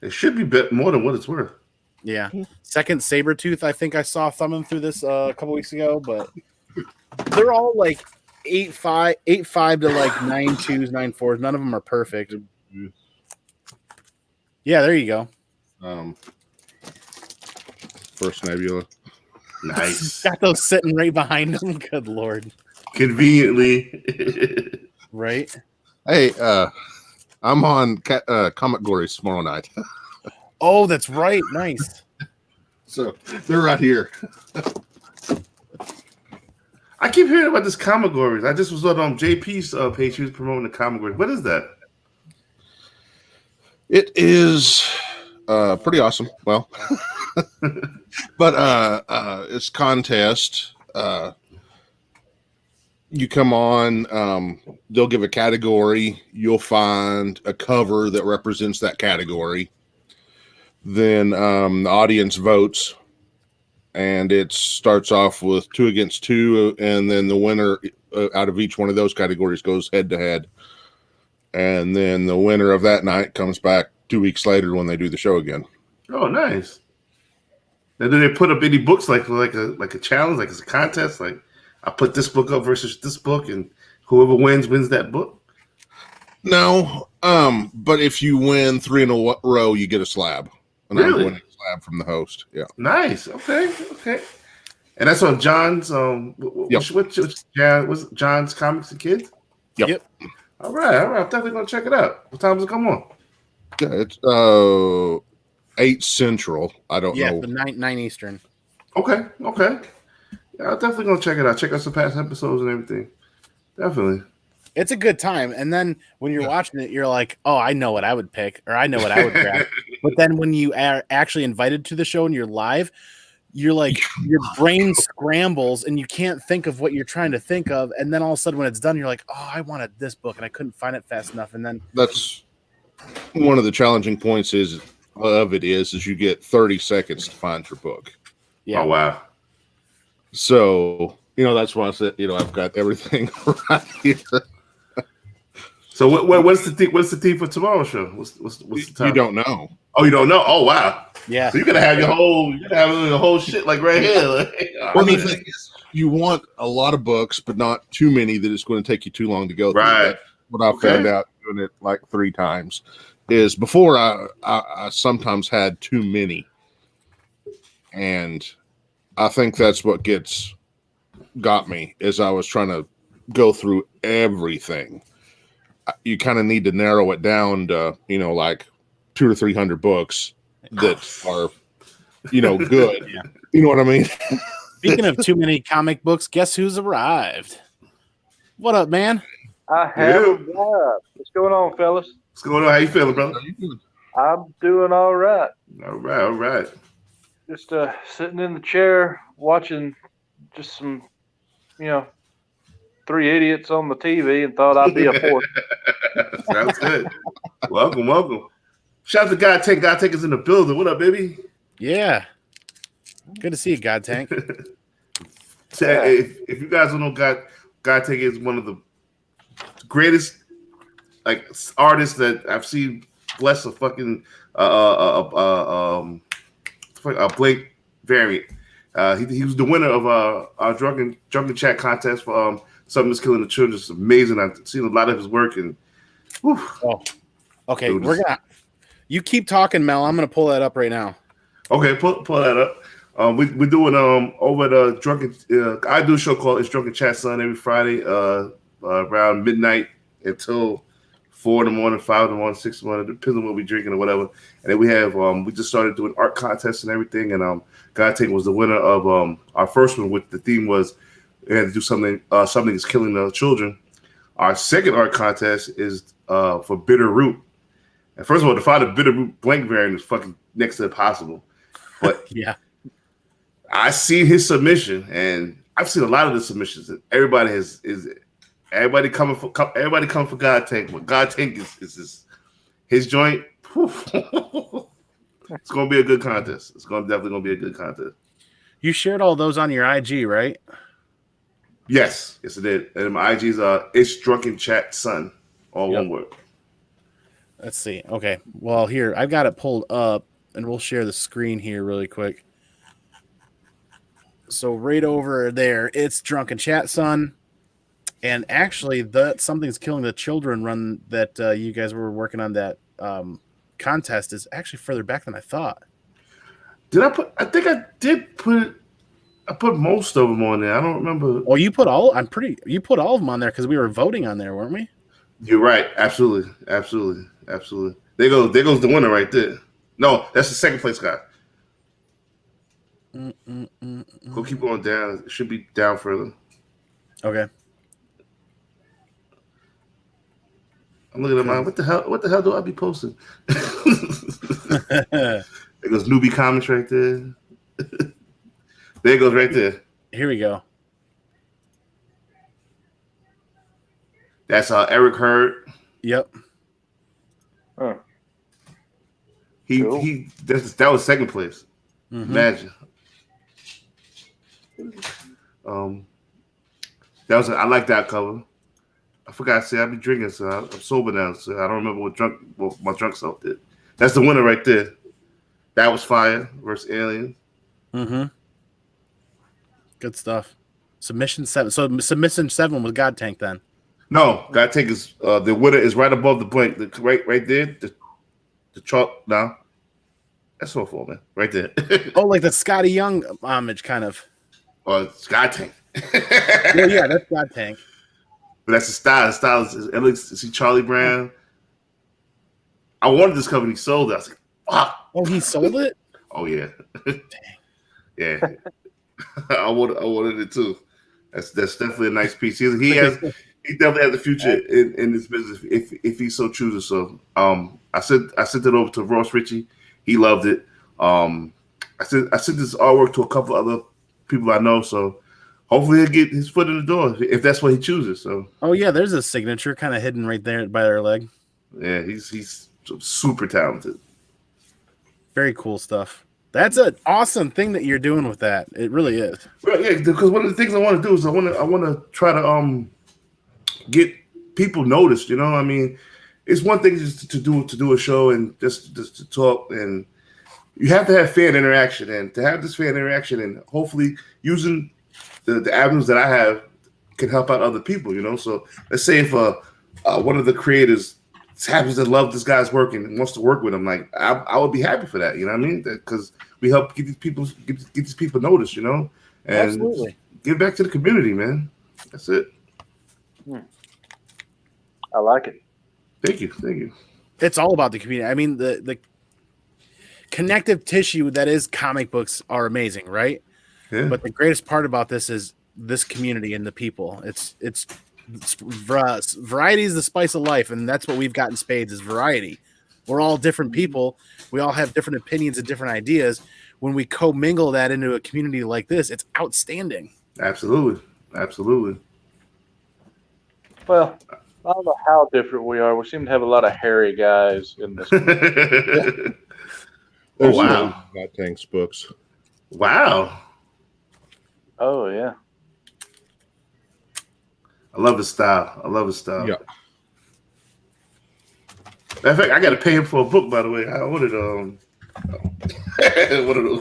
[SPEAKER 8] It should be bet more than what it's worth.
[SPEAKER 1] Yeah. Second Sabretooth, I think I saw thumbing through this a couple weeks ago, but they're all like 8.5 to like 9.2s, 9.4s. None of them are perfect. Yeah, there you go.
[SPEAKER 7] First Nebula.
[SPEAKER 8] Nice.
[SPEAKER 1] Got those sitting right behind them. Good Lord.
[SPEAKER 8] Conveniently.
[SPEAKER 1] Right?
[SPEAKER 7] Hey, I'm on Comic Glories tomorrow night.
[SPEAKER 1] Oh, that's right. Nice.
[SPEAKER 7] So they're right here.
[SPEAKER 8] I keep hearing about this Comic Glories. I just was on JP's page. He was promoting the Comic Glories. What is that?
[SPEAKER 7] It is pretty awesome. Well, but it's contest. You come on, they'll give a category. You'll find a cover that represents that category. Then the audience votes, and it starts off with 2 against 2, and then the winner out of each one of those categories goes head to head. And then the winner of that night comes back 2 weeks later when they do the show again.
[SPEAKER 8] Oh, nice. And then they put up any books like a challenge, like it's a contest, like I put this book up versus this book, and whoever wins that book.
[SPEAKER 7] No, but if you win 3 in a row, you get a slab. And
[SPEAKER 8] Really?
[SPEAKER 7] I'm winning a slab from the host. Yeah.
[SPEAKER 8] Nice. Okay. And that's on John's. What's John's Comics and Kids?
[SPEAKER 7] Yep.
[SPEAKER 8] All right. I'm definitely gonna check it out. What time does it come on?
[SPEAKER 7] Yeah, it's 8 Central. I don't know.
[SPEAKER 1] Yeah, 9 Eastern.
[SPEAKER 8] Okay. Yeah, I'm definitely gonna check it out. Check out some past episodes and everything. Definitely.
[SPEAKER 1] It's a good time. And then when you're watching it, you're like, oh, I know what I would pick, or I know what I would grab. But then when you are actually invited to the show and you're live, you're like, your brain scrambles and you can't think of what you're trying to think of. And then all of a sudden when it's done, you're like, oh, I wanted this book and I couldn't find it fast enough. And then
[SPEAKER 7] That's one of the challenging points is you get 30 seconds to find your book.
[SPEAKER 1] yeah.
[SPEAKER 8] Oh wow.
[SPEAKER 7] So, that's why I said, I've got everything right here.
[SPEAKER 8] So what's the theme for tomorrow's show? What's the time?
[SPEAKER 7] You don't know.
[SPEAKER 8] Oh, you don't know? Oh wow.
[SPEAKER 1] Yeah.
[SPEAKER 8] So you're gonna have the whole shit like right here.
[SPEAKER 7] Well, the thing is, you want a lot of books, but not too many that it's going to take you too long to go through.
[SPEAKER 8] Right.
[SPEAKER 7] That's what I found out doing it like 3 times. Is before I sometimes had too many, and I think that's what got me is I was trying to go through everything. You kind of need to narrow it down to like 200 or 300 books that are good.
[SPEAKER 1] Yeah.
[SPEAKER 7] You know what I mean?
[SPEAKER 1] Speaking of too many comic books, guess who's arrived? What up, man?
[SPEAKER 9] I have a job. What's going on, fellas?
[SPEAKER 8] What's going on? How you feeling, brother?
[SPEAKER 9] I'm doing all right.
[SPEAKER 8] All right.
[SPEAKER 9] Just sitting in the chair watching just some, 3 idiots on the TV and thought I'd be a fourth.
[SPEAKER 8] Sounds good. Welcome. Shout out to God Tank. God Tank is in the building. What up, baby?
[SPEAKER 1] Yeah. Good to see you, God Tank.
[SPEAKER 8] If you guys don't know, God Tank is one of the greatest artists that I've seen bless a fucking Blake variant. He was the winner of our drunken chat contest for Something That's Killing the Children. It's amazing. I've seen a lot of his work and
[SPEAKER 1] okay, You keep talking, Mel. I'm gonna pull that up right now.
[SPEAKER 8] Okay, pull that up. We're doing over the drunken. I do a show called It's Drunken Chat Son every Friday around midnight until 4 in the morning, 5 in the morning, 6 in the morning, depends on what we're drinking or whatever. And then we have we just started doing art contests and everything. And God Take was the winner of our first one, with the theme was we had to do something. Something is killing the children. Our second art contest is for bitter root. And first of all, to find a bitter root blank variant is fucking next to impossible. But
[SPEAKER 1] yeah,
[SPEAKER 8] I see his submission, and I've seen a lot of the submissions. That everybody coming for God Tank. But God Tank is his joint. It's gonna be a good contest. It's definitely gonna be a good contest.
[SPEAKER 1] You shared all those on your IG, right?
[SPEAKER 8] Yes, I did. And my IG's It's Drunken Chat Son, all one word.
[SPEAKER 1] Let's see. Okay. Well, here I've got it pulled up, and we'll share the screen here really quick. So right over there, It's Drunken Chat Son, and actually, Something's Killing the Children run that you guys were working on, that contest, is actually further back than I thought.
[SPEAKER 8] I think I did put. I put most of them on there. I don't remember.
[SPEAKER 1] Well, you put all. You put all of them on there because we were voting on there, weren't we?
[SPEAKER 8] You're right. Absolutely. There goes the winner right there. No, that's the second place guy. Go keep going down. It should be down further.
[SPEAKER 1] Okay.
[SPEAKER 8] I'm looking at mine. What the hell do I be posting? There goes newbie comments right there. There it goes right there.
[SPEAKER 1] Here we go.
[SPEAKER 8] That's Eric Hurd.
[SPEAKER 1] Yep.
[SPEAKER 9] Huh.
[SPEAKER 8] That was second place.
[SPEAKER 1] Mm-hmm.
[SPEAKER 8] Imagine. I like that cover. I forgot to say I've been drinking, so I'm sober now, so I don't remember what my drunk self did. That's the winner right there. That was Fire versus Aliens.
[SPEAKER 1] Mm-hmm. Good stuff. Submission 7. So submission 7 was God Tank then.
[SPEAKER 8] No, God Tank is the winner is right above the blank. Right there. The chalk now. That's so full, man. Right there.
[SPEAKER 1] Oh, like the Scotty Young homage kind of.
[SPEAKER 8] It's God Tank.
[SPEAKER 1] Well, yeah, that's God Tank.
[SPEAKER 8] But that's the style. The style is see Charlie Brown. I wanted this cover and he sold it. I was like, wow.
[SPEAKER 1] Oh, he sold it?
[SPEAKER 8] Oh yeah.
[SPEAKER 1] Dang.
[SPEAKER 8] Yeah. I wanted it too. That's definitely a nice piece. He definitely has the future in this business if he so chooses. So I sent it over to Ross Ritchie. He loved it. I sent this artwork to a couple other people I know. So hopefully he'll get his foot in the door if that's what he chooses. So
[SPEAKER 1] yeah, there's a signature kind of hidden right there by their leg.
[SPEAKER 8] Yeah, he's super talented.
[SPEAKER 1] Very cool stuff. That's an awesome thing that you're doing with that. It really is.
[SPEAKER 8] Well, yeah, because one of the things I want to do is I want to try to get people noticed. You know, I mean, it's one thing just to do a show and just to talk, and you have to have fan interaction, and to have this fan interaction, and hopefully using the avenues that I have can help out other people. You know, so let's say if one of the creators happens to love this guy's work and wants to work with him, like I would be happy for that. You know what I mean? Because we help get these people noticed. You know, and
[SPEAKER 1] absolutely
[SPEAKER 8] give back to the community, man. That's it.
[SPEAKER 9] I like it.
[SPEAKER 8] Thank you.
[SPEAKER 1] It's all about the community. I mean, the connective tissue that is comic books are amazing, right?
[SPEAKER 8] Yeah.
[SPEAKER 1] But the greatest part about this is this community and the people. It's variety is the spice of life, and that's what we've got in spades is variety. We're all different people. We all have different opinions and different ideas. When we commingle that into a community like this, it's outstanding.
[SPEAKER 8] Absolutely.
[SPEAKER 9] Well, I don't know how different we are. We seem to have a lot of hairy guys in this.
[SPEAKER 7] There's
[SPEAKER 8] wow.
[SPEAKER 7] God Tank's books.
[SPEAKER 8] Wow.
[SPEAKER 9] Oh yeah.
[SPEAKER 8] I love his style.
[SPEAKER 7] Yeah.
[SPEAKER 8] In fact, I got to pay him for a book. By the way, I ordered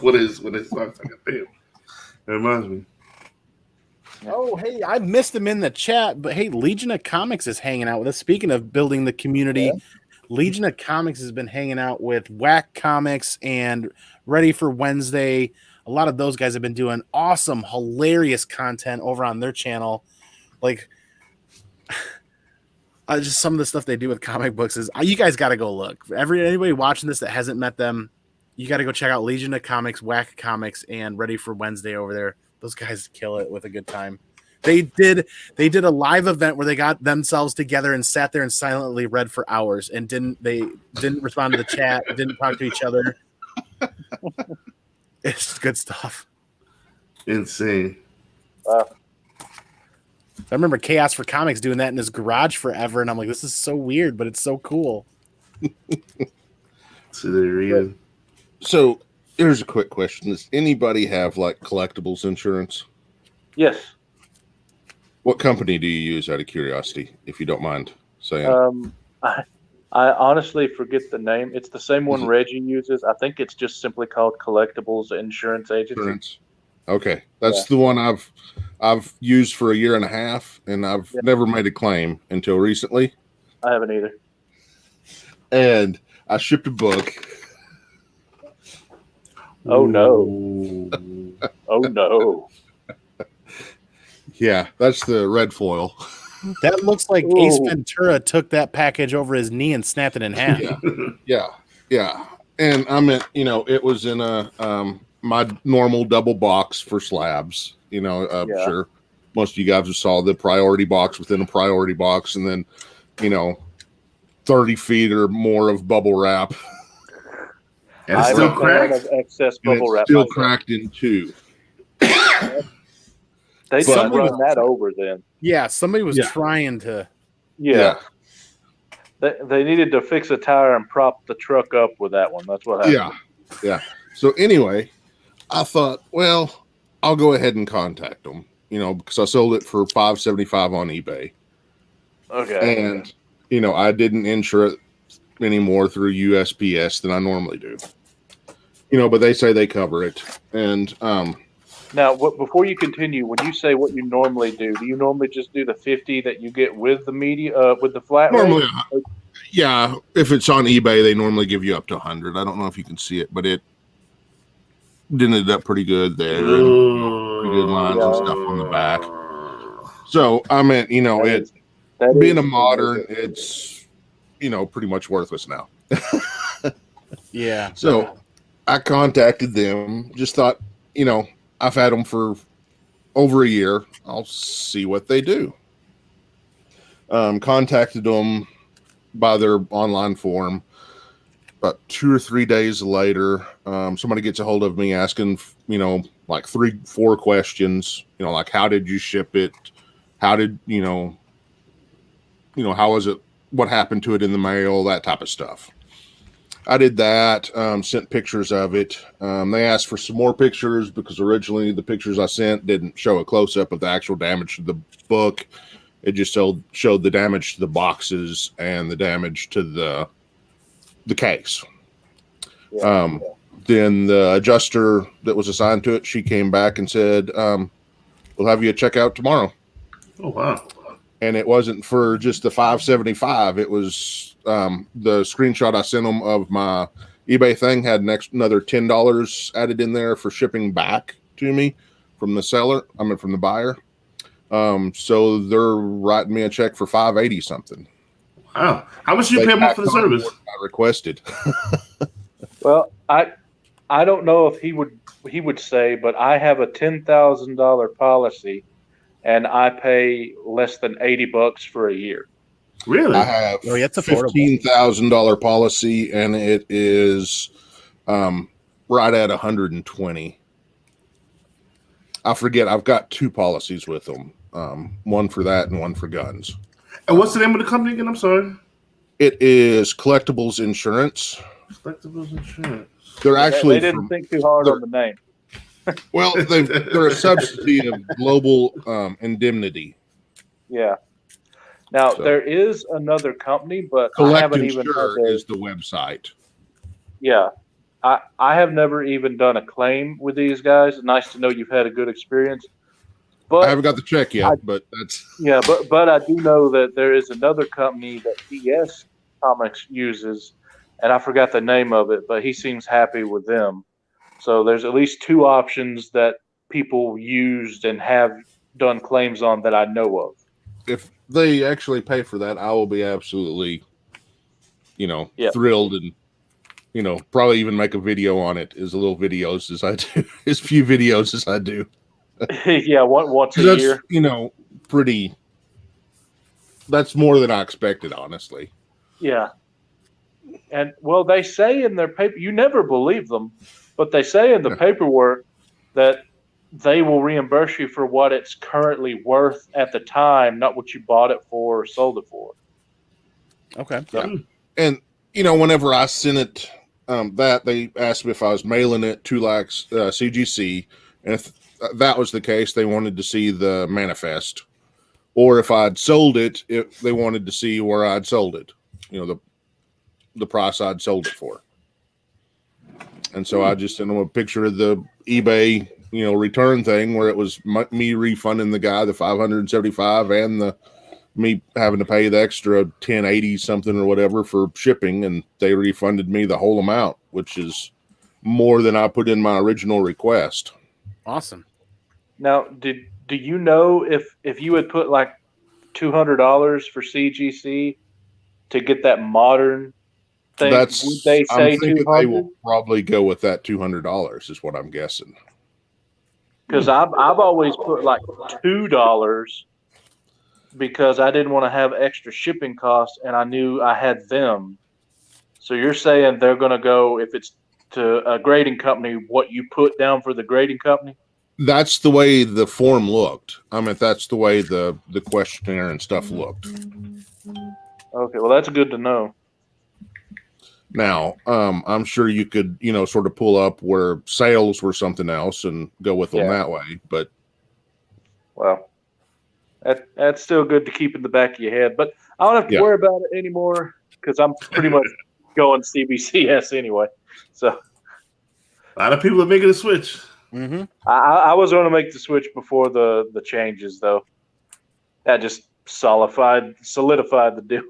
[SPEAKER 8] what is I got to pay him. It reminds me.
[SPEAKER 1] Oh, hey, I missed him in the chat, but hey, Legion of Comics is hanging out with us. Speaking of building the community, Legion of Comics has been hanging out with Whack Comics and Ready for Wednesday. A lot of those guys have been doing awesome, hilarious content over on their channel. Like, just some of the stuff they do with comic books is you guys got to go look. Anybody watching this that hasn't met them, you got to go check out Legion of Comics, Whack Comics, and Ready for Wednesday over there. Those guys kill it with a good time. They did a live event where they got themselves together and sat there and silently read for hours and didn't respond to the chat, didn't talk to each other. It's good stuff.
[SPEAKER 8] Insane.
[SPEAKER 1] I remember Chaos for Comics doing that in his garage forever, and I'm like, this is so weird, but it's so cool.
[SPEAKER 7] So here's a quick question. Does anybody have like collectibles insurance?
[SPEAKER 9] Yes.
[SPEAKER 7] What company do you use out of curiosity, if you don't mind saying?
[SPEAKER 9] I honestly forget the name. It's the same one Reggie uses. I think it's just simply called Collectibles Insurance Agency.
[SPEAKER 7] Okay. That's the one I've used for a year and a half, and I've never made a claim until recently.
[SPEAKER 9] I haven't either.
[SPEAKER 7] And I shipped a book.
[SPEAKER 9] Oh no. Oh no.
[SPEAKER 7] Yeah, that's the red foil.
[SPEAKER 1] That looks like Ace Ventura took that package over his knee and snapped it in half.
[SPEAKER 7] Yeah. And I meant, it was in a my normal double box for slabs. Sure, most of you guys have saw the priority box within a priority box, and then 30 feet or more of bubble wrap.
[SPEAKER 8] And it's still cracked.
[SPEAKER 9] Excess bubble wrap.
[SPEAKER 7] Still cracked in two.
[SPEAKER 9] They didn't run that over then.
[SPEAKER 1] Yeah, somebody was trying to.
[SPEAKER 9] Yeah. They needed to fix a tire and prop the truck up with that one. That's what happened.
[SPEAKER 7] Yeah. So anyway, I thought, well, I'll go ahead and contact them, because I sold it for $575 on eBay.
[SPEAKER 9] Okay.
[SPEAKER 7] And, I didn't insure it any more through USPS than I normally do. But they say they cover it. And
[SPEAKER 9] now, before you continue, when you say what you normally do you normally just do the 50 that you get with the media, with the flat
[SPEAKER 7] normally,
[SPEAKER 9] rate?
[SPEAKER 7] Yeah. If it's on eBay, they normally give you up to 100. I don't know if you can see it, but it ended up pretty good there. And pretty good lines and stuff on the back. So I meant, being a modern, it's pretty much worthless now.
[SPEAKER 1] Yeah.
[SPEAKER 7] So I contacted them. Just thought, I've had them for over a year. I'll see what they do. Contacted them by their online form. About 2 or 3 days later, somebody gets a hold of me asking, like 3-4 questions. Like, how did you ship it? How did, how was it? What happened to it in the mail? That type of stuff. I did that, sent pictures of it. They asked for some more pictures because originally the pictures I sent didn't show a close-up of the actual damage to the book. It just showed the damage to the boxes and the damage to the case. Yeah. Then the adjuster that was assigned to it, she came back and said, we'll have you check out tomorrow.
[SPEAKER 8] Oh, wow.
[SPEAKER 7] And it wasn't for just the $575. It was the screenshot I sent them of my eBay thing had another $10 added in there for shipping back to me from the seller. From the buyer. So they're writing me a check for $580 something.
[SPEAKER 8] Wow. How much did you pay a month for the service?
[SPEAKER 7] I requested.
[SPEAKER 9] Well, I don't know if he would say, but I have a $10,000 policy, and I pay less than $80 for a year.
[SPEAKER 8] Really?
[SPEAKER 7] I have
[SPEAKER 1] it's
[SPEAKER 7] $15,000 policy, and it is right at 120. I forget. I've got 2 policies with them. One for that and one for guns.
[SPEAKER 8] And what's the name of the company again? I'm sorry.
[SPEAKER 7] It is Collectibles Insurance.
[SPEAKER 8] Collectibles Insurance.
[SPEAKER 7] They're actually
[SPEAKER 9] they didn't think too hard on the name.
[SPEAKER 7] Well, they're a subsidy of Global Indemnity.
[SPEAKER 9] Yeah. Now there is another company, but
[SPEAKER 7] Collect
[SPEAKER 9] I haven't even
[SPEAKER 7] Insure is the website.
[SPEAKER 9] Yeah. I have never even done a claim with these guys. Nice to know you've had a good experience. But
[SPEAKER 7] I haven't got the check yet, but that's
[SPEAKER 9] but I do know that there is another company that PS Comics uses, and I forgot the name of it, but he seems happy with them. So there's at least 2 options that people used and have done claims on that I know of.
[SPEAKER 7] If they actually pay for that, I will be absolutely, thrilled, and probably even make a video on it. As little videos as I do, as few videos as I do.
[SPEAKER 9] Yeah, once a year.
[SPEAKER 7] Pretty. That's more than I expected, honestly.
[SPEAKER 9] Yeah. And well, they say in their paper, you never believe them, but they say in the paperwork that they will reimburse you for what it's currently worth at the time, not what you bought it for or sold it for.
[SPEAKER 1] Okay.
[SPEAKER 7] So, yeah. And, whenever I sent it, they asked me if I was mailing it to CGC. And if that was the case, they wanted to see the manifest. Or if I'd sold it, if they wanted to see where I'd sold it, the price I'd sold it for. And so I just sent them a picture of the eBay, return thing where it was me refunding the guy the $575 and me having to pay the extra $10.80 something or whatever for shipping, and they refunded me the whole amount, which is more than I put in my original request.
[SPEAKER 1] Awesome.
[SPEAKER 9] Now, do you know if you would put like $200 for CGC to get that modern thing? Would they say $200?
[SPEAKER 7] They will probably go with that $200 is what I'm guessing.
[SPEAKER 9] Because I've always put like $2 because I didn't want to have extra shipping costs, and I knew I had them. So you're saying they're going to go, if it's to a grading company, what you put down for the grading company?
[SPEAKER 7] That's the way the form looked. I mean, that's the way the questionnaire and stuff looked.
[SPEAKER 9] Okay, well, that's good to know.
[SPEAKER 7] Now, I'm sure you could, sort of pull up where sales were something else and go with them that way. But,
[SPEAKER 9] well, that's still good to keep in the back of your head. But I don't have to worry about it anymore because I'm pretty much going CBCS anyway. So
[SPEAKER 8] a lot of people are making a switch.
[SPEAKER 1] Mm-hmm.
[SPEAKER 9] I was going to make the switch before the changes, though. That just solidified the deal.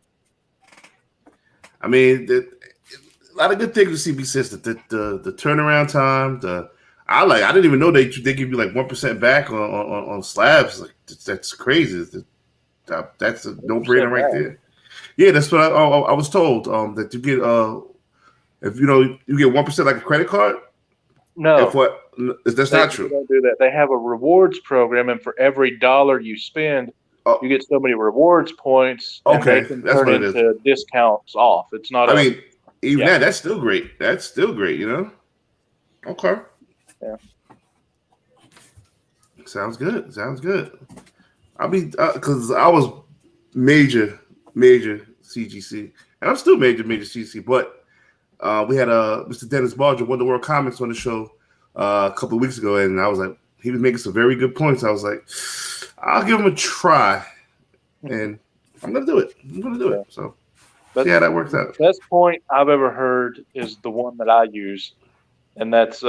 [SPEAKER 8] I mean, a lot of good things with CBCS. The turnaround time. I didn't even know they give you like 1% back on slabs. Like that's crazy. That's a no-brainer right there. Yeah, that's what I was told. That you get if you get 1% like a credit card.
[SPEAKER 9] No,
[SPEAKER 8] that's not true.
[SPEAKER 9] They don't do that. They have a rewards program, and for every dollar you spend, you get so many rewards points.
[SPEAKER 8] Okay,
[SPEAKER 9] and they can turn it into discounts off. It's not.
[SPEAKER 8] I mean, even that's still great. That's still great. Okay.
[SPEAKER 9] Yeah.
[SPEAKER 8] Sounds good. I'll be because I was major CGC, and I'm still major CGC, but. We had Mr. Dennis Barger, Wonder World Comics, on the show a couple of weeks ago, and I was like, he was making some very good points. I was like, I'll give him a try, and I'm gonna do it. So see how that works out.
[SPEAKER 9] The best point I've ever heard is the one that I use, and that's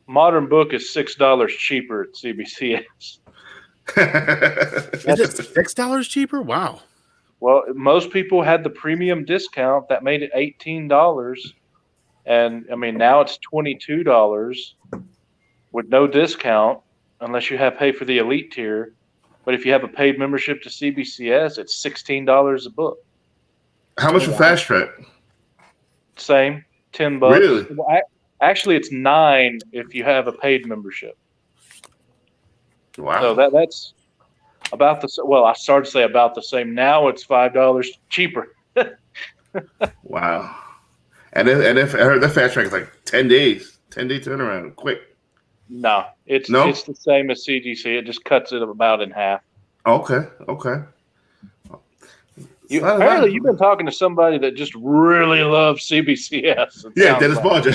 [SPEAKER 9] modern book is $6 cheaper at CBCS.
[SPEAKER 1] Is it $6 cheaper? Wow.
[SPEAKER 9] Well, most people had the premium discount that made it $18. And I mean, now it's $22 with no discount unless you have pay for the elite tier. But if you have a paid membership to CBCS, it's $16 a book.
[SPEAKER 8] How much for Fast Track?
[SPEAKER 9] Same, $10.
[SPEAKER 8] Really?
[SPEAKER 9] Well, actually, it's $9 if you have a paid membership.
[SPEAKER 8] Wow.
[SPEAKER 9] So that's about the I started to say about the same. Now it's $5 cheaper.
[SPEAKER 8] Wow. And if I heard that Fast Track is like 10 days, 10-day turnaround, quick.
[SPEAKER 9] No, it's the same as CGC. It just cuts it about in half.
[SPEAKER 8] Okay.
[SPEAKER 9] Apparently, you've been talking to somebody that just really loves CBCS.
[SPEAKER 8] Yeah, Dennis Barger.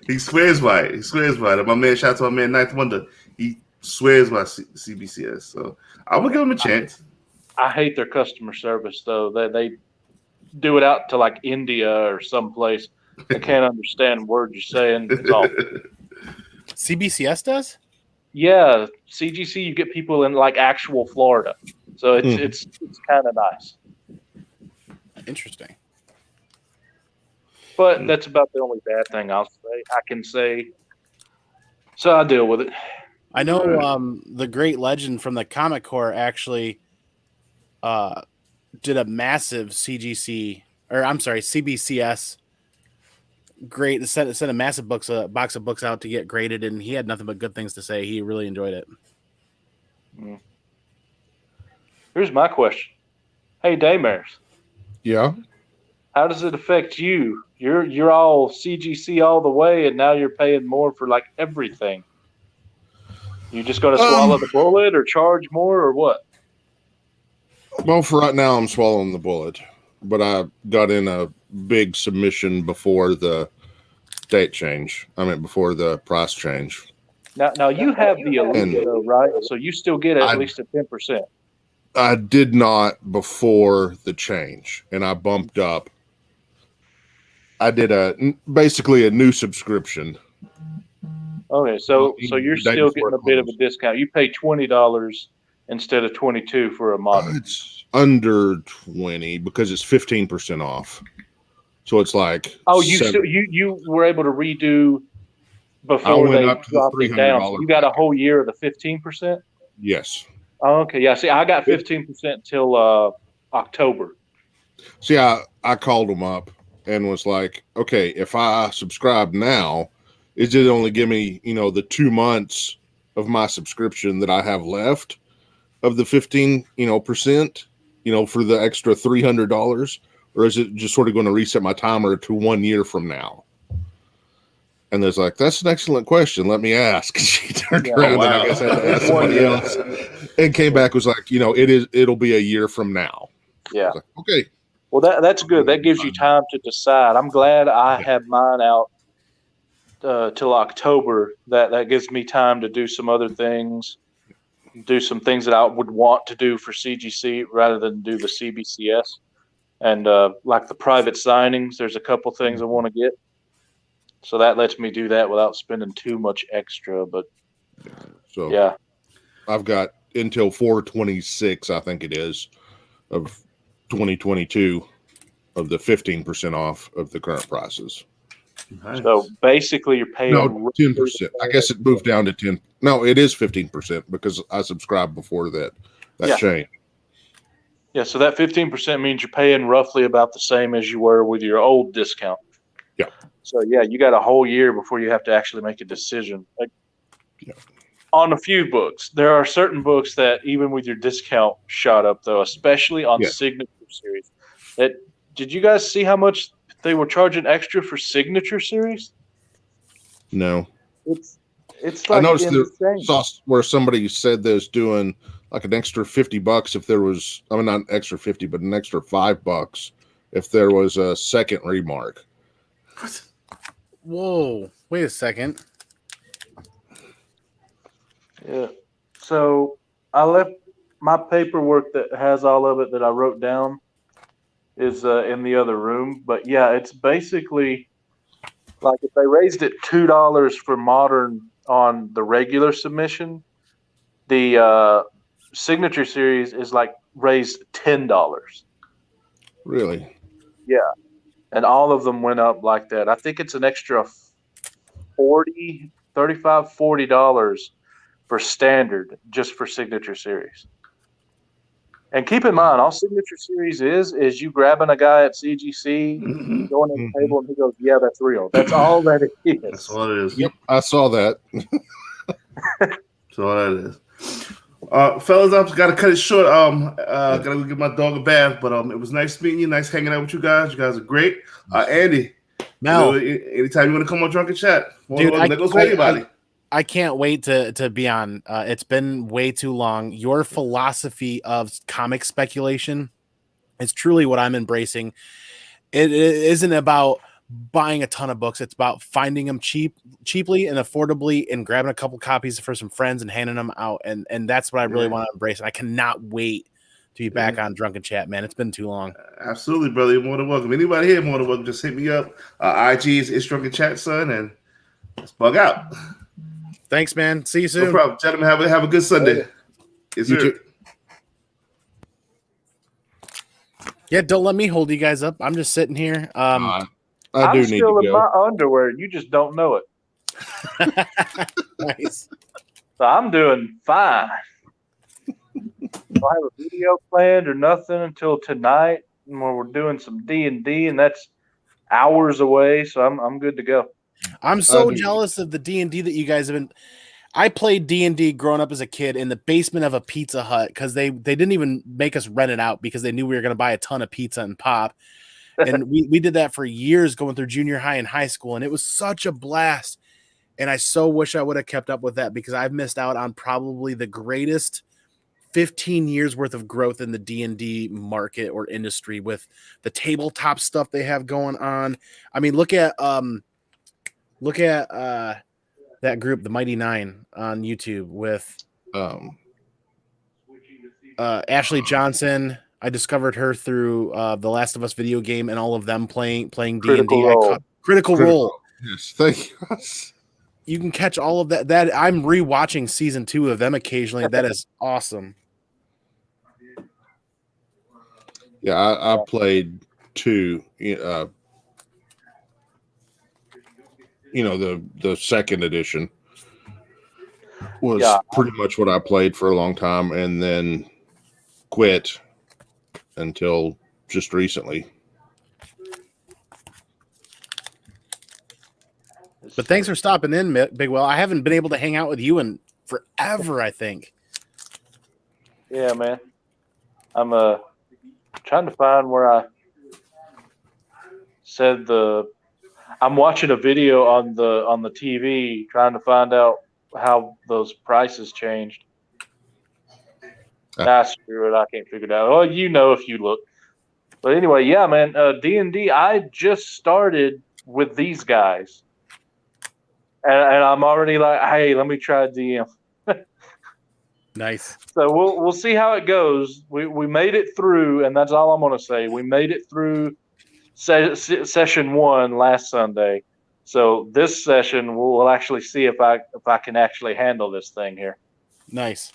[SPEAKER 8] He swears by it. My man, shout out to my man, Ninth Wonder. He swears by CBCS. So I'm gonna give him a chance.
[SPEAKER 9] I hate their customer service though. They do it out to like India or someplace. I can't understand words you're saying. It's awful.
[SPEAKER 1] CBCS does?
[SPEAKER 9] Yeah, CGC you get people in like actual Florida, so it's kind of nice.
[SPEAKER 1] Interesting.
[SPEAKER 9] But that's about the only bad thing I can say. So I deal with it.
[SPEAKER 1] I know the Great Legend from the Comic Corps actually did a massive CBCS. Great, sent a massive box of books out to get graded, and he had nothing but good things to say. He really enjoyed it.
[SPEAKER 9] Here's my question. Hey, Daymares.
[SPEAKER 7] Yeah.
[SPEAKER 9] How does it affect you? You're all CGC all the way, and now you're paying more for like everything. You just going to swallow the bullet, or charge more, or what?
[SPEAKER 7] Well, for right now, I'm swallowing the bullet, but I got in a big submission before the date change. I mean, before the price change.
[SPEAKER 9] Now you have the elite, though, right? So you still get at least a 10%.
[SPEAKER 7] I did not before the change, and I bumped up. I did basically a new subscription.
[SPEAKER 9] Okay, so you're still getting a bit of a discount. You pay $20 instead of $22 for a modern.
[SPEAKER 7] It's under 20 because it's 15% off. So it's like
[SPEAKER 9] you were able to redo before
[SPEAKER 7] I went
[SPEAKER 9] they
[SPEAKER 7] up to
[SPEAKER 9] dropped
[SPEAKER 7] the
[SPEAKER 9] it down.
[SPEAKER 7] $300
[SPEAKER 9] So you got a whole year of the 15%?
[SPEAKER 7] Yes.
[SPEAKER 9] Oh, okay, yeah. See, I got 15% till October.
[SPEAKER 7] See, I called them up and was like, okay, if I subscribe now, is it only give me, the 2 months of my subscription that I have left of the 15%, for the extra $300, or is it just sort of going to reset my timer to 1 year from now? And there's like, that's an excellent question. Let me ask. She turned around and I guess I had to ask somebody else, and came back was like, it'll be a year from now.
[SPEAKER 9] Yeah.
[SPEAKER 7] Like, okay.
[SPEAKER 9] Well, that's good. That gives you time to decide. I'm glad I have mine out till October. That gives me time to do some other things, do some things that I would want to do for CGC rather than do the CBCS. And like the private signings, there's a couple things I want to get. So that lets me do that without spending too much extra. But
[SPEAKER 7] so
[SPEAKER 9] yeah,
[SPEAKER 7] I've got until 4/26, I think it is, of 2022 of the 15% off of the current prices.
[SPEAKER 8] Nice.
[SPEAKER 9] So basically you're paying
[SPEAKER 7] 10%. I guess it moved down to 10. No, it is 15% because I subscribed before that change.
[SPEAKER 9] Yeah, so that 15% means you're paying roughly about the same as you were with your old discount.
[SPEAKER 7] Yeah.
[SPEAKER 9] So yeah, you got a whole year before you have to actually make a decision. On a few books, there are certain books that even with your discount shot up, though, especially on Signature Series. Did you guys see how much they were charging extra for Signature Series?
[SPEAKER 7] No.
[SPEAKER 9] It's like
[SPEAKER 7] I noticed
[SPEAKER 9] insane.
[SPEAKER 7] saw where somebody said they was doing like an extra $50 if there was, not an extra 50, but an extra $5 if there was a second remark.
[SPEAKER 8] What?
[SPEAKER 1] Whoa! Wait a second.
[SPEAKER 9] Yeah. So I left my paperwork that has all of it that I wrote down is in the other room. But yeah, it's basically like if they raised it $2 for modern on the regular submission, the Signature Series is like raised $10.
[SPEAKER 7] Really?
[SPEAKER 9] Yeah. And all of them went up like that. I think it's an extra $40 for standard just for Signature Series. And keep in mind, all Signature Series is you grabbing a guy at CGC, going to the table, and he goes, "Yeah, that's real." That's all that it is.
[SPEAKER 8] That's all it is.
[SPEAKER 7] Yep, I saw that.
[SPEAKER 8] That's all that is. Fellas, I've got to cut it short. Gotta go give my dog a bath. But it was nice meeting you. Nice hanging out with you guys. You guys are great. Andy,
[SPEAKER 1] Mel,
[SPEAKER 8] anytime you want to come on Drunken Chat,
[SPEAKER 1] dude,
[SPEAKER 8] that goes for anybody.
[SPEAKER 1] I can't wait to be on. It's been way too long. Your philosophy of comic speculation is truly what I'm embracing. It isn't about buying a ton of books. It's about finding them cheaply and affordably and grabbing a couple copies for some friends and handing them out. And that's what I really want to embrace. And I cannot wait to be back on Drunken Chat, man. It's been too long.
[SPEAKER 8] Absolutely, brother. You're more than welcome. Anybody here, more than welcome. Just hit me up. IG is It's Drunken Chat, son, and let's bug out.
[SPEAKER 1] Thanks, man. See you soon.
[SPEAKER 8] No problem. Gentlemen, have a good Sunday. Yes, sir.
[SPEAKER 1] Yeah, don't let me hold you guys up. I'm just sitting here.
[SPEAKER 7] I
[SPEAKER 9] I'm
[SPEAKER 7] do need
[SPEAKER 9] still
[SPEAKER 7] to
[SPEAKER 9] in
[SPEAKER 7] go.
[SPEAKER 9] my underwear. You just don't know it.
[SPEAKER 1] Nice.
[SPEAKER 9] So I'm doing fine. Don't have a video planned or nothing until tonight, where we're doing some D&D, and that's hours away. So I'm good to go.
[SPEAKER 1] I'm so jealous of the D&D that you guys have been. I played D&D growing up as a kid in the basement of a Pizza Hut because they didn't even make us rent it out because they knew we were going to buy a ton of pizza and pop. And we did that for years going through junior high and high school, and it was such a blast. And I so wish I would have kept up with that because I've missed out on probably the greatest 15 years worth of growth in the D&D market or industry with the tabletop stuff they have going on. I mean, look at that group, the Mighty Nine, on YouTube with Ashley Johnson. I discovered her through the Last of Us video game and all of them playing
[SPEAKER 9] Critical
[SPEAKER 1] D&D.
[SPEAKER 9] Role.
[SPEAKER 1] Critical Role.
[SPEAKER 7] Yes, thank you.
[SPEAKER 1] You can catch all of that. That I'm rewatching season 2 of them occasionally. That is awesome.
[SPEAKER 7] Yeah, I played 2. The second edition was pretty much what I played for a long time, and then quit until just recently.
[SPEAKER 1] But thanks for stopping in, Bigwell. I haven't been able to hang out with you in forever, I think.
[SPEAKER 9] Yeah, man. I'm trying to find where I said I'm watching a video on the TV trying to find out how those prices changed. Screw it, I can't figure it out. Well, if you look. But anyway, yeah, man, D&D, I just started with these guys. And I'm already like, hey, let me try DM.
[SPEAKER 1] Nice.
[SPEAKER 9] So we'll see how it goes. We made it through, and that's all I'm going to say. We made it through session 1 last Sunday. So this session, we'll actually see if I can actually handle this thing here.
[SPEAKER 1] Nice.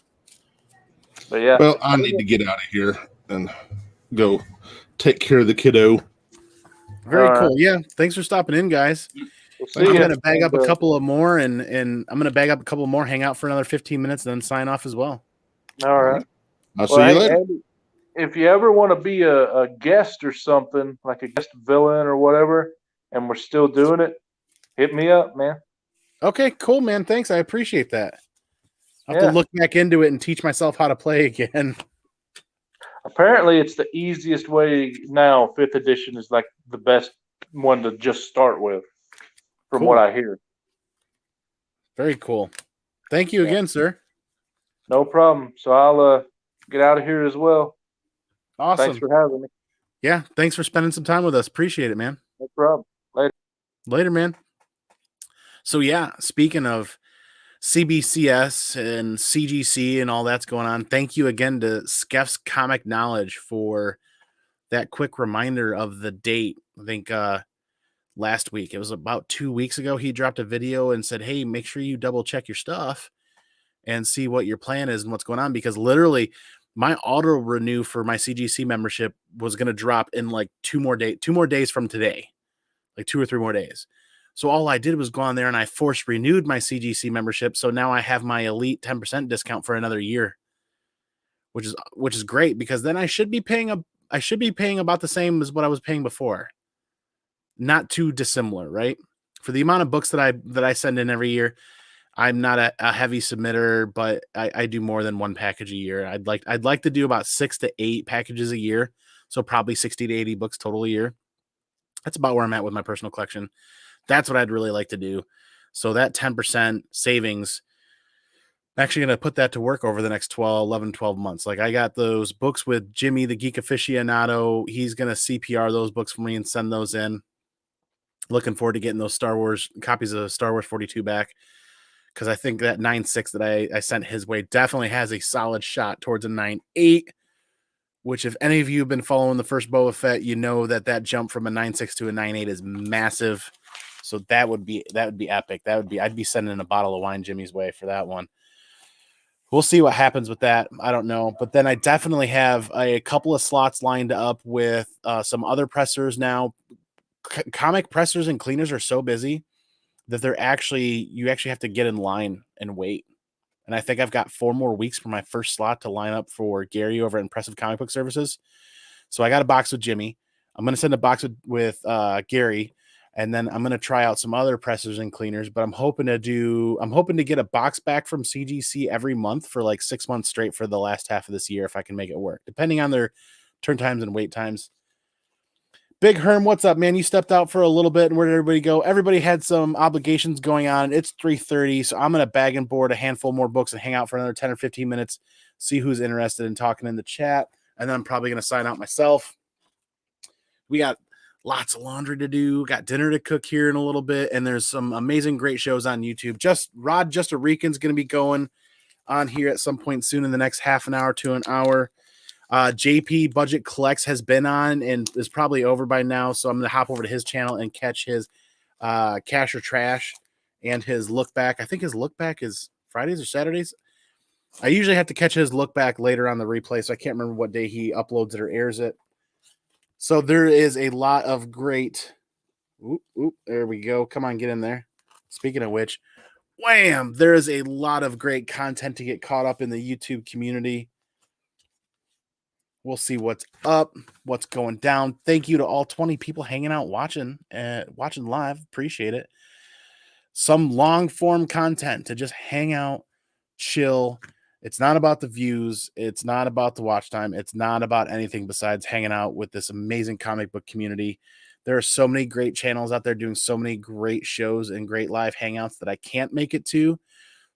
[SPEAKER 9] But yeah.
[SPEAKER 7] Well, I need to get out of here and go take care of the kiddo.
[SPEAKER 1] Very cool. Yeah. Thanks for stopping in, guys. I'm going to bag up a couple more and I'm going to bag up a couple more, hang out for another 15 minutes, and then sign off as well.
[SPEAKER 9] All right.
[SPEAKER 7] I'll see you later.
[SPEAKER 9] Andy, if you ever want to be a guest or something, like a guest villain or whatever, and we're still doing it, hit me up, man.
[SPEAKER 1] Okay, cool, man. Thanks. I appreciate that. I'll have to look back into it and teach myself how to play again.
[SPEAKER 9] Apparently, it's the easiest way now. 5th edition is like the best one to just start with, from what I hear.
[SPEAKER 1] Very cool. Thank you again, sir.
[SPEAKER 9] No problem. So I'll get out of here as well.
[SPEAKER 1] Awesome.
[SPEAKER 9] Thanks for having me.
[SPEAKER 1] Yeah, thanks for spending some time with us. Appreciate it, man.
[SPEAKER 9] No problem.
[SPEAKER 1] Later, man. So yeah, speaking of CBCS and CGC and all that's going on, thank you again to Skeff's Comic Knowledge for that quick reminder of the date. I think last week, it was about 2 weeks ago, he dropped a video and said, hey, make sure you double check your stuff and see what your plan is and what's going on, because literally my auto renew for my CGC membership was going to drop in like 2 more days from today, like 2 or 3 more days. So all I did was go on there and I force renewed my CGC membership. So now I have my elite 10% discount for another year, which is great, because then I should be paying about the same as what I was paying before. Not too dissimilar, right? For the amount of books that I send in every year, I'm not a heavy submitter, but I do more than 1 package a year. I'd like to do about 6 to 8 packages a year. So probably 60 to 80 books total a year. That's about where I'm at with my personal collection. That's what I'd really like to do. So that 10% savings, I'm actually going to put that to work over the next 12 months. Like, I got those books with Jimmy, the Geek Aficionado. He's going to CPR those books for me and send those in. Looking forward to getting those copies of Star Wars 42 back, because I think that 9.6 that I sent his way definitely has a solid shot towards a 9.8, which, if any of you have been following the first Boba Fett, you know that jump from a 9.6 to a 9.8 is massive. So that would be epic. I'd be sending a bottle of wine Jimmy's way for that one. we'll see what happens with that. I don't know. But then I definitely have a couple of slots lined up with some other pressers now. Comic pressers and cleaners are so busy that you actually have to get in line and wait. And I think I've got 4 more weeks for my first slot to line up for Gary over at Impressive Comic Book Services. So I got a box with Jimmy. I'm going to send a box with Gary, and then I'm going to try out some other pressers and cleaners. But I'm hoping to get a box back from CGC every month for like 6 months straight for the last half of this year if I can make it work, depending on their turn times and wait times. Big Herm, what's up, man? You stepped out for a little bit, and where did everybody go? Everybody had some obligations going on. It's 3:30, so I'm going to bag and board a handful more books and hang out for another 10 or 15 minutes, see who's interested in talking in the chat, and then I'm probably going to sign out myself. We got lots of laundry to do, got dinner to cook here in a little bit, and there's some amazing, great shows on YouTube. Rod a Rican's going to be going on here at some point soon in the next half an hour to an hour. JP Budget Collects has been on and is probably over by now, so I'm going to hop over to his channel and catch his Cash or Trash and his Look Back. I think his Look Back is Fridays or Saturdays. I usually have to catch his Look Back later on the replay, so I can't remember what day he uploads it or airs it. So there is a lot of great... there we go. Come on, get in there. Speaking of which, wham! There is a lot of great content to get caught up in the YouTube community. We'll see what's up, what's going down. Thank you to all 20 people hanging out, watching live. Appreciate it. Some long form content to just hang out, chill. It's not about the views. It's not about the watch time. It's not about anything besides hanging out with this amazing comic book community. There are so many great channels out there doing so many great shows and great live hangouts that I can't make it to.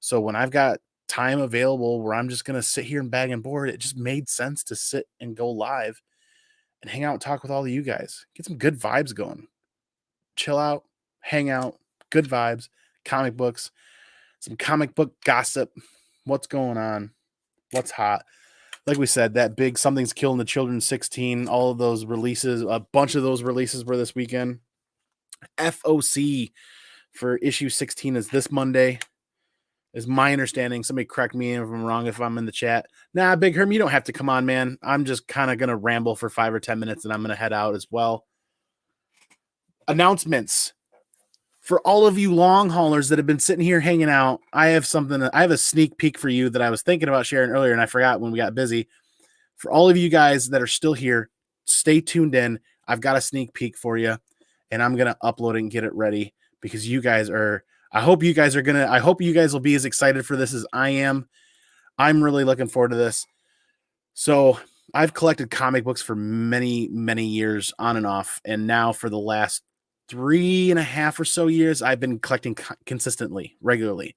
[SPEAKER 1] So when I've got time available where I'm just going to sit here and bag and board, it just made sense to sit and go live and hang out and talk with all of you guys. Get some good vibes going. Chill out, hang out, good vibes, comic books, some comic book gossip. What's going on? What's hot? Like we said, that big Something's Killing the Children 16, all of those releases, a bunch of those releases were this weekend. FOC for issue 16 is this Monday. Is my understanding. Somebody correct me if I'm wrong if I'm in the chat. Nah, Big Herm, you don't have to come on, man. I'm just kind of going to ramble for 5 or 10 minutes and I'm going to head out as well. Announcements. For all of you long haulers that have been sitting here hanging out, I have a sneak peek for you that I was thinking about sharing earlier and I forgot when we got busy. For all of you guys that are still here, stay tuned in. I've got a sneak peek for you and I'm going to upload it and get it ready because you guys are... I hope you guys will be as excited for this as I am. I'm really looking forward to this. So I've collected comic books for many, many years on and off. And now for the last 3.5 or so years, I've been collecting consistently, regularly,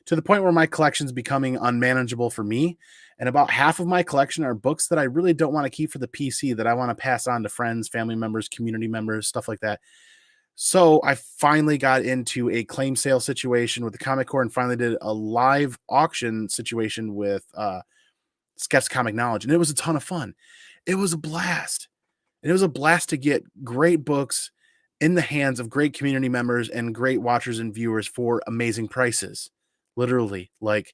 [SPEAKER 1] to the point where my collection's becoming unmanageable for me. And about half of my collection are books that I really don't want to keep for the PC that I want to pass on to friends, family members, community members, stuff like that. So I finally got into a claim sale situation with the Comic Corps and finally did a live auction situation with Skeff's Comic Knowledge. And it was a ton of fun. It was a blast. And it was a blast to get great books in the hands of great community members and great watchers and viewers for amazing prices. Literally, like,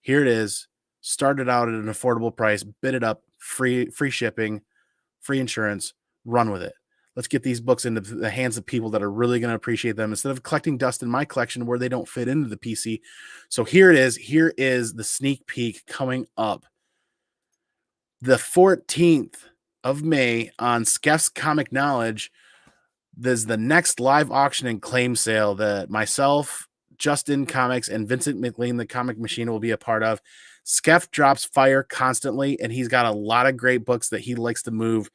[SPEAKER 1] here it is. Started out at an affordable price, bid it up, free shipping, free insurance, run with it. Let's get these books into the hands of people that are really going to appreciate them instead of collecting dust in my collection where they don't fit into the PC. So here it is. Here is the sneak peek coming up. The 14th of May on Skeff's Comic Knowledge, there's the next live auction and claim sale that myself, Justin Comics, and Vincent McLean, the Comic Machine, will be a part of. Skeff drops fire constantly, and he's got a lot of great books that he likes to move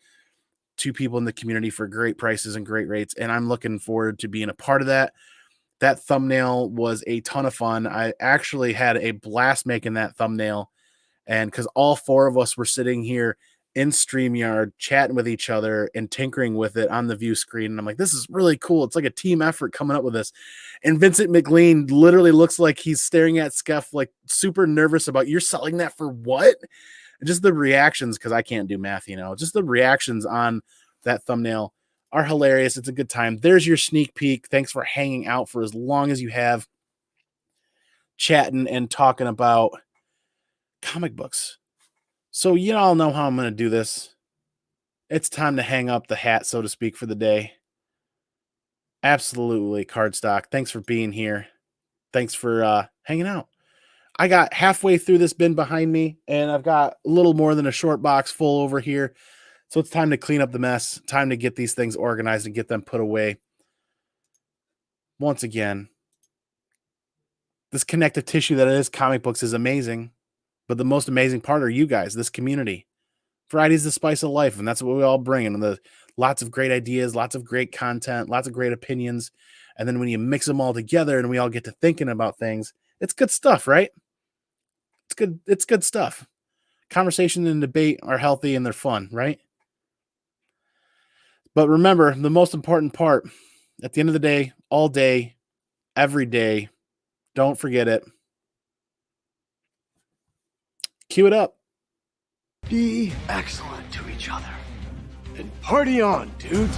[SPEAKER 1] to people in the community for great prices and great rates. And I'm looking forward to being a part of that. That thumbnail was a ton of fun. I actually had a blast making that thumbnail. And because all 4 of us were sitting here in StreamYard chatting with each other and tinkering with it on the view screen. And I'm like, this is really cool. It's like a team effort coming up with this. And Vincent McLean literally looks like he's staring at Skeff like super nervous about, you're selling that for what? Just the reactions, because I can't do math, just the reactions on that thumbnail are hilarious. It's a good time. There's your sneak peek. Thanks for hanging out for as long as you have, chatting and talking about comic books. So you all know how I'm going to do this. It's time to hang up the hat, so to speak, for the day. Absolutely, Cardstock. Thanks for being here. Thanks for hanging out. I got halfway through this bin behind me, and I've got a little more than a short box full over here. So it's time to clean up the mess. Time to get these things organized and get them put away. Once again, this connective tissue that is comic books is amazing. But the most amazing part are you guys, this community. Variety is the spice of life, and that's what we all bring. And lots of great ideas, lots of great content, lots of great opinions. And then when you mix them all together and we all get to thinking about things, it's good stuff, right? It's good stuff. Conversation and debate are healthy and they're fun, right? But remember, the most important part, at the end of the day, all day, every day, don't forget it. Cue it up.
[SPEAKER 10] Be excellent to each other. And party on, dudes.